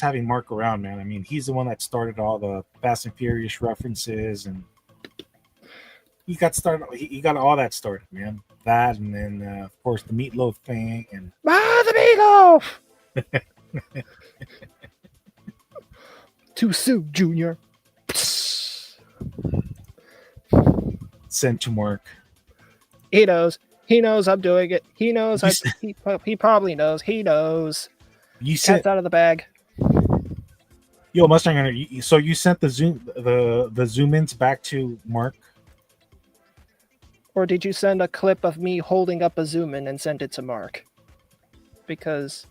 having Mark around, man. I mean, he's the one that started all the Fast and Furious references, and he got started. He got all that started, man. That, and then of course the meatloaf thing, and the meatloaf. Too soon, Junior. Sent to Mark. He knows. He knows I'm doing it. He knows. He probably knows. He knows. You said Cat's out of the bag. Yo, Mustang Hunter. So you sent the zoom ins back to Mark, or did you send a clip of me holding up a zoom in and send it to Mark? Because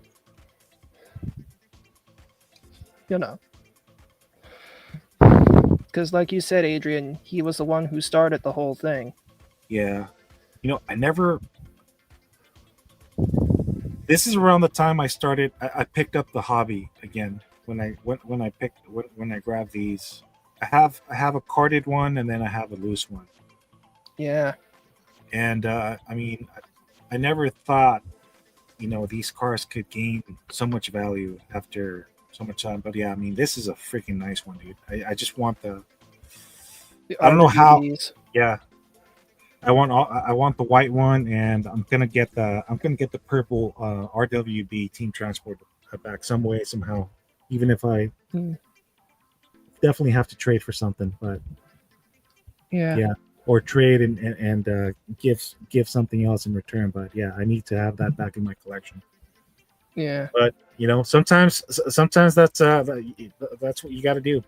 Because like you said, Adrian, he was the one who started the whole thing. Yeah. I never... This is around the time I started... I picked up the hobby again. When I grabbed these. I have a carded one, and then I have a loose one. Yeah. And, I mean, I never thought, these cars could gain so much value after so much time. But yeah, I mean, this is a freaking nice one, dude. I just want the. The I don't know how. RWBs. Yeah, I want the white one, and I'm gonna get the purple RWB Team Transport back some way somehow. Even if I Hmm. definitely have to trade for something, but Yeah. yeah, or trade and give something else in return. But yeah, I need to have that back in my collection. Yeah. But sometimes that's what you got to do.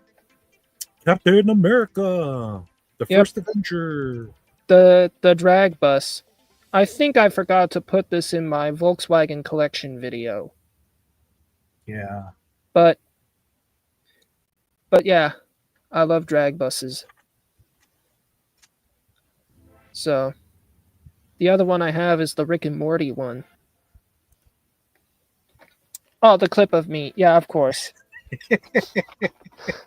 Captain America, the Yep. first Avenger. The drag bus. I think I forgot to put this in my Volkswagen collection video. Yeah, But yeah, I love drag buses. So the other one I have is the Rick and Morty one. Oh, the clip of me. Yeah, of course.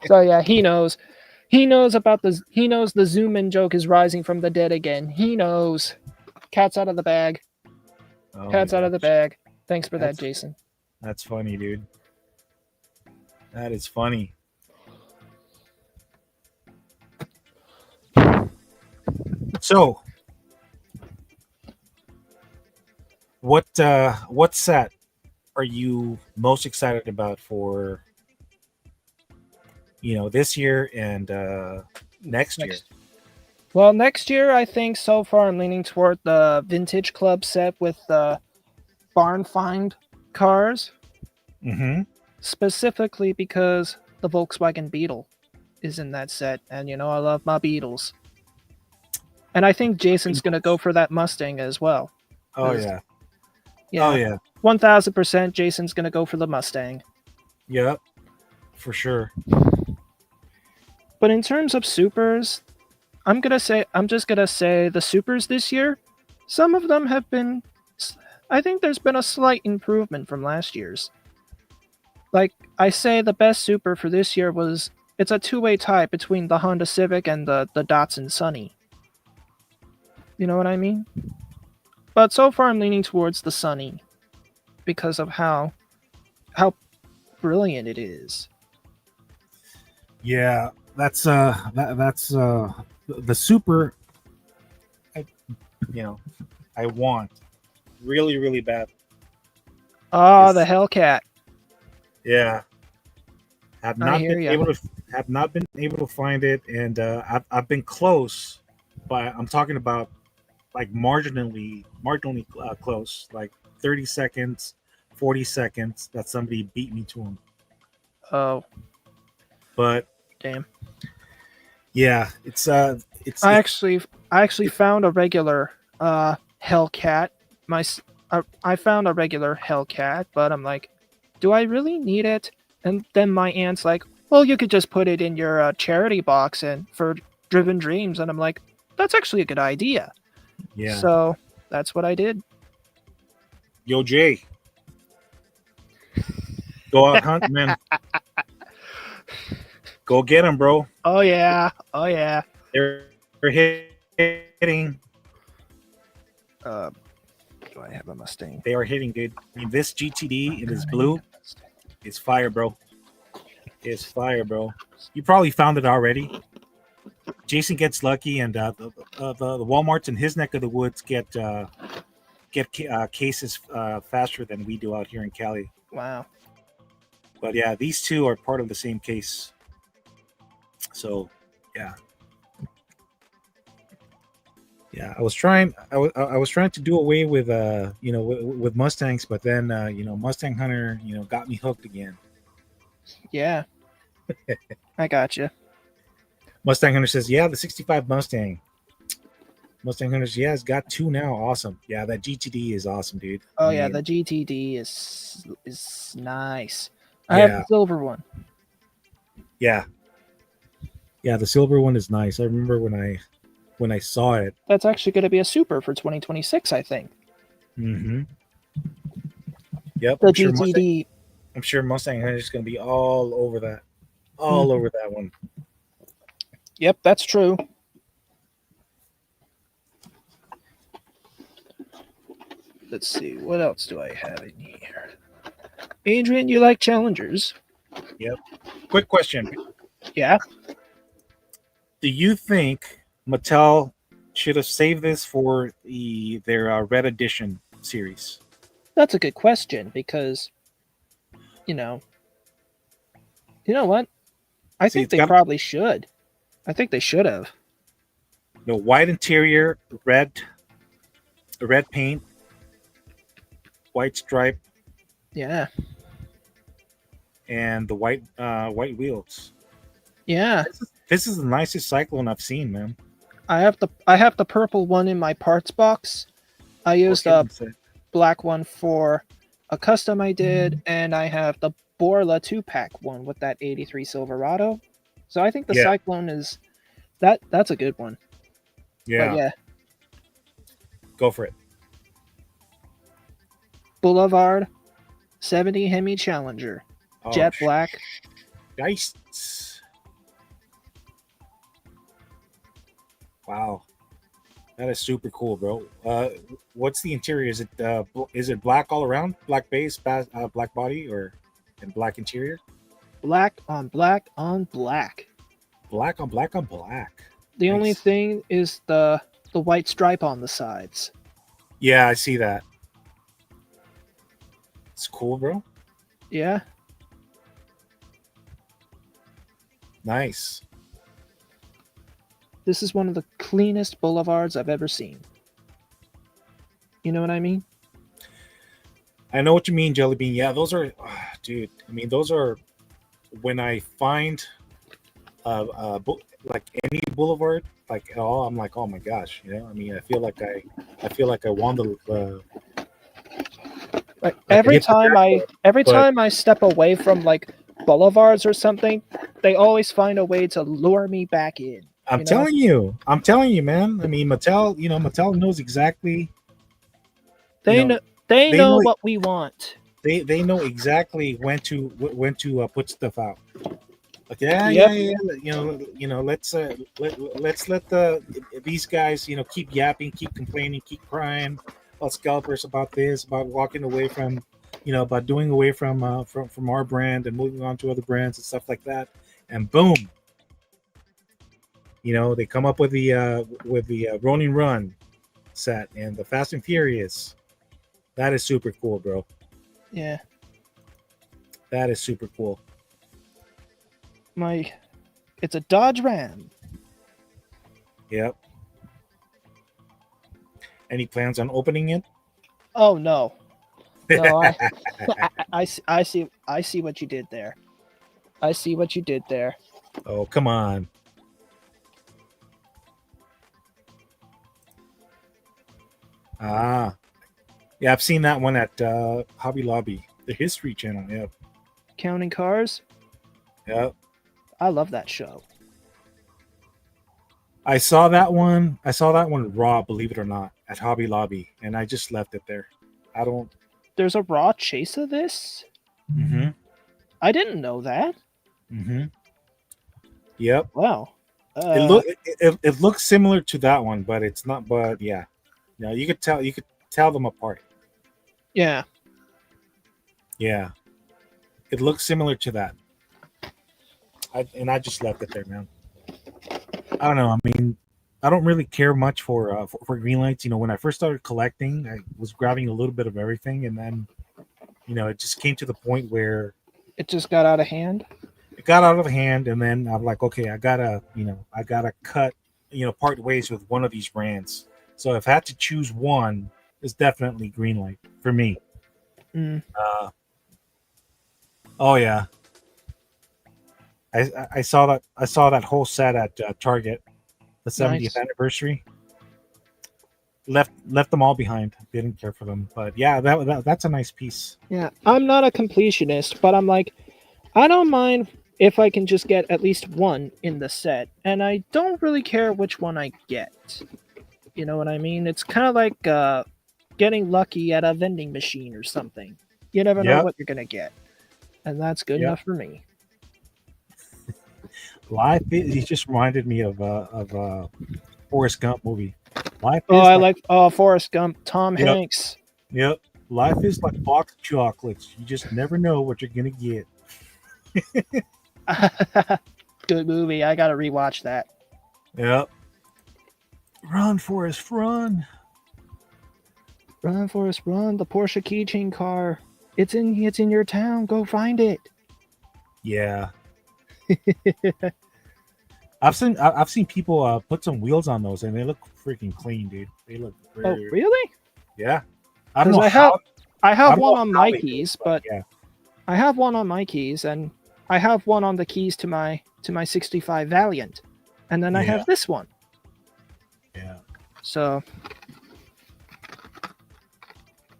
So yeah, he knows. He knows about the. He knows the zoom in joke is rising from the dead again. He knows. Cat's out of the bag. oh my Cat's out of the gosh, bag. Thanks for that, that's Jason. that's funny, dude. That is funny. So, what set are you most excited about for this year and next year? Well, next year I think so far I'm leaning toward the Vintage Club set with the barn find cars, Mm-hmm. specifically because the Volkswagen Beetle is in that set, and I love my Beetles. And I think Jason's gonna go for that Mustang as well. Oh 'cause- yeah. Yeah. Oh yeah. 1000% Jason's gonna go for the Mustang. Yep. For sure. But in terms of supers, I'm just gonna say the supers this year, some of them have been. I think there's been a slight improvement from last year's. Like I say, the best super for this year was it's a two-way tie between the Honda Civic and the Datsun Sunny. You know what I mean? But so far, I'm leaning towards the Sunny because of how brilliant it is. Yeah, that's the super. I, I want really really bad. Ah, the Is- Hellcat. Yeah, have I not hear been ya. able to find it, and I've been close, but I'm talking about like marginally close, like 30 seconds, 40 seconds that somebody beat me to him. Oh, But damn. yeah, it's I actually found a regular Hellcat. I found a regular Hellcat, but I'm like, do I really need it? And then my aunt's like, well, you could just put it in your charity box and for Driven Dreams, and I'm like, that's actually a good idea. yeah. So that's what I did. Yo, Jay, go out hunting, man. Go get them, bro. Oh yeah, oh yeah. They're hitting. Do I have a Mustang? They are hitting, dude. I mean, this GTD in this blue is fire, bro. Is fire, bro. You probably found it already. Jason gets lucky, and the WalMarts in his neck of the woods get cases faster than we do out here in Cali. Wow. But yeah, these two are part of the same case. So, yeah. Yeah, I was trying to do away with with Mustangs, but then Mustang Hunter got me hooked again. Yeah. I got you. Mustang Hunter says, "Yeah, the '65 Mustang." Mustang Hunter says, "Yeah, it's got two now. Awesome. Yeah, that GTD is awesome, dude." Oh I yeah, mean, the GTD is nice. I have yeah, the silver one. yeah, yeah. The silver one is nice. I remember when I saw it. That's actually going to be a super for 2026, I think. Mm-hmm. Yep. The GTD. I'm sure Mustang Hunter is going to be all over that, over that one. Yep, that's true. Let's see, what else do I have in here? Adrian, you like Challengers? Yep. Quick question: Yeah, do you think Mattel should have saved this for their Red Edition series? that's a good question because you know, you know what? I See, think it's they got probably should. I think they should have. white interior, red paint, white stripe, Yeah, and the white wheels. yeah. This is the nicest Cyclone I've seen, man. I have the purple one in my parts box. I For used a goodness sake. black one for a custom I did, and I have the Borla 2-pack one with that 83 Silverado. So I think the Yeah, Cyclone is that's a good one. But yeah, yeah, go for it. Boulevard 70 Hemi Challenger, Oh, jet black. nice. Wow, that is super cool, bro. What's the interior? Is it black all around? Black base, black body, or and black interior? Black on black on black. Black on black on black. The only Nice. thing is the white stripe on the sides. Yeah, I see that. It's cool, bro. Yeah, Nice. this is one of the cleanest boulevards I've ever seen. You know what I mean? I know what you mean, Jelly Bean. Yeah, those are, dude. I mean, those are when I find like any boulevard, like I'm like, oh my gosh, you know. I mean, I feel like I won the Like like I every hit the time I jackpot. every But time I step away from like boulevards or something, they always find a way to lure me back in. I'm You know? telling you, man. I mean, Mattel knows exactly, you They know, know they they know know what we want. they know exactly when to put stuff out. Like, Yep. yeah. Let's let these guys, keep yapping, keep complaining, keep crying about scalpers, about this, about walking away from, about doing away from our brand and moving on to other brands and stuff like that. And boom, they come up with the Ronin Run set and the Fast and Furious. That is super cool, bro. Yeah. That is super cool. It's a Dodge Ram. Yep. Any plans on opening it? Oh no. No, I see what you did there. I see what you did there. Oh, come on. Ah, yeah, I've seen that one at Hobby Lobby, the History Channel. Yep, Counting cars? yep. I love that show. I saw that one. I saw that one raw, believe it or not, at Hobby Lobby, and I just left it there. I don't. There's a raw chase of this? Mm-hmm. I didn't know that. Mm-hmm. Yep. Wow. It looks similar to that one, but it's not. But yeah, you could tell them apart. Yeah. Yeah, it looks similar to that. I just left it there, man. I don't know. I mean, I don't really care much for green lights. When I first started collecting, I was grabbing a little bit of everything, and then, it just came to the point where It just got out of hand. it got out of hand, and then I'm like, okay, I gotta cut, part ways with one of these brands. So if I had to choose one, it's definitely Greenlight for me. Mm. Oh yeah, I saw that whole set at Target, the 70th Nice. anniversary. Left them all behind. Didn't care for them, but yeah, that's a nice piece. Yeah. I'm not a completionist, but I'm like, I don't mind if I can just get at least one in the set, and I don't really care which one I get. You know what I mean? It's kind of like getting lucky at a vending machine or something. You never know Yep. what you're gonna get, and that's good Yep. enough for me. Life, he just reminded me of a Forrest Gump movie. Life Oh, is I like, like Forrest Gump, Tom Yep. Hanks. yep. Life is like a box of chocolates. You just never know what you're gonna get. Good movie. I gotta rewatch that. Yep. Run, Forrest, run. Run, Forrest, run! The Porsche keychain car. It's in your town. Go find it. Yeah. I've seen people put some wheels on those and they look freaking clean, dude. They look Oh, very really? yeah. I don't 'Cause know I how have don't one know on how my they do it, keys, but yeah. I have one on my keys, and I have one on the keys to my 65 Valiant, and then I Yeah. have this one. Yeah. So,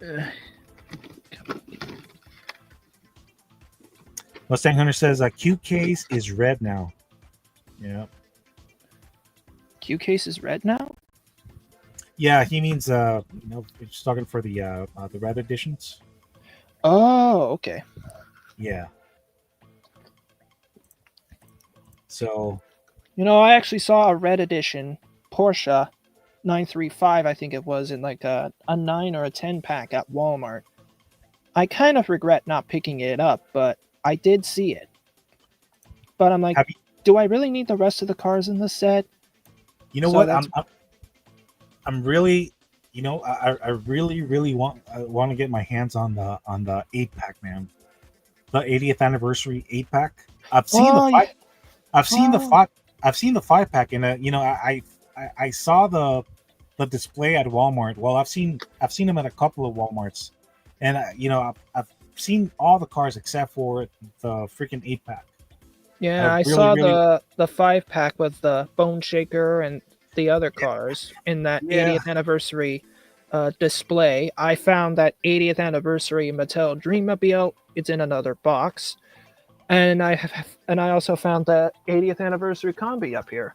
uh, Mustang Hunter says Q case is red now. Yeah. Q case is red now. Yeah, he means he's talking for the red editions. Oh, okay. Yeah. So I actually saw a red edition Porsche 935, I think it was, in like a 9 or a 10 pack at Walmart. I kind of regret not picking it up, but I did see it. But I'm like, have you, do I really need the rest of the cars in the set? you know So what? that's I'm really, I really want to get my hands on the 8-pack, man. The 80th anniversary 8-pack. I've seen the oh, five. I've seen the oh. 5. I've seen the 5-pack, and I saw the display at Walmart. Well, I've seen them at a couple of Walmarts, and I've seen all the cars except for the freaking 8-pack. Yeah, I really, saw really, the 5-pack with the Bone Shaker and the other cars in that yeah, 80th anniversary display. I found that 80th anniversary Mattel Dreammobile. It's in another box, and I also found that 80th anniversary Combi up here.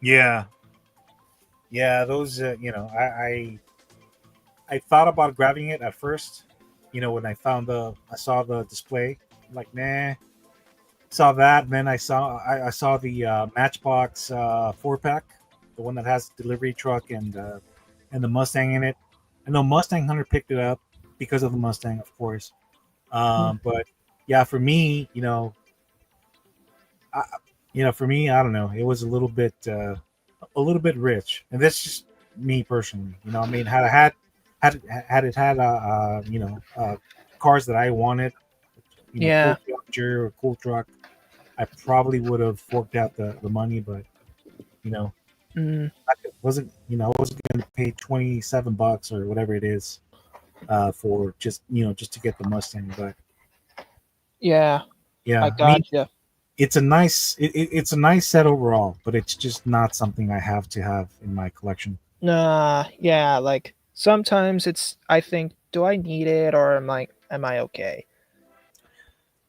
yeah. Those, I thought about grabbing it at first. When I saw the display, I'm like, nah. Saw that, and then I saw the Matchbox 4-pack, the one that has delivery truck and the Mustang in it. I know Mustang Hunter picked it up because of the Mustang, of course. But yeah, for me, for me, I don't know. It was a little bit rich, and that's just me personally. I mean, had it had cars that I wanted, Yeah. cool Challenger or cool truck, I probably would have forked out the money, but Mm, I wasn't going to pay $27 or whatever it is for just to get the Mustang. But yeah, yeah, I I mean, gotcha. it's a nice it's a nice set overall, but it's just not something I have to have in my collection. Nah, yeah, like sometimes I think, do I need it or am I okay?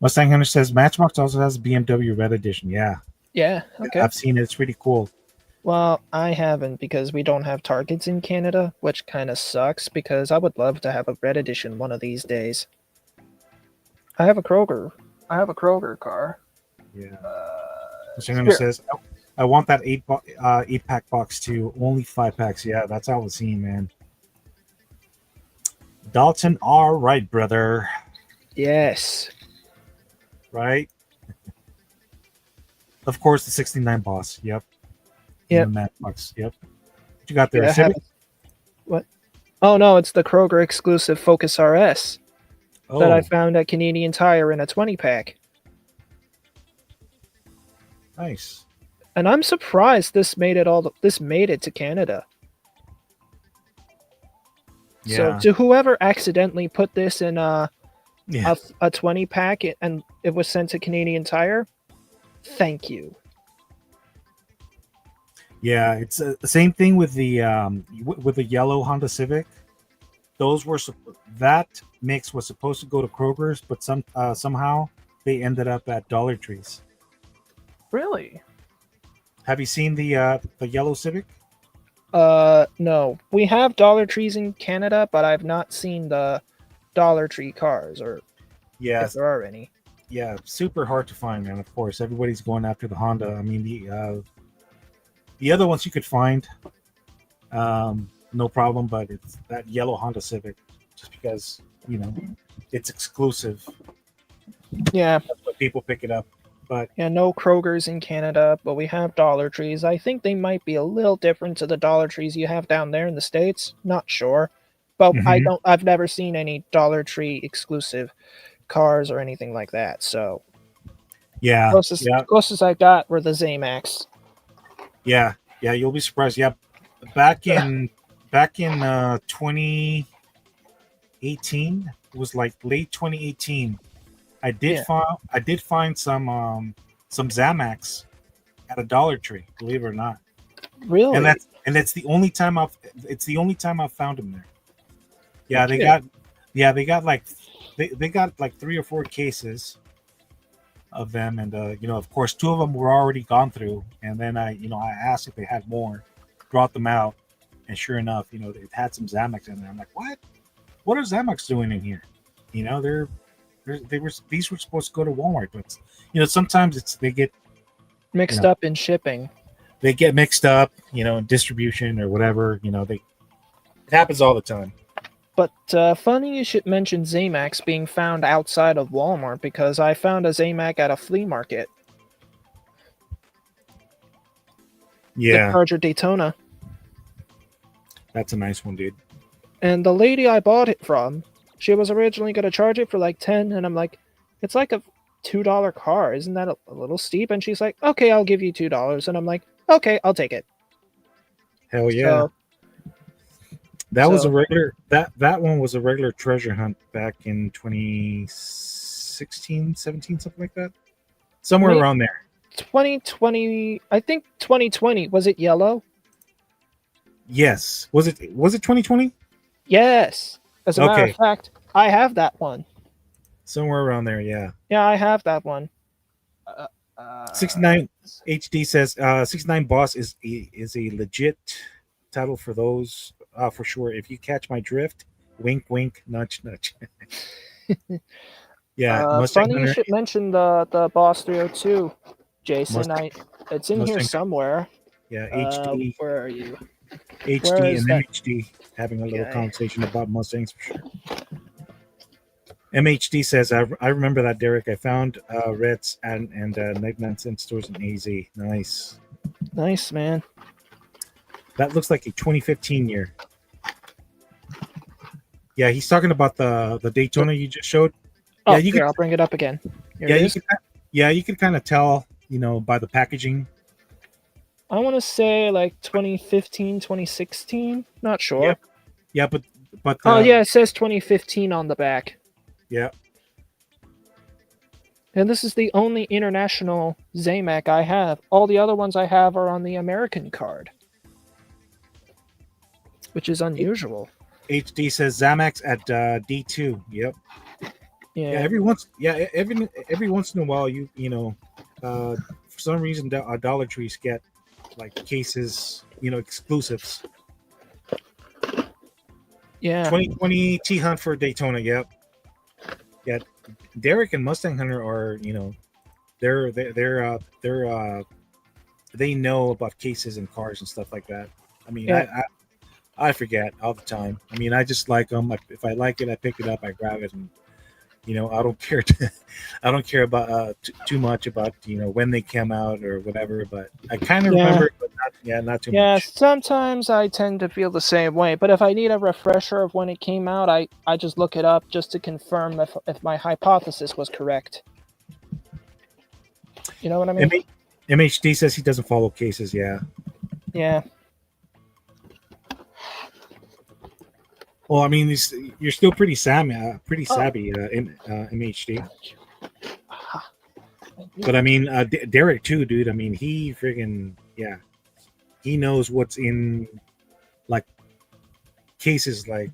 Mustang Hunter says Matchbox also has BMW Red Edition. Yeah, Yeah, okay. I've seen it. It's pretty cool. Well, I haven't because we don't have Targets in Canada, which kind of sucks because I would love to have a red edition one of these days. I have a Kroger. I have a Kroger car. Yeah. Uh, Mustang Hunter Spirit. says I want that 8-pack box too. Only 5-packs. Yeah, that's all I've seen, man. Dalton, all right, brother. Yes. Right. Of course, the 69 boss. Yep. Yep. In the Matchbox. Yep. What you got there? Yeah, Civic? what? Oh no, it's the Kroger exclusive Focus RS that I Oh, found at Canadian Tire in a 20-pack. nice. And I'm surprised this made it to Canada. So Yeah. to whoever accidentally put this in Yeah. a 20-pack and it was sent to Canadian Tire, thank you. Yeah. It's the same thing with the yellow Honda Civic. Those were that mix was supposed to go to Kroger's, but somehow they ended up at Dollar Trees. Really? Have you seen the yellow Civic? No. We have Dollar Trees in Canada, but I've not seen the Dollar Tree cars, or Yeah, if there are any. yeah, super hard to find, man. Of course, everybody's going after the Honda. I mean, the other ones you could find, no problem, but it's that yellow Honda Civic, just because it's exclusive. Yeah. That's what people pick it up. But Yeah, no Kroger's in Canada, but we have Dollar Trees. I think they might be a little different to the Dollar Trees you have down there in the States. Not sure. But Mhm. I've never seen any Dollar Tree exclusive cars or anything like that. So yeah, yeah, closest I got were the Zamax. yeah, yeah. You'll be surprised. Yeah, back in 2018, it was like late 2018. Yeah. I did find some Xamax at a Dollar Tree, believe it or not. Really? And it's the only time I've found them there. Yeah, Okay. they got like 3 or 4 cases of them, and of course 2 of them were already gone through, and then I asked if they had more, brought them out, and sure enough, it had some Xamax in there. I'm like, what are Xamax doing in here? These were supposed to go to Walmart, but sometimes they get Mixed up in shipping. mixed up, in distribution or whatever. It happens all the time. But funny you should mention Zamax being found outside of Walmart because I found a Zamac at a flea market. Yeah, The Charger Daytona. that's a nice one, dude. And the lady I bought it from, she was originally going to charge it for like 10, and I'm like, it's like a $2 car. Isn't that a little steep? And she's like, okay, I'll give you $2. And I'm like, okay, I'll take it. Hell yeah. So, That was a regular that one was a regular treasure hunt back in 2016, 17, something like that. Somewhere around there. 2020, I think 2020. Was it yellow? Yes. Was it 2020? Yes. As a matter of fact, I have that one. Somewhere around there, yeah. Yeah, I have that one. 69 HD says 69 Boss is a legit title for those for sure. If you catch my drift, wink wink, nudge nudge. Yeah, funny you should mention the Boss 302, Jason. It's in here somewhere. Yeah, HD. Where are you? HD and MHD having a little conversation about Mustangs for sure. MHD says, I remember that, Derek. I found Reds and 99-cent stores in AZ. Nice. Nice, man. That looks like a 2015 year. Yeah, he's talking about the Daytona you just showed. Oh, yeah, I'll bring it up again. You can kind of tell, by the packaging. I want to say like 2015, 2016. Not sure. Yeah, but oh yeah, it says 2015 on the back. Yeah. And this is the only international Zamac I have. All the other ones I have are on the American card, which is unusual. HD says Zamax at D2. Yep. Yeah. Every once in a while, for some reason, Dollar Trees get like cases, exclusives. Yeah. 2020 T Hunt for Daytona. Yep. Yeah. Derek and Mustang Hunter are, they know about cases and cars and stuff like that. I mean, I forget all the time. I mean, I just like them. If I like it, I pick it up, I grab it, and I don't care. I don't care about too much about when they came out or whatever. But I kind of remember, but not too much. Yeah, sometimes I tend to feel the same way. But if I need a refresher of when it came out, I just look it up just to confirm if my hypothesis was correct. You know what I mean? MHD says he doesn't follow cases. Yeah. Yeah. Well, I mean, you're still pretty savvy, MHD. But I mean, Derek too, dude. I mean, he friggin' he knows what's in like cases like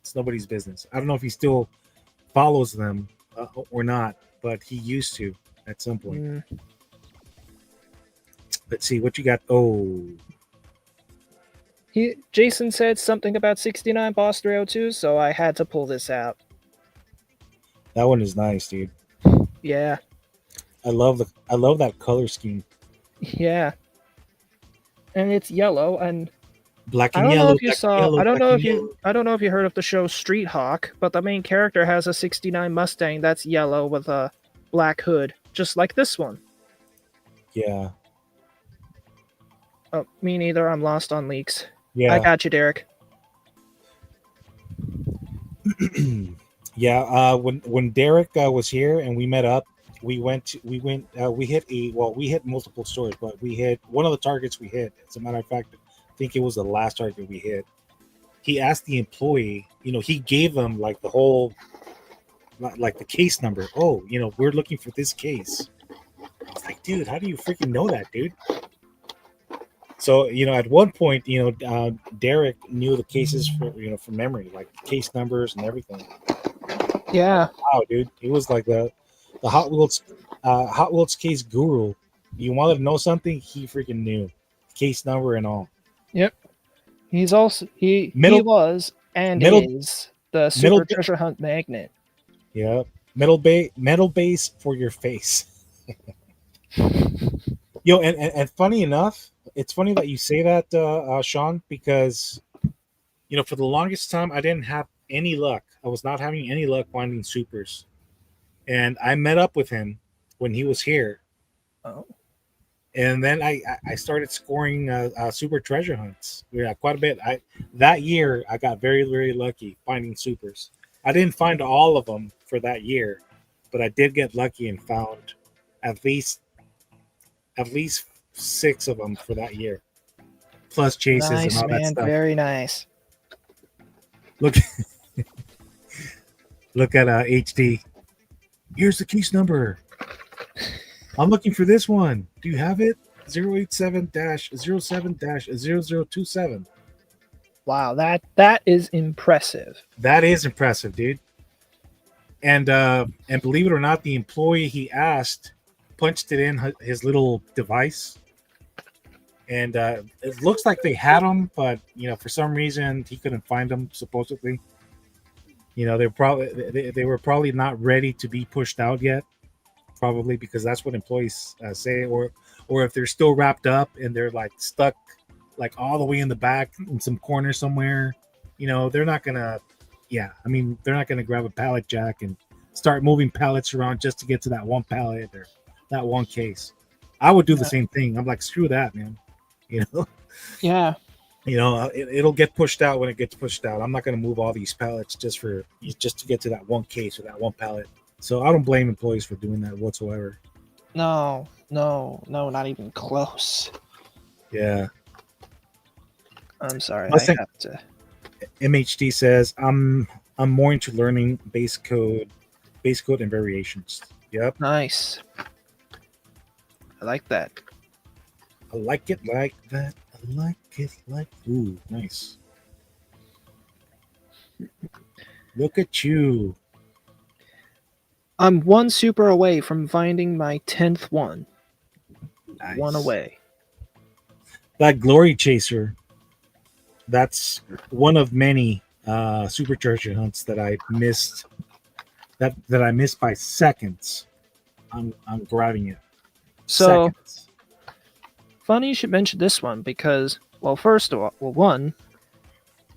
it's nobody's business. I don't know if he still follows them or not, but he used to at some point. Let's see what you got. Jason said something about 69 Boss 302, so I had to pull this out. That one is nice, dude. Yeah. I love that color scheme. Yeah. And it's yellow and black and yellow. I don't know if you heard of the show Street Hawk, but the main character has a 69 Mustang that's yellow with a black hood, just like this one. Yeah. Oh, me neither. I'm lost on leaks. I Yeah. got you, Derek. Yeah. When Derek was here and we met up, we hit multiple stores, but we hit one of the targets we hit. As a matter of fact, I think it was the last target we hit. He asked the employee, he gave them like the whole, like the case number. Oh, we're looking for this case. I was like, dude, how do you freaking know that, dude? So, at one point, Derek knew the cases from memory, like case numbers and everything. Yeah. Wow, dude, he was like the Hot Wheels case guru. You wanted to know something, he freaking knew case number and all. Yep. He's also he Middle was and middle is the middle super treasure hunt magnet. Yeah, metal base for your face. And funny enough, it's funny that you say that, Sean, because for the longest time I didn't have any luck. I was not having any luck finding supers, and I met up with him when he was here, Oh. and then I started scoring super treasure hunts. Yeah, quite a bit. That year I got very, very lucky finding supers. I didn't find all of them for that year, but I did get lucky and found at least 6 of them for that year, plus chases and Nice, all that man. stuff. Very nice. Look, look at HD. Here's the case number. I'm looking for this one. Do you have it? 087-07-0027. Wow, that is impressive. That is impressive, dude. And believe it or not, the employee he asked punched it in his little device, and it looks like they had them, but for some reason he couldn't find them. Supposedly, they were probably not ready to be pushed out yet. Probably because that's what employees say, or if they're still wrapped up and they're like stuck, like all the way in the back in some corner somewhere. They're not gonna. Yeah, I mean, they're not gonna grab a pallet jack and start moving pallets around just to get to that one pallet or that one case. I would do the same thing. I'm like, screw that, man. Yeah. It'll get pushed out when it gets pushed out. I'm not going to move all these pallets just to get to that one case or that one pallet. So I don't blame employees for doing that whatsoever. No, not even close. Yeah. I'm sorry. I have to. MHD says I'm more into learning base code and variations. Yep. Nice. I like that. I like it like that. I like it like. Ooh, nice. Look at you. I'm one super away from finding my 10th one. Nice. One away. That Glory Chaser, that's one of many super treasure hunts that I missed. That I missed by seconds. I'm grabbing it. So Seconds. funny you should mention this one because, well, first of all, one,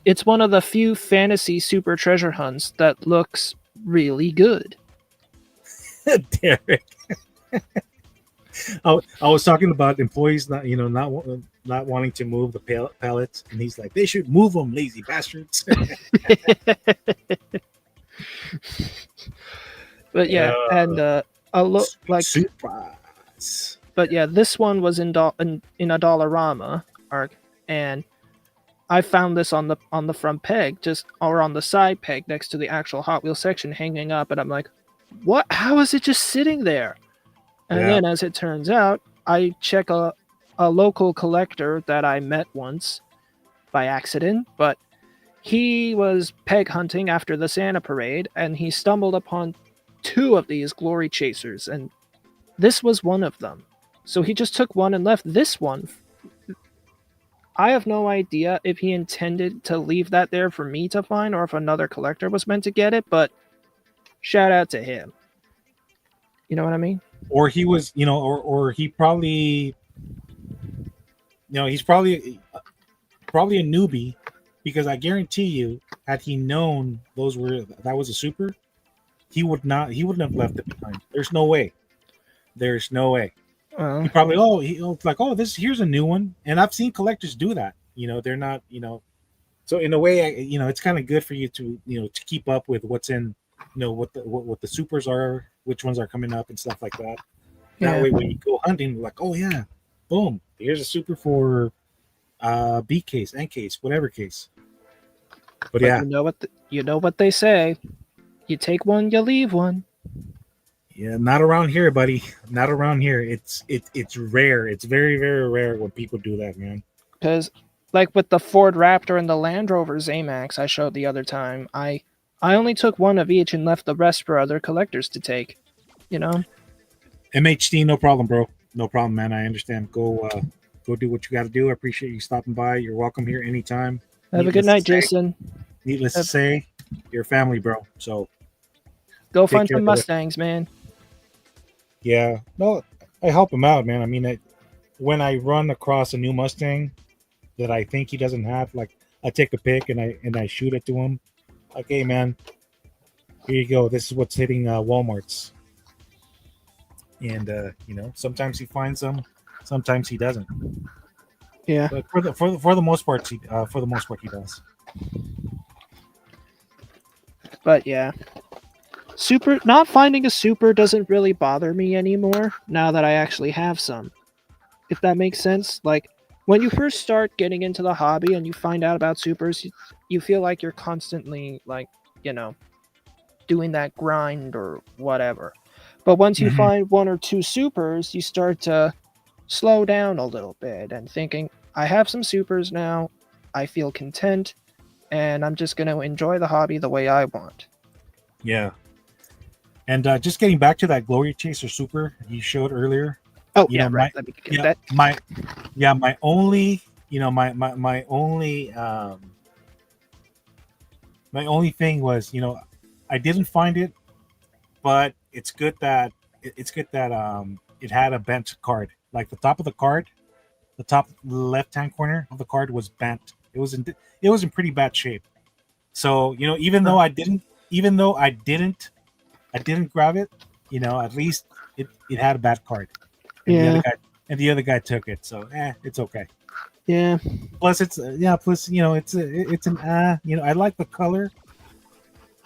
it's one of the few fantasy super treasure hunts that looks really good. Derek. I was talking about employees not wanting to move the pallets, and he's like, they should move them, lazy bastards. But yeah, and a look like surprise. But yeah, this one was in a Dollarama arc, and I found this on the front peg, or on the side peg next to the actual Hot Wheels section, hanging up, and I'm like, what? How is it just sitting there? And then, as it turns out, I check a local collector that I met once by accident, but he was peg hunting after the Santa parade, and he stumbled upon 2 of these Glory Chasers, and this was one of them. So he just took one and left this one. I have no idea if he intended to leave that there for me to find or if another collector was meant to get it, but shout out to him. You know what I mean? Or he was, or he probably, he's probably a newbie, because I guarantee you, had he known that was a super, he would not. He wouldn't have left it behind. There's no way. There's no way. Well, He probably it's like, oh, this here's a new one, and I've seen collectors do that. They're not, so in a way, it's kind of good for you to to keep up with what's in, what the supers are, which ones are coming up and stuff like that. That yeah. way, when you go hunting, like, oh yeah, boom, here's a super for B case, N case, whatever case. But But yeah, you know what they say. You take one, you leave one. yeah, not around here, buddy. Not around here. It's rare. It's very very rare when people do that, man. Because, like with the Ford Raptor and the Land Rover Zamax I showed the other time, I only took one of each and left the rest for other collectors to take. You know. MHD, no problem, bro. No problem, man. I understand. Go do what you got to do. I appreciate you stopping by. You're welcome here anytime. Have a good night, Jason. Needless to Have- say, you're family, bro. So Go take find care, some brother. Mustangs, man. Yeah, no, I help him out, man. I mean, when I run across a new Mustang that I think he doesn't have, like, I take a pic and I shoot it to him. Like, hey, man, here you go. This is what's hitting Walmart's. And sometimes he finds them, sometimes he doesn't. Yeah. But for the most part, he does. But yeah. Super not finding a super doesn't really bother me anymore now that I actually have some. If that makes sense. Like when you first start getting into the hobby and you find out about supers, you feel like you're constantly like, doing that grind or whatever. But once you Mhm. find one or two supers, you start to slow down a little bit and thinking, I have some supers now. I feel content and I'm just going to enjoy the hobby the way I want. Yeah. And just getting back to that Glory Chaser Super you showed earlier. Oh, You yeah, know, right. Let me get Yeah, that. my only, my only thing was, I didn't find it, but it's good that it had a bent card. Like the top of the card, the top left hand corner of the card was bent. It was in pretty bad shape. So even though I didn't grab it, at least it had a bad card, and Yeah. the other guy took it. So it's okay. Yeah. Plus it's it's an I like the color,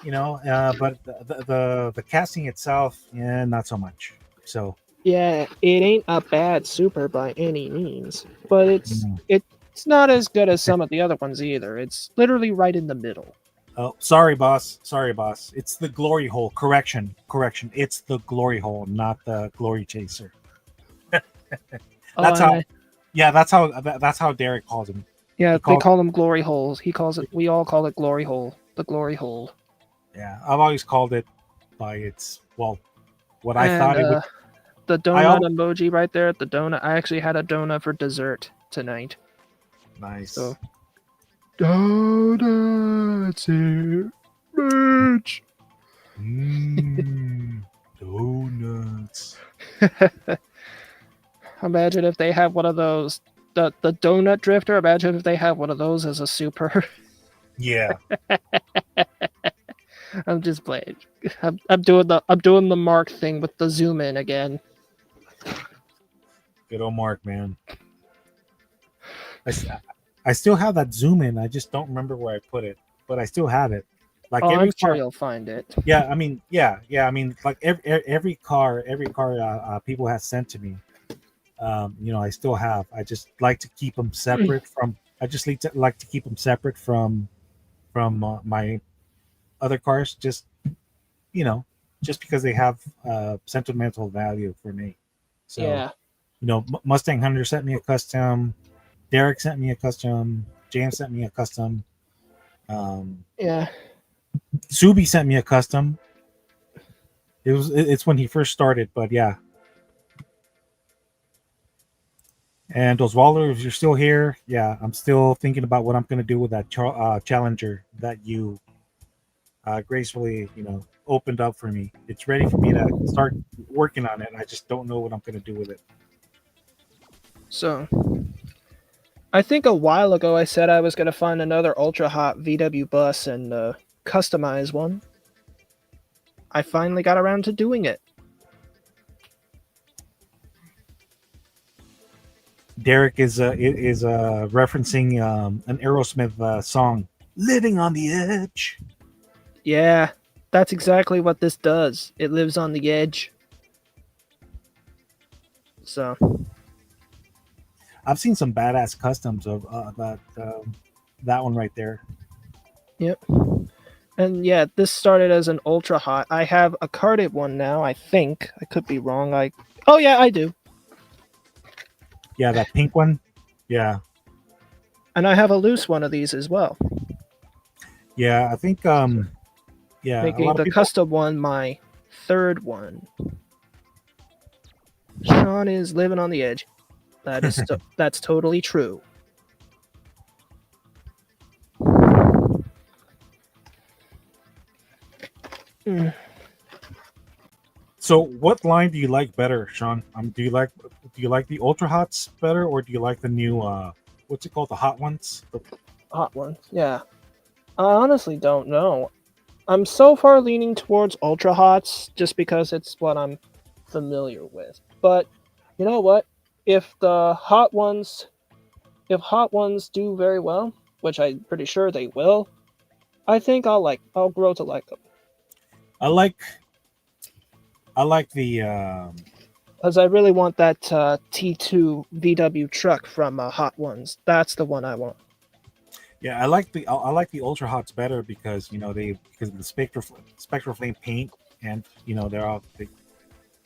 but the casting itself, yeah, not so much. So Yeah, it ain't a bad super by any means, but mm. it's not as good as some of the other ones either. It's literally right in the middle. Oh, sorry, boss. Sorry, boss. It's the glory hole. Correction. It's the glory hole, not the glory chaser. That's how. and Yeah, that's how Derek calls him. yeah, He they calls. call them glory holes. He calls it. We all call it glory hole. The glory hole. Yeah, I've always called it by its what I And thought it would. the I donut al- emoji right there at the donut. I actually had a donut for dessert tonight. Nice. So donuts here, bitch. Donuts. Imagine if they have one of those. The donut drifter. Imagine if they have one of those as a super. Yeah. I'm just playing. I'm doing the Mark thing with the zoom in again. Good old Mark, man. I still have that zoom in. I just don't remember where I put it, but I still have it. Like Oh, every I'm sure car, you'll find it. yeah. I mean, yeah. I mean, like every car people have sent to me. I still have. I just like to keep them separate from. I just like to keep them separate from my other cars. Just because they have sentimental value for me. So, Yeah. Mustang Hunter sent me a custom. Derek sent me a custom. James sent me a custom. Yeah. Subi sent me a custom. It's when he first started, but yeah. And Oswaldo, if you're still here, yeah, I'm still thinking about what I'm going to do with that Challenger that you gracefully, opened up for me. It's ready for me to start working on it. I just don't know what I'm going to do with it. So, I think a while ago I said I was going to find another ultra hot VW bus and customize one. I finally got around to doing it. Derek is referencing an Aerosmith song, "Living on the Edge." Yeah, that's exactly what this does. It lives on the edge. So, I've seen some badass customs of that one right there. yep. And yeah, this started as an ultra hot. I have a carded one now, I think. I could be wrong. Oh yeah, I do. Yeah, that pink one. Yeah, And I have a loose one of these as well. yeah. I think yeah, a Making lot of the people. custom one my third one. Sean is living on the edge. That's totally true. Mm. So, what line do you like better, Sean? Do you like the ultra hots better, or do you like the new what's it called, the hot ones? Hot one. Yeah. I honestly don't know. I'm so far leaning towards ultra hots just because it's what I'm familiar with. But you know what? If hot ones do very well, which I'm pretty sure they will, I think I'll grow to like them. I like the Because I really want that T2 VW truck from Hot Ones. That's the one I want. yeah, I like the ultra hots better because because of the spectral flame paint, and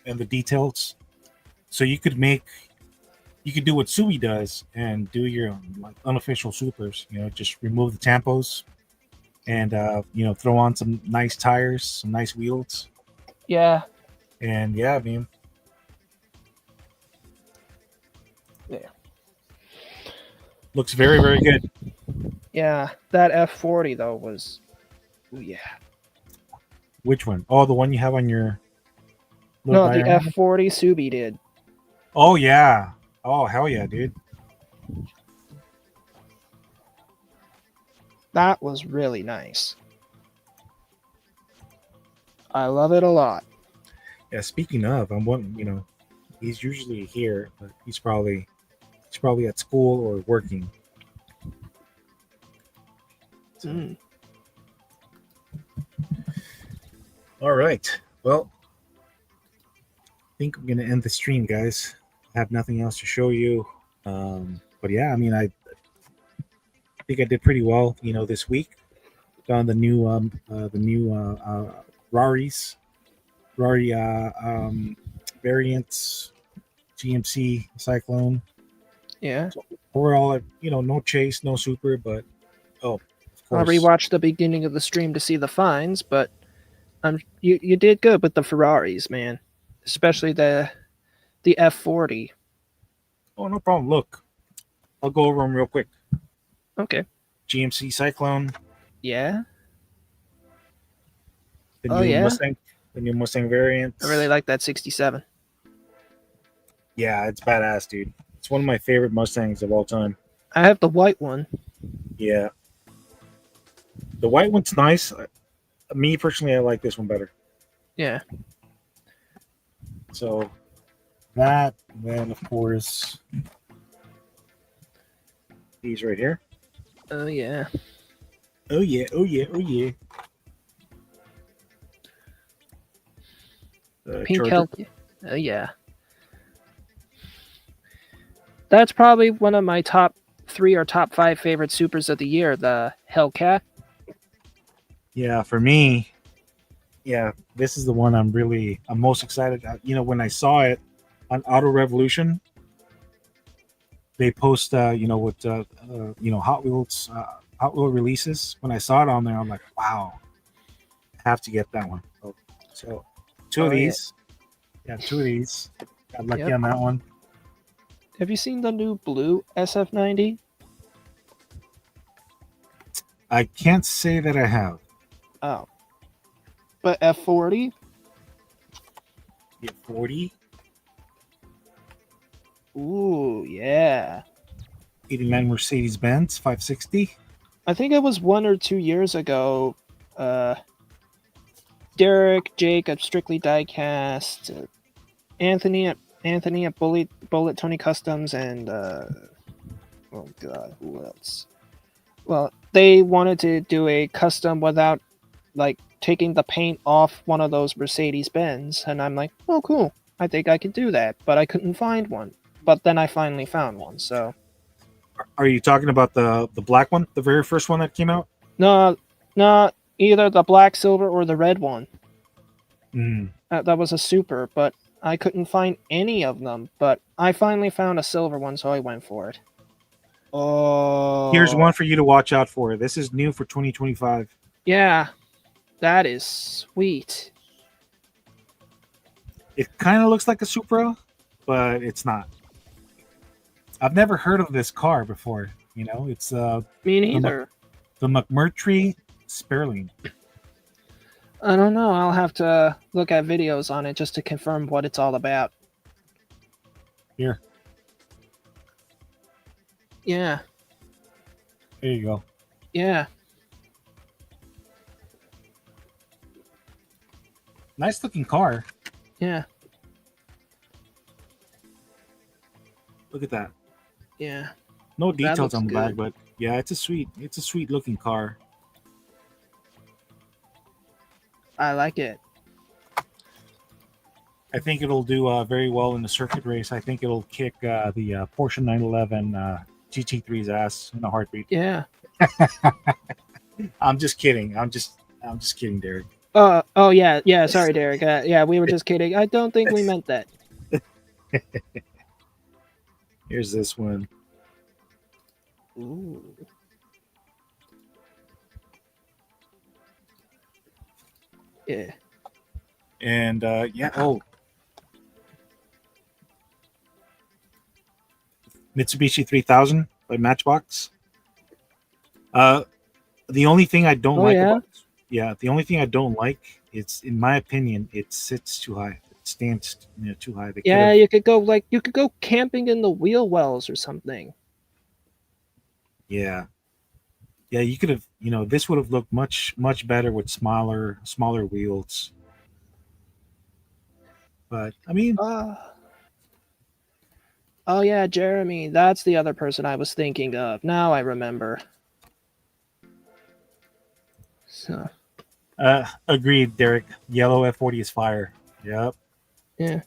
and the details. So you could do what Sui does and do your like unofficial supers. Just remove the tampos and throw on some nice tires, some nice wheels, Yeah. and yeah, I mean, Yeah. looks very very good. Yeah. That F40 though was. Ooh, yeah. Which one? Oh, the one you have on your little No, the diorama? F40 Subi did. Oh yeah. Oh hell yeah, dude. That was really nice. I love it a lot. Yeah. Speaking of, I'm one. He's usually here, but he's probably at school or working. So, Mm. all right. Well, I think I'm gonna end the stream, guys. I have nothing else to show you. But yeah, I mean, I think I did pretty well, this week. Found the new Raris, Rari variants, GMC Cyclone. Yeah. So overall, no chase, no super, but of I'll course, rewatch the beginning of the stream to see the finds, but you did good with the Ferraris, man. Especially the F40. oh no problem. Look, I'll go over them real quick. Okay. GMC Cyclone, Yeah. the Oh, new yeah? Mustang, variants. I really like that 67. Yeah, it's badass, dude. It's one of my favorite Mustangs of all time. I have the white one. Yeah, the white one's nice. Me personally, I like this one better. Yeah. So that, then of course, these right here. Oh yeah. Oh yeah, oh yeah, oh yeah. Pink Charger. Hell. Oh yeah. That's probably one of my top 3 or top 5 favorite supers of the year, the Hellcat. Yeah, for me, yeah, this is the one I'm most excited. When I saw it on Auto Revolution, they post, Hot Wheel releases. When I saw it on there, I'm like, wow, I have to get that one. So two of these. Yeah, 2 of these. Got lucky on that one. Have you seen the new blue SF90? I can't say that I have. Oh. But F40? Yeah, 40. Ooh, yeah. 89 Mercedes Benz 560. I think it was 1 or 2 years ago. Derek, Jake at Strictly Diecast, Anthony at Bullet Tony Customs, and oh god, who else? Well, they wanted to do a custom without like taking the paint off one of those Mercedes Benz, and I'm like, oh cool, I think I could do that, but I couldn't find one. But then I finally found one. So Are you talking about the black one, the very first one that came out? no, either the black, silver, or the red one. Mm. That was a super, but I couldn't find any of them. But I finally found a silver one, so I went for it. Oh, Here's one for you to watch out for. This is new for 2025. Yeah, that is sweet. It kind of looks like a Supra, but it's not. I've never heard of this car before. You know, it's Me neither. the McMurtry Sperling. I don't know. I'll have to look at videos on it just to confirm what it's all about. Here, Yeah, there you go. yeah. Nice looking car. Yeah, Look at that. yeah. No That details looks on the back, good. but yeah, it's a sweet looking car. I like it. I think it'll do very well in the circuit race. I think it'll kick the Porsche 911 GT3's ass in a heartbeat. Yeah. I'm just kidding. I'm just kidding, Derek. Oh yeah. Sorry, Derek. Yeah, we were just kidding. I don't think we meant that. Here's this one. Ooh. Yeah. And oh, Mitsubishi 3000 by Matchbox. The only thing I don't like about the only thing I don't like is, in my opinion, it sits too high. It stands too high. They Yeah, could've- you could go camping in the wheel wells or something. yeah, you could have, this would have looked much better with smaller wheels. But I mean, Oh yeah, Jeremy. That's the other person I was thinking of. Now I remember. So agreed, Derek. Yellow F40 is fire. Yep. yeah.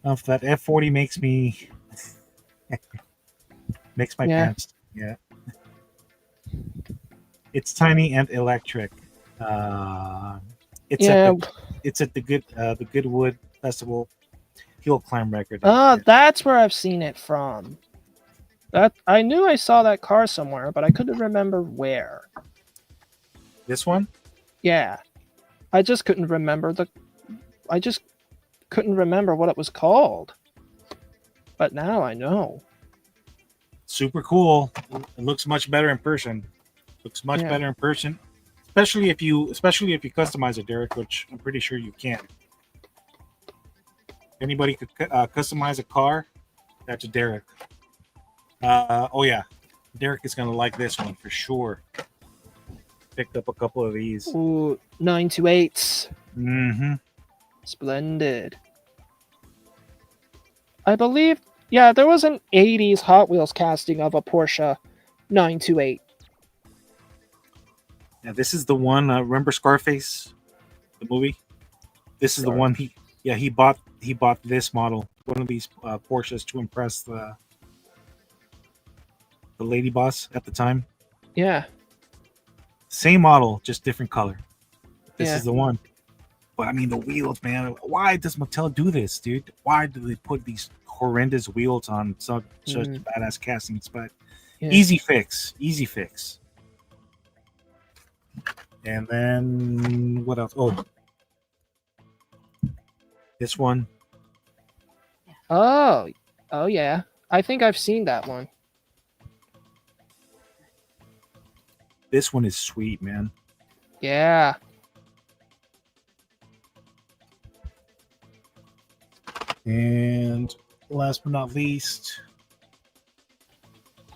If that F40 makes me makes my Yeah. pants. Yeah. It's tiny and electric. It's Yeah. it's at the Goodwood Festival hill climb record. That's where I've seen it from. That I knew I saw that car somewhere, but I couldn't remember where. This one? Yeah. I just couldn't remember what it was called. But now I know. Super cool. It looks much better in person. Looks much better in person. Especially if you customize it, Derek, which I'm pretty sure you can. Anybody could customize a car, that's Derek. Oh yeah, Derek is gonna like this one for sure. Picked up a couple of these. Ooh, 928s. Mm-hmm. Splendid. I believe, there was an 80s Hot Wheels casting of a Porsche 928. Yeah, this is the one. Remember Scarface, the movie? This is the one he bought this model, one of these Porsches, to impress the lady boss at the time. Yeah. Same model, just different color. This Yeah. is the one. But I mean, the wheels, man. Why does Mattel do this, dude? Why do they put these horrendous wheels on such badass castings? But easy fix. And then what else? Oh, this one. Oh yeah. I think I've seen that one. This one is sweet, man. Yeah. And last but not least,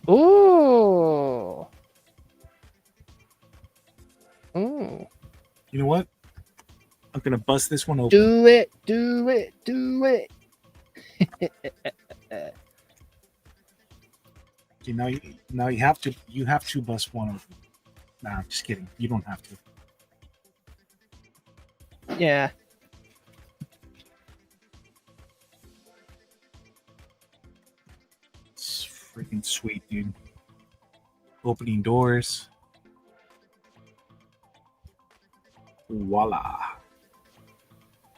Ooh. Ooh. You know what? I'm gonna bust this one open. Do it, do it, do it. Okay, now you have to bust one open. Nah, just kidding. You don't have to. Yeah. It's freaking sweet, dude. Opening doors. Voila.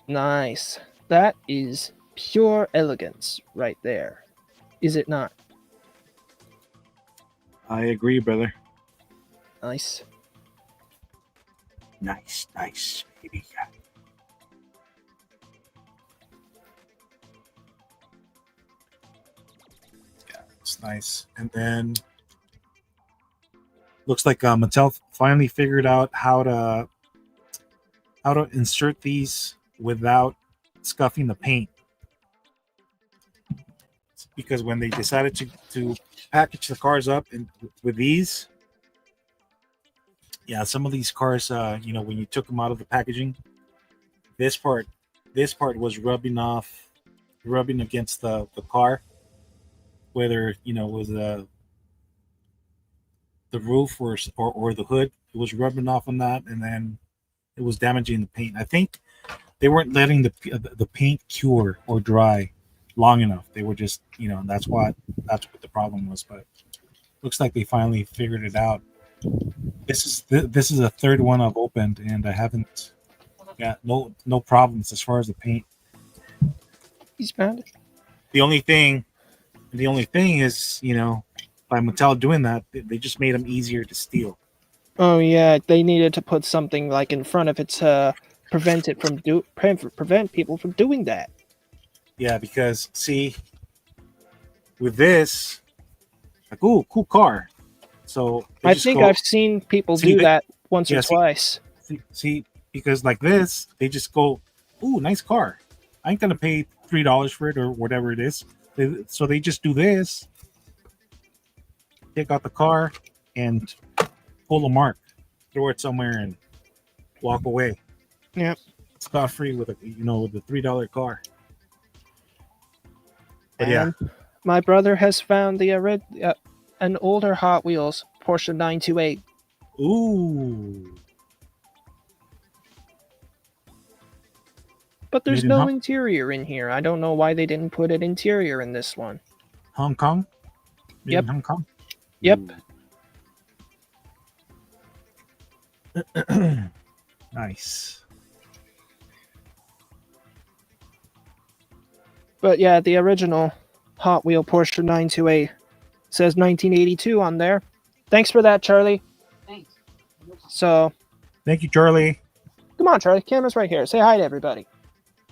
Nice. That is pure elegance right there. Is it not? I agree, brother. Nice. Nice, baby. Yeah, it's nice. And then looks like Mattel finally figured out how to insert these without scuffing the paint. Because when they decided to package the cars up with these, yeah, some of these cars, when you took them out of the packaging, this part was rubbing against the car, whether it was the roof or the hood. It was rubbing off on that, and then it was damaging the paint. I think they weren't letting the paint cure or dry long enough. They were just, that's what the problem was. But looks like they finally figured it out. This is a third one I've opened, and I haven't got no problems as far as the paint. He's found it. The only thing is, by Mattel doing that, they just made them easier to steal. Oh yeah, they needed to put something like in front of it to prevent people from doing that. Yeah, because see, with this, like, ooh, cool car. So I think I've seen people do that once or twice. See, because like this, they just go, ooh, nice car. I ain't gonna pay $3 for it or whatever it is. So they just do this, take out the car, and pull a mark, throw it somewhere, and walk away. Yep. Scot free with with the $3 car. But and my brother has found an older Hot Wheels Porsche 928. Ooh. But there's no interior in here. I don't know why they didn't put an interior in this one. Hong Kong? Yep. Hong Kong? Yep. Nice. But yeah, the original Hot Wheel Porsche 928 says 1982 on there. Thanks for that, Charlie. Thanks. So. Thank you, Charlie. Come on, Charlie. Camera's right here. Say hi to everybody.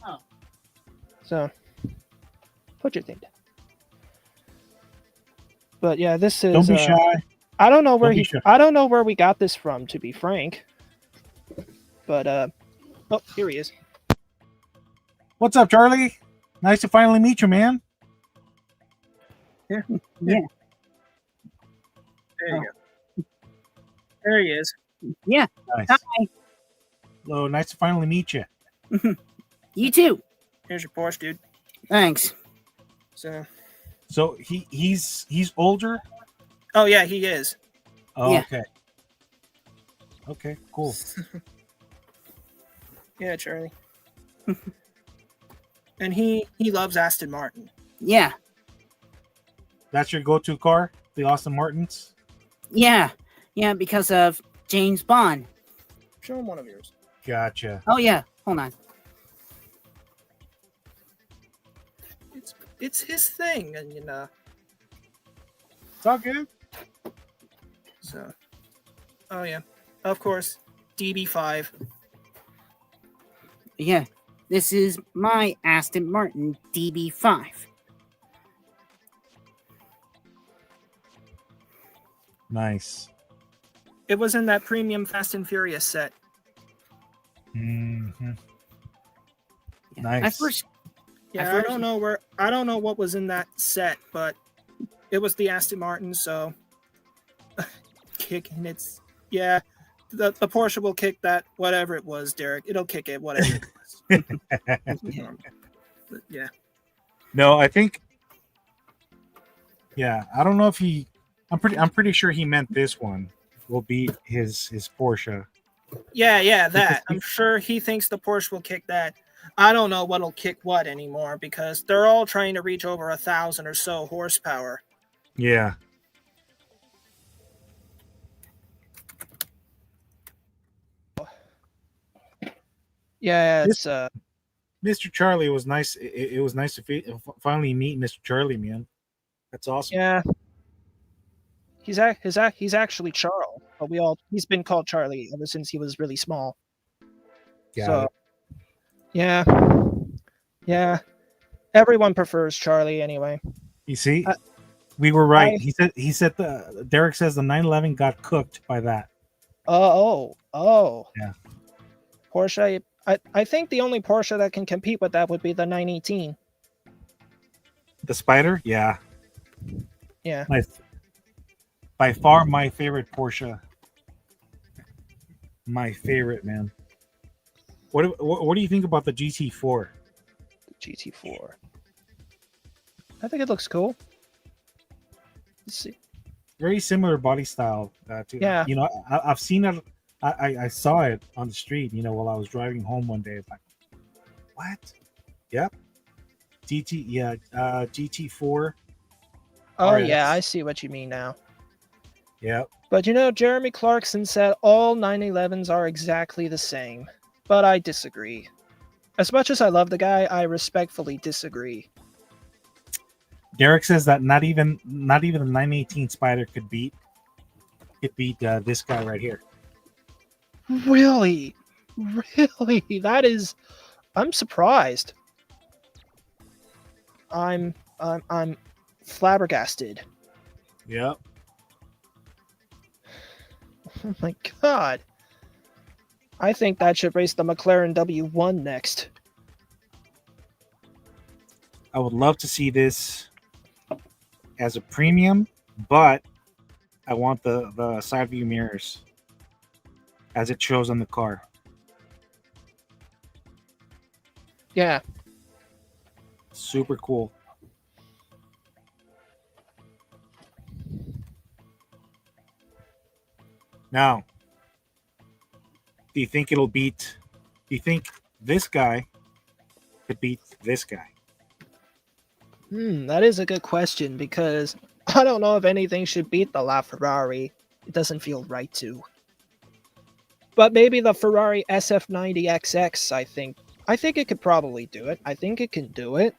Oh. So, put your thing down. But yeah, this is. Don't be shy. I don't know where I don't know where we got this from, to be frank. But oh, here he is. What's up, Charlie? Nice to finally meet you, man. Yeah. Yeah. There you go. There he is. Yeah. Nice. Hi. Hello, nice to finally meet you. You too. Here's your Porsche, dude. Thanks. So he's older? Oh yeah, he is. Oh, Yeah. okay. Okay, cool. Yeah, Charlie. And he loves Aston Martin. Yeah. That's your go-to car, the Aston Martins? Yeah. Yeah, because of James Bond. Show him one of yours. Gotcha. Oh yeah. Hold on. It's his thing, and It's all good. So, oh yeah, of course, DB5. Yeah. This is my Aston Martin DB5. Nice. It was in that premium Fast and Furious set. Mm-hmm. Yeah. Nice. I don't know what was in that set, but it was the Aston Martin, so kicking its the Porsche will kick that whatever it was, Derek. It'll kick it whatever it was. Yeah. But yeah. No, I think. Yeah, I don't know if he. I'm pretty sure he meant this one will be his Porsche. Yeah, that. I'm sure he thinks the Porsche will kick that. I don't know what'll kick what anymore because they're all trying to reach over 1,000 or so horsepower. Yeah. Yeah, This- it's Mr. Charlie was nice. It was nice to finally meet Mr. Charlie, man. That's awesome. yeah. He's actually Charles, but he's been called Charlie ever since he was really small. Got So it. yeah. Everyone prefers Charlie anyway. You see, I- we were right. I- He said Derek says the 911 got cooked by that. Oh. Yeah. Porsche. I think the only Porsche that can compete with that would be the 918. The Spider, yeah. Yeah. By far my favorite Porsche. My favorite, man. What do you think about the GT4? GT4. I think it looks cool. Let's see. Very similar body style. To, Yeah. You know, I've seen it. I saw it on the street. You know, while I was driving home one day. Like, what? Yep. GT4. Oh RS. yeah, I see what you mean now. Yep. But you know, Jeremy Clarkson said all 911s are exactly the same. But I disagree. As much as I love the guy, I respectfully disagree. Derek says that not even the 918 Spider could beat this guy right here. Really? That is I'm surprised. I'm flabbergasted. Yep. Oh my god. I think that should race the McLaren W1 next. I would love to see this as a premium, but I want the side view mirrors as it shows on the car. Yeah. Super cool. Now, do you think this guy could beat this guy? That is a good question because I don't know if anything should beat the LaFerrari. It doesn't feel right to. But maybe the Ferrari SF90XX, I think. I think it could probably do it. I think it can do it.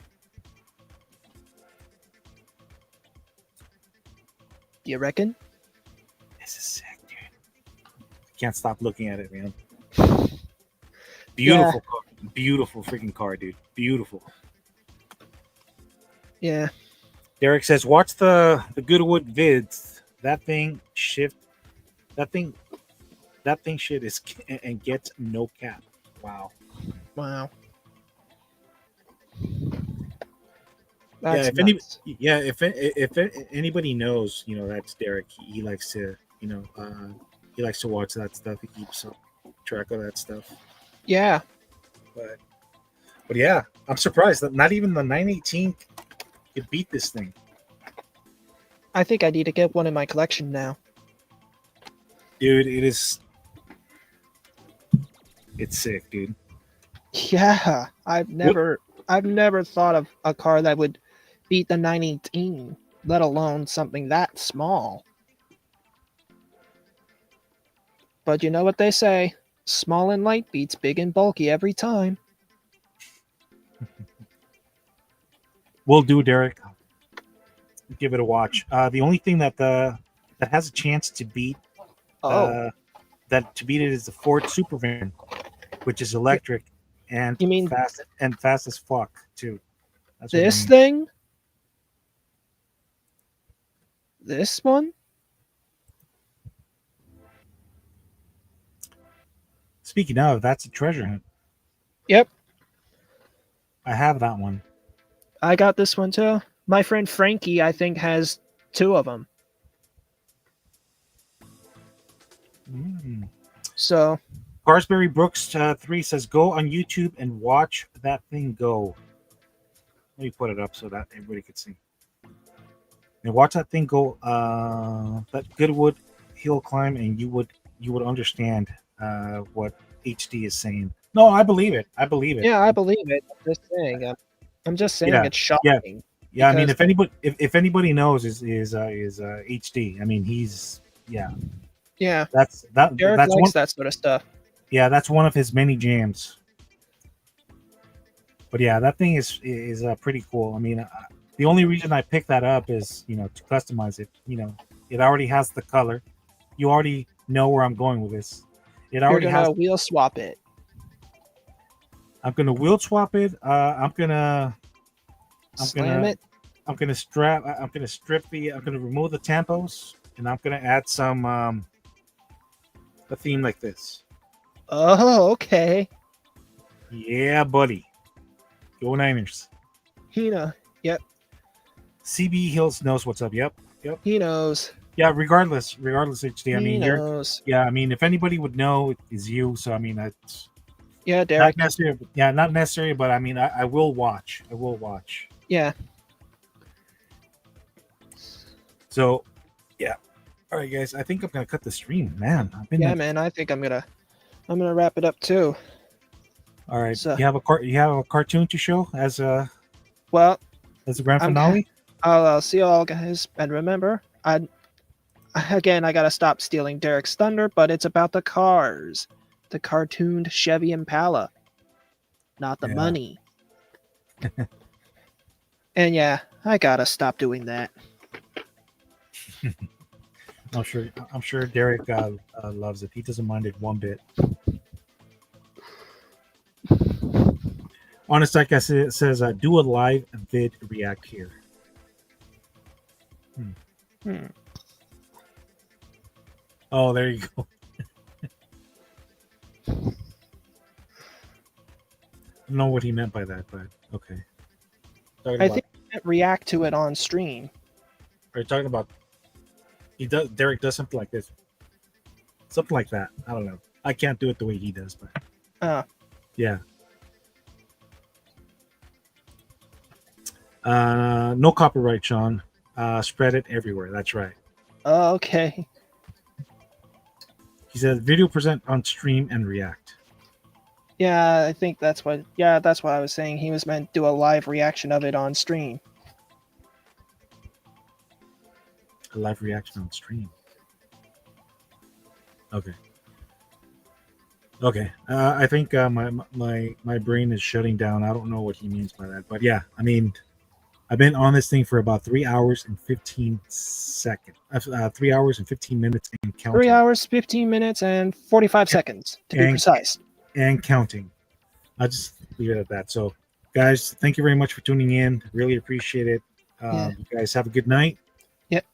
Do you reckon? This is sick, dude. I can't stop looking at it, man. Beautiful car. Beautiful freaking car, dude. Beautiful. Yeah. Derek says, watch the Goodwood vids. That thing shit is and gets no cap. Wow. Wow. Yeah, That's nuts. if anybody knows, you know, that's Derek. He likes to, you know, he likes to watch that stuff. He keeps track of that stuff. Yeah. But yeah, I'm surprised that not even the 918 could beat this thing. I think I need to get one in my collection now. Dude, it's sick, dude. Yeah. I've never thought of a car that would beat the 918, let alone something that small. But you know what they say? Small and light beats big and bulky every time. Will do, Derek. Give it a watch. The only thing that has a chance to beat it is the Ford Supervan, which is electric and You mean fast as fuck too. That's what I this mean. thing? This one? Speaking of, that's a treasure hunt. Yep. I have that one. I got this one too. My friend Frankie, I think, has 2 of them. So Carsberry Brooks 3 says, "Go on YouTube and watch that thing go." Let me put it up so that everybody can see. And watch that thing go. That Goodwood hill climb, and you would understand what HD is saying. No, I believe it. I believe it. yeah, I believe it. I'm just saying Yeah, it's shocking. Yeah, I mean, Because- if anybody knows is HD. I mean, he's Yeah, that's Derek likes one. that sort of stuff. Yeah, that's one of his many jams. But yeah, that thing is pretty cool. I mean, the only reason I picked that up is to customize it. It already has the color. You already know where I'm going with this. It You're already gonna has. wheel swap it. I'm gonna wheel swap it. I'm gonna Slam it. I'm gonna strip the. I'm gonna remove the tampos, and I'm gonna add some a theme like this. Oh, okay. Yeah, buddy. Go Niners. Yep, CB Hills knows what's up. Yep. he knows. Yeah. Regardless, HD. I He mean, knows. Yeah. I mean, if anybody would know, it's you. So I mean, that's Yeah, not Derek. necessary. Yeah, not necessary. But I mean, I will watch. I will watch. Yeah. So, yeah. All right, guys. I think I'm gonna cut the stream, man. I've been. Yeah, man. I think I'm gonna wrap it up too. All right. So- You have a cartoon to show as a Well, grand I'm- finale. I'll see you all, guys. And remember, I gotta stop stealing Derek's thunder, but it's about the cars, the cartooned Chevy Impala, not the Yeah. money. And yeah, I gotta stop doing that. I'm sure Derek loves it. He doesn't mind it one bit. Honest, like I said, it says do a live vid react here. Oh, there you go. I don't know what he meant by that, but okay. I think I can't react to it on stream. Are you talking about? Derek does something like this, something like that. I don't know. I can't do it the way he does, but yeah. No copyright, Sean. Spread it everywhere. That's right. Oh, okay. He said video present on stream and react. Yeah, I think that's what. Yeah, that's what I was saying. He was meant to do a live reaction of it on stream. A live reaction on stream. Okay. I think my brain is shutting down. I don't know what he means by that, but yeah, I mean, I've been on this thing for about 3 hours and 15 seconds. 3 hours and 15 minutes and counting. 3 hours, 15 minutes, and 45 seconds to be precise. And counting. I'll just leave it at that. So, guys, thank you very much for tuning in. Really appreciate it. Yeah. You guys have a good night. Yep.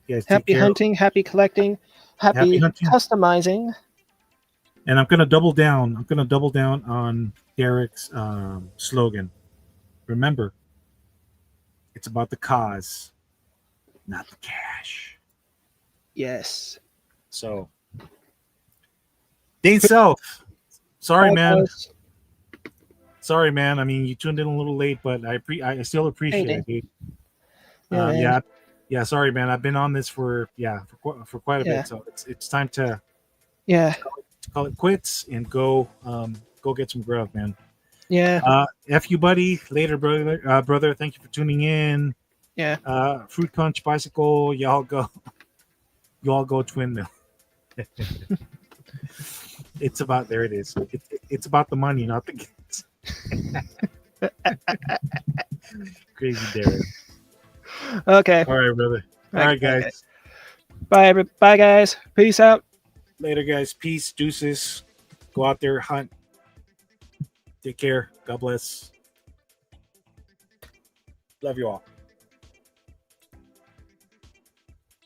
You guys take Happy care. hunting, happy collecting, happy hunting. customizing. And I'm gonna double down. I'm gonna double down on Derek's slogan. Remember, it's about the cause, not the cash. Yes. So, Dane Self. Sorry, Bye, man. guys. Sorry, man. I mean, you tuned in a little late, but I still appreciate it, dude. Yeah, man. Yeah. Sorry, man. I've been on this for quite a Yeah. bit, so it's time to Yeah. call it quits and go get some grub, man. Yeah. F you, buddy. Later, brother. Brother, thank you for tuning in. Yeah. Fruit Punch Bicycle. Y'all go Twin Mill. It's about there. It is. It's about the money, not the kids. Crazy Derek. Okay. All right, brother. All right, guys. Okay. Bye, guys. Peace out. Later, guys. Peace, deuces. Go out there, hunt. Take care. God bless. Love you all.